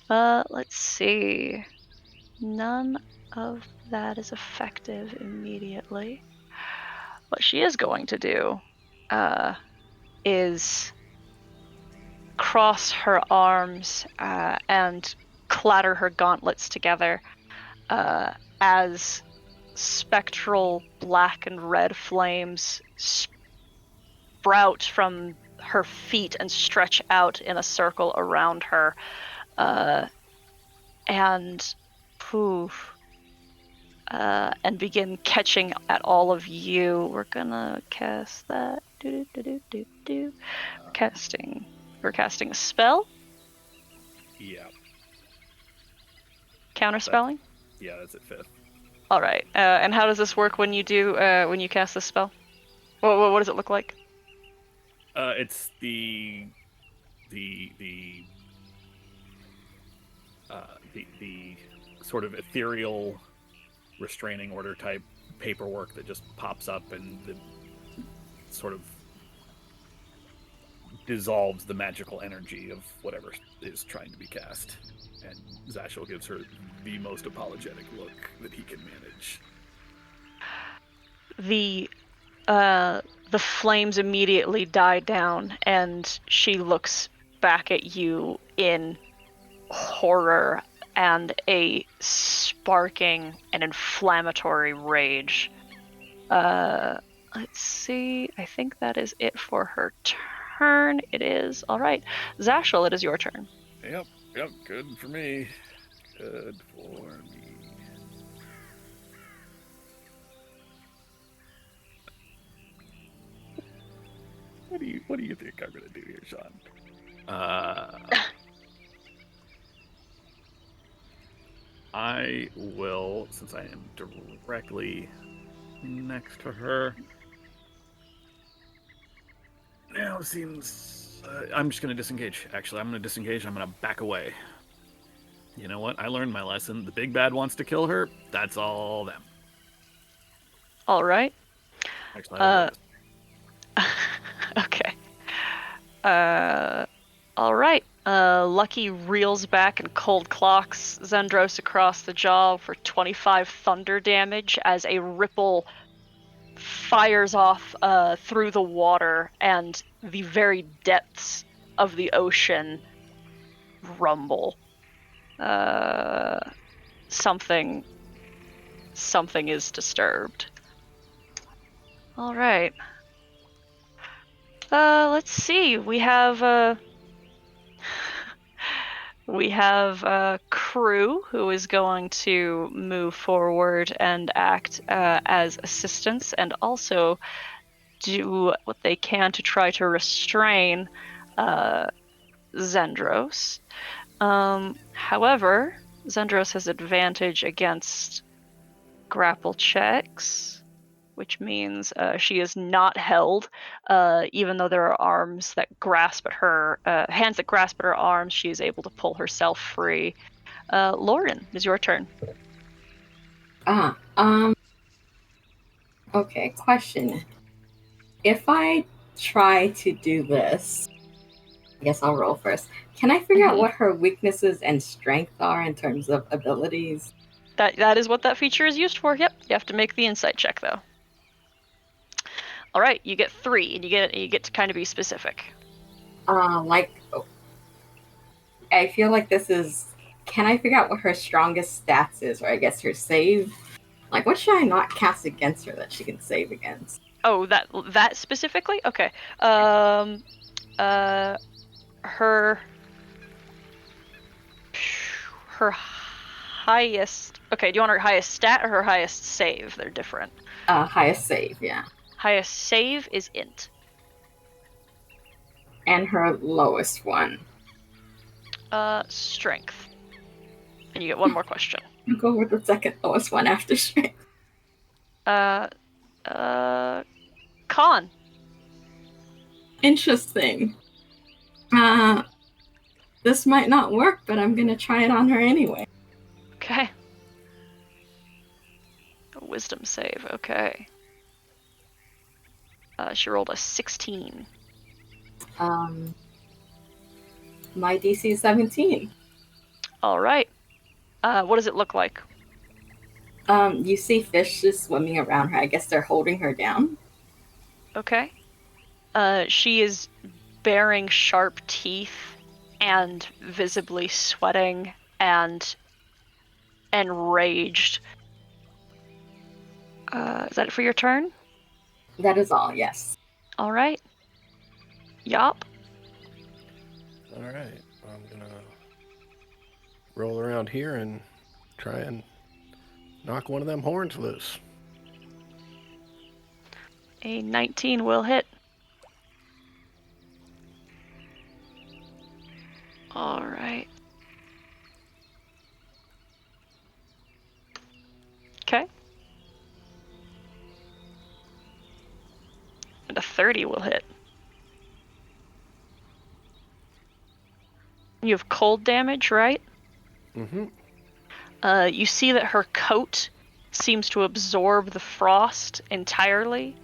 Let's see. none of that is effective immediately. What she is going to do is cross her arms and clatter her gauntlets together as spectral black and red flames sprout from her feet and stretch out in a circle around her. And poof. And begin catching at all of you. We're gonna cast that. We're casting a spell. Yeah. Counterspelling. Yeah, that's at 5th. All right. And how does this work when you do when you cast this spell? What does it look like? It's the sort of ethereal restraining order type paperwork that just pops up and the sort of dissolves the magical energy of whatever is trying to be cast. And Zashel gives her the most apologetic look that he can manage. The flames immediately die down, and she looks back at you in horror and a sparking and inflammatory rage. Let's see. I think that is it for her turn. It is. All right. Zashel, it is your turn. Yep, good for me. Good for me. What do you think I'm gonna do here, Sean? I will, since I am directly next to her. Now it seems I'm just gonna disengage. Actually, I'm gonna disengage. I'm gonna back away. You know what? I learned my lesson. The big bad wants to kill her. That's all them. All right. Actually, I Okay. All right. Lucky reels back and cold clocks Zendros across the jaw for 25 thunder damage as a ripple fires off through the water, and the very depths of the ocean rumble. Something is disturbed. All right. Let's see. We have Crew, who is going to move forward and act as assistants, and also do what they can to try to restrain Zendros. However, Zendros has advantage against grapple checks, which means she is not held, even though there are arms that grasp at her, hands that grasp at her arms. She is able to pull herself free. Lauren, it's your turn. Okay, question. If I try to do this, I guess I'll roll first. Can I figure out what her weaknesses and strengths are in terms of abilities? That is what that feature is used for. Yep. You have to make the insight check though. All right, you get 3, and you get to kind of be specific. I feel like this is. Can I figure out what her strongest stats is, or I guess her save? Like, what should I not cast against her that she can save against? Oh, that specifically? Okay. Her highest. Okay, do you want her highest stat or her highest save? They're different. Highest save, yeah. Highest save is int. And her lowest one. Strength. And you get one more question. I'll go with the second lowest one after strength. Con. Interesting. This might not work, but I'm gonna try it on her anyway. Okay. A wisdom save, okay. She rolled a 16. My DC is 17. All right. What does it look like? You see fish just swimming around her. I guess they're holding her down. Okay. She is baring sharp teeth and visibly sweating and enraged. Is that it for your turn? That is all, yes. All right. Yup. All right. I'm gonna roll around here and try and knock one of them horns loose. A 19 will hit. All right. Okay. And a 30 will hit. You have cold damage, right? Mm-hmm. You see that her coat seems to absorb the frost entirely.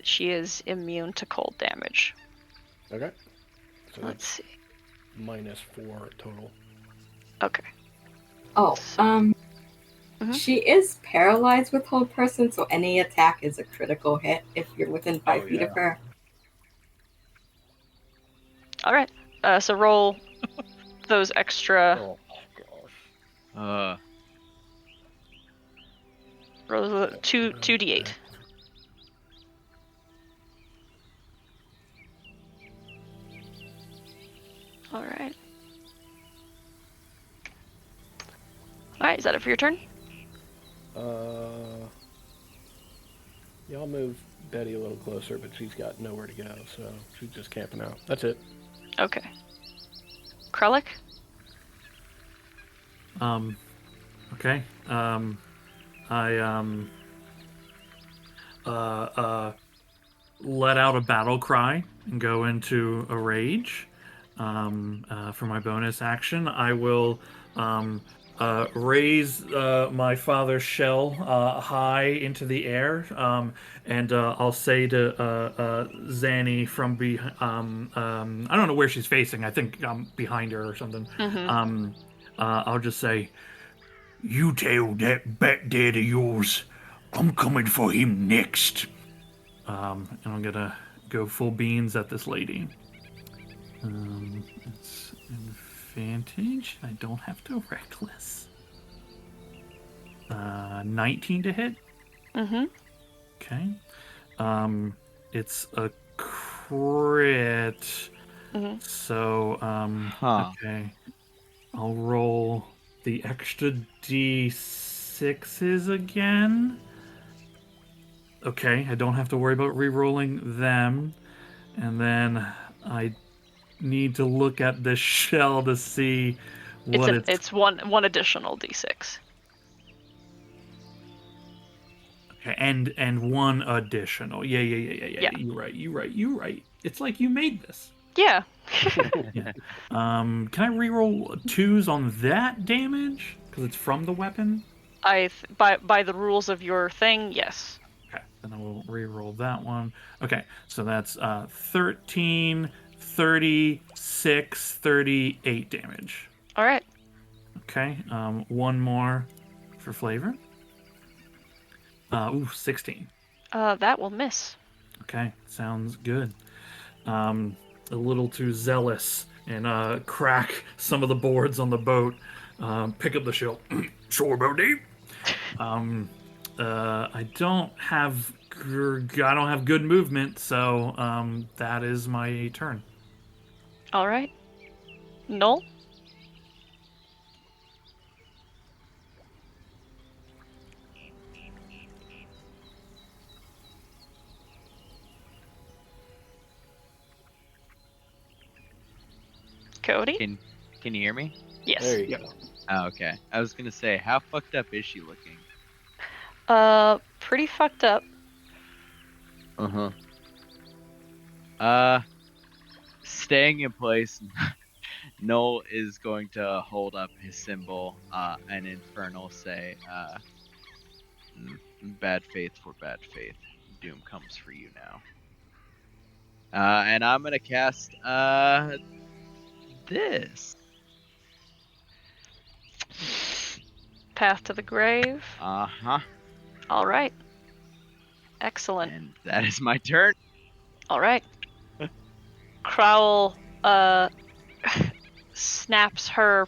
She is immune to cold damage. Okay. So Let's that's see. -4 total. Okay. Oh, Mhm. she is paralyzed with hold person, so any attack is a critical hit if you're within 5 feet of her. All right. So roll those extra. Oh gosh. Roll the 2d8. All right. All right. Is that it for your turn? Yeah, I'll move Betty a little closer, but she's got nowhere to go, so she's just camping out. That's it. Okay. Krellick? Okay. I let out a battle cry and go into a rage. For my bonus action, I will raise my father's shell high into the air, and I'll say to Zanny from I don't know where she's facing. I think I'm behind her or something. Mm-hmm. I'll just say, You tell that bat dad of yours, I'm coming for him next. and I'm gonna go full beans at this lady. It's advantage. I don't have to reckless. 19 to hit. Mm-hmm. Okay. It's a crit. Mm-hmm. So, Huh. okay. I'll roll the extra d6s again. Okay, I don't have to worry about re-rolling them. And then I need to look at this shell to see what It's one additional d6. Okay, and one additional. Yeah. Yeah. You right. It's like you made this. Yeah. Yeah. Can I reroll 2s on that damage? Because it's from the weapon? By the rules of your thing, yes. Okay, then I will reroll that one. Okay, so that's 13, 36, 38 damage. All right. Okay, one more for flavor. 16. That will miss. Okay, sounds good. A little too zealous and crack some of the boards on the boat. Pick up the shell. Sure about that? I don't have good movement, so that is my turn. All right. Null? Cody? Can you hear me? Yes. There you go. Oh, okay. I was gonna say, how fucked up is she looking? Pretty fucked up. Staying in place, Noel is going to hold up his symbol, and Infernal say, bad faith for bad faith. Doom comes for you now. And I'm gonna cast, this. path to the grave. Uh-huh. All right. Excellent. And that is my turn. All right. Crowl snaps her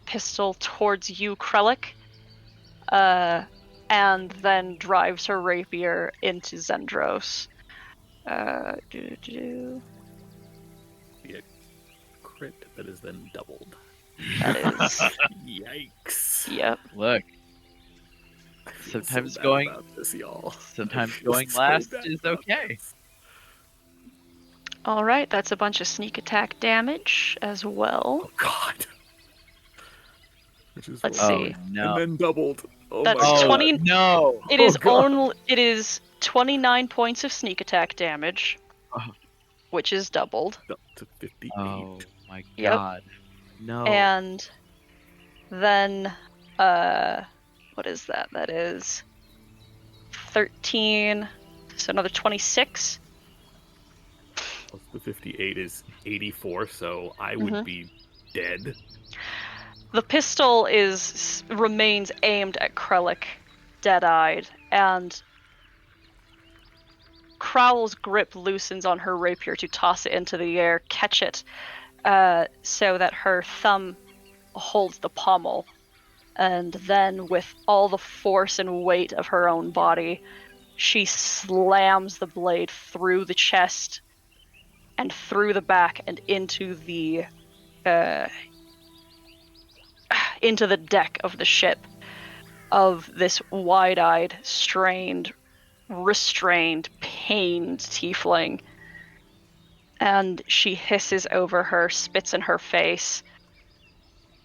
pistol towards you, Krellick, and then drives her rapier into Zendros. Be a crit that is then doubled. That is. Yikes. Yep. Look, I feel sometimes so bad going about this, y'all. sometimes I feel going so last bad is about okay. this. All right, that's a bunch of sneak attack damage as well. Oh god. Which is Let's what- see. no. And then doubled. Oh That's my god. 20 No. It is God. It is 29 points of sneak attack damage, Oh. which is doubled. Up to 58. Oh my Yep. god. No. And then, what is that? That is 13, so another 26. Plus the 58 is 84, so I would Mhm. be dead. The pistol remains aimed at Krellick, dead-eyed, and Crowl's grip loosens on her rapier to toss it into the air, catch it, so that her thumb holds the pommel, and then with all the force and weight of her own body, she slams the blade through the chest and through the back and into the deck of the ship of this wide-eyed, strained, restrained, pained tiefling. And she hisses over her, spits in her face,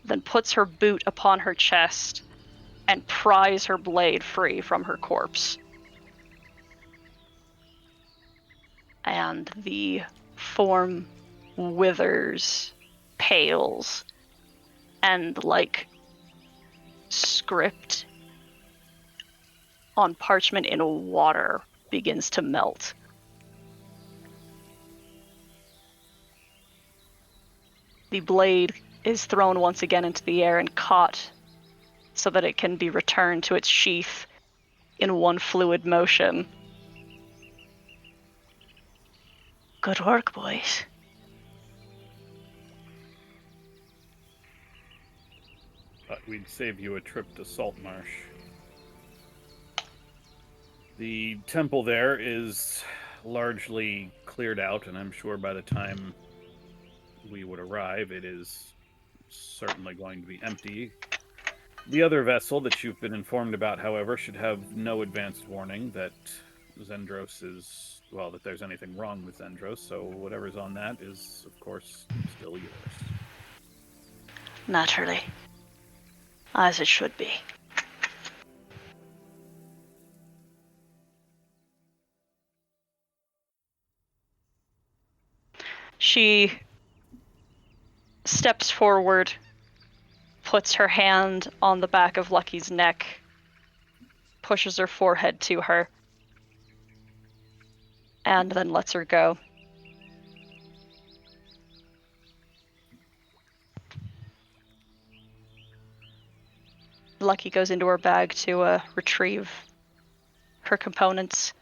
then puts her boot upon her chest and pries her blade free from her corpse. And the form withers, pales, and like script on parchment in water begins to melt. The blade is thrown once again into the air and caught so that it can be returned to its sheath in one fluid motion. Good work, boys. But we'd save you a trip to Saltmarsh. The temple there is largely cleared out, and I'm sure by the time we would arrive, it is certainly going to be empty. The other vessel that you've been informed about, however, should have no advanced warning that Zendros is, well, that there's anything wrong with Zendros, so whatever's on that is, of course, still yours. Naturally. As it should be. She steps forward, puts her hand on the back of Lucky's neck, pushes her forehead to her, and then lets her go. Lucky goes into her bag to retrieve her components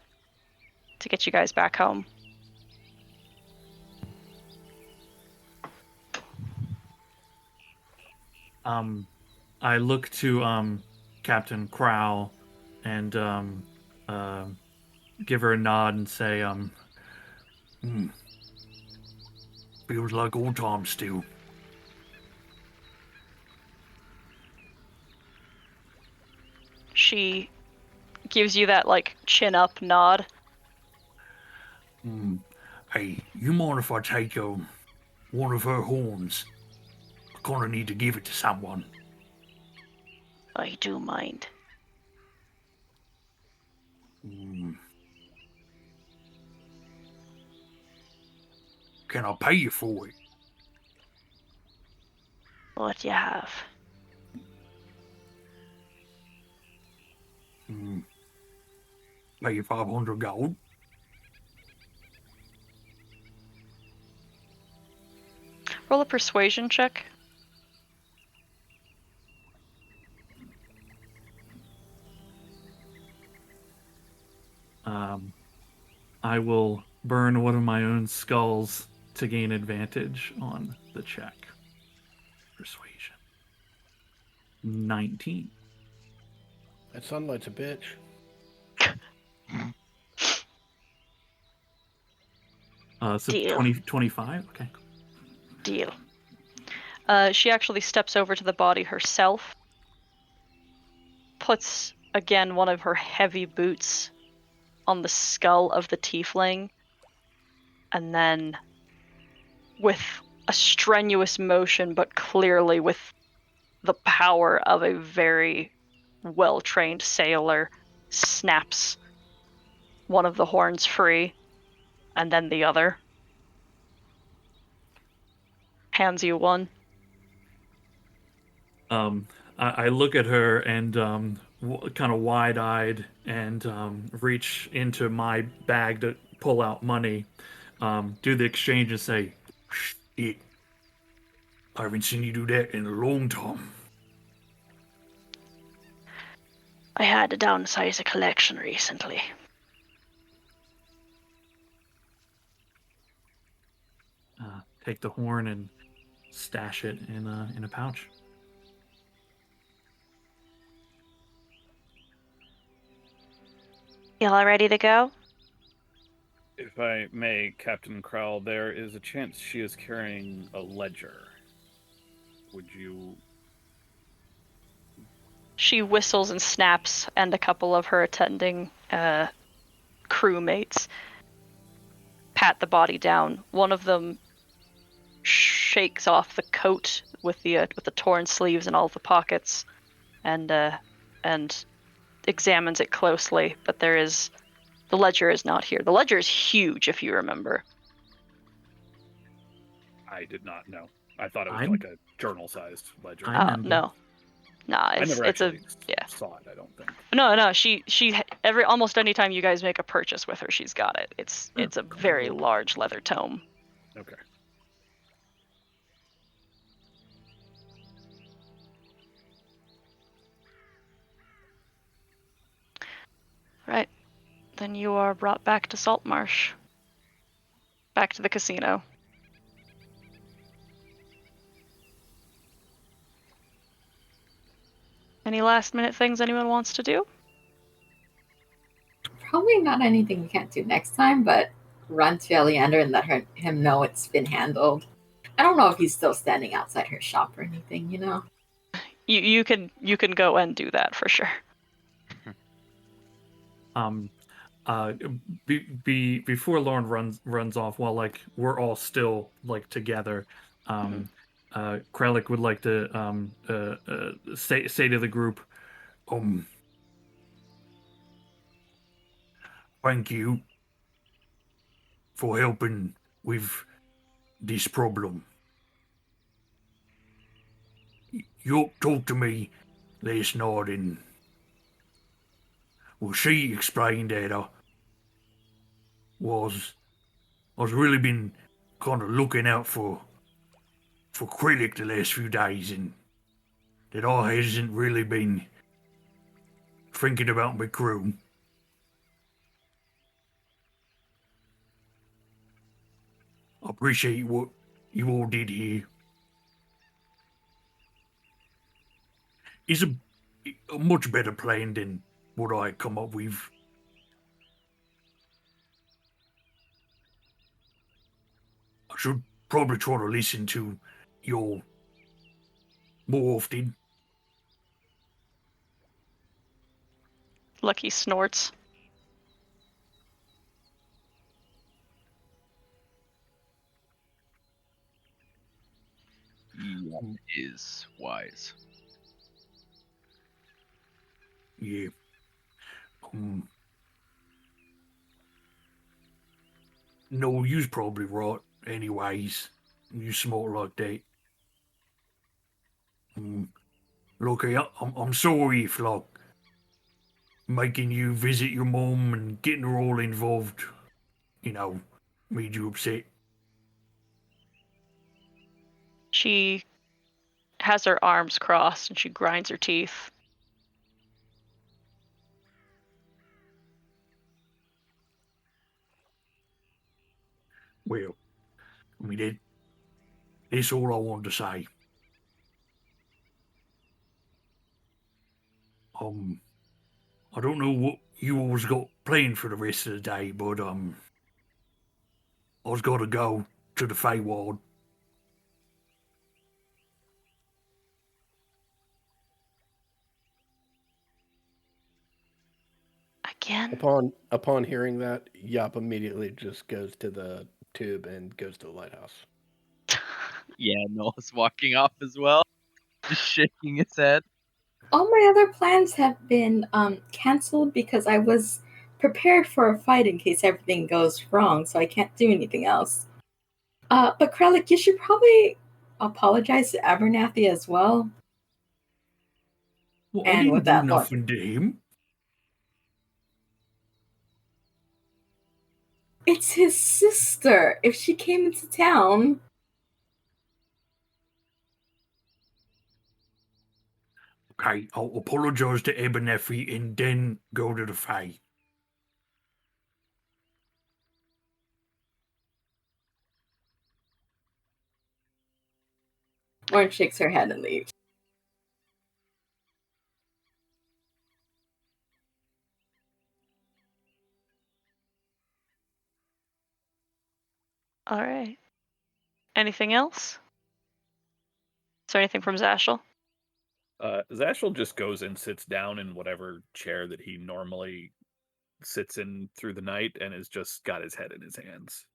to get you guys back home. I look to Captain Crowl and give her a nod and say, Feels like old times still. She gives you that, like, chin-up nod. Hey, you mind if I take one of her horns? I kinda need to give it to someone. I do mind. Can I pay you for it? What you have? Pay you 500 gold? Roll a persuasion check. I will burn one of my own skulls to gain advantage on the check. Persuasion. 19. That sunlight's a bitch. So Deal. 25? Okay. Deal. She actually steps over to the body herself, puts again one of her heavy boots on the skull of the tiefling, and then, with a strenuous motion, but clearly with the power of a very well-trained sailor, snaps one of the horns free, and then the other. Hands you one. I look at her and kind of wide-eyed and reach into my bag to pull out money, do the exchange and say, Shit. I haven't seen you do that in a long time. I had to downsize a collection recently. take the horn and stash it in a pouch. Y'all ready to go? If I may, Captain Krell, there is a chance she is carrying a ledger. Would you... She whistles and snaps, and a couple of her attending crewmates pat the body down. One of them shakes off the coat with the torn sleeves and all the pockets, and examines it closely. But the ledger is not here. The ledger is huge, if you remember. I did not know. I thought it was I'm- like a journal-sized ledger. I remember. No. Nah, I it's never it's a actually yeah. saw it, I don't think. No. She almost any time you guys make a purchase with her, she's got it. It's a very large leather tome. Okay. Right. Then you are brought back to Saltmarsh. Back to the casino. Any last minute things anyone wants to do? Probably not anything you can't do next time, but run to Eleander and let him know it's been handled. I don't know if he's still standing outside her shop or anything, you know? You can go and do that for sure. Before Lauren runs off, while like we're all still like together, Kralik would like to say to the group, Thank you for helping with this problem. You talked to me last night and well, she explained that I was really been kind of looking out for Krillic the last few days and that I hasn't really been thinking about my crew. I appreciate what you all did here. It's a much better plan than what I come up with. I should probably try to listen to you more often. Lucky snorts. That is wise. Yeah. No, you's probably right. Anyways, you smart like that. Look, I'm sorry if like making you visit your mom and getting her all involved, made you upset. She has her arms crossed and she grinds her teeth. Well, I mean, that's all I wanted to say. I don't know what you alls got planned for the rest of the day, but I've got to go to the Feywild. Again? Upon hearing that, Yop immediately just goes to the tube and goes to the lighthouse. Yeah, Noah's walking off as well, just shaking his head. All my other plans have been canceled because I was prepared for a fight in case everything goes wrong, so I can't do anything else. But Kralik, you should probably apologize to Abernathy as well. Well, I And didn't with do that, look, nothing to him. it's his sister. If she came into town, Okay, I'll apologise to Abernathy and then go to the Fae. Lauren shakes her head and leaves. All right. Anything else? Is there anything from Zashel? Zashel just goes and sits down in whatever chair that he normally sits in through the night and has just got his head in his hands.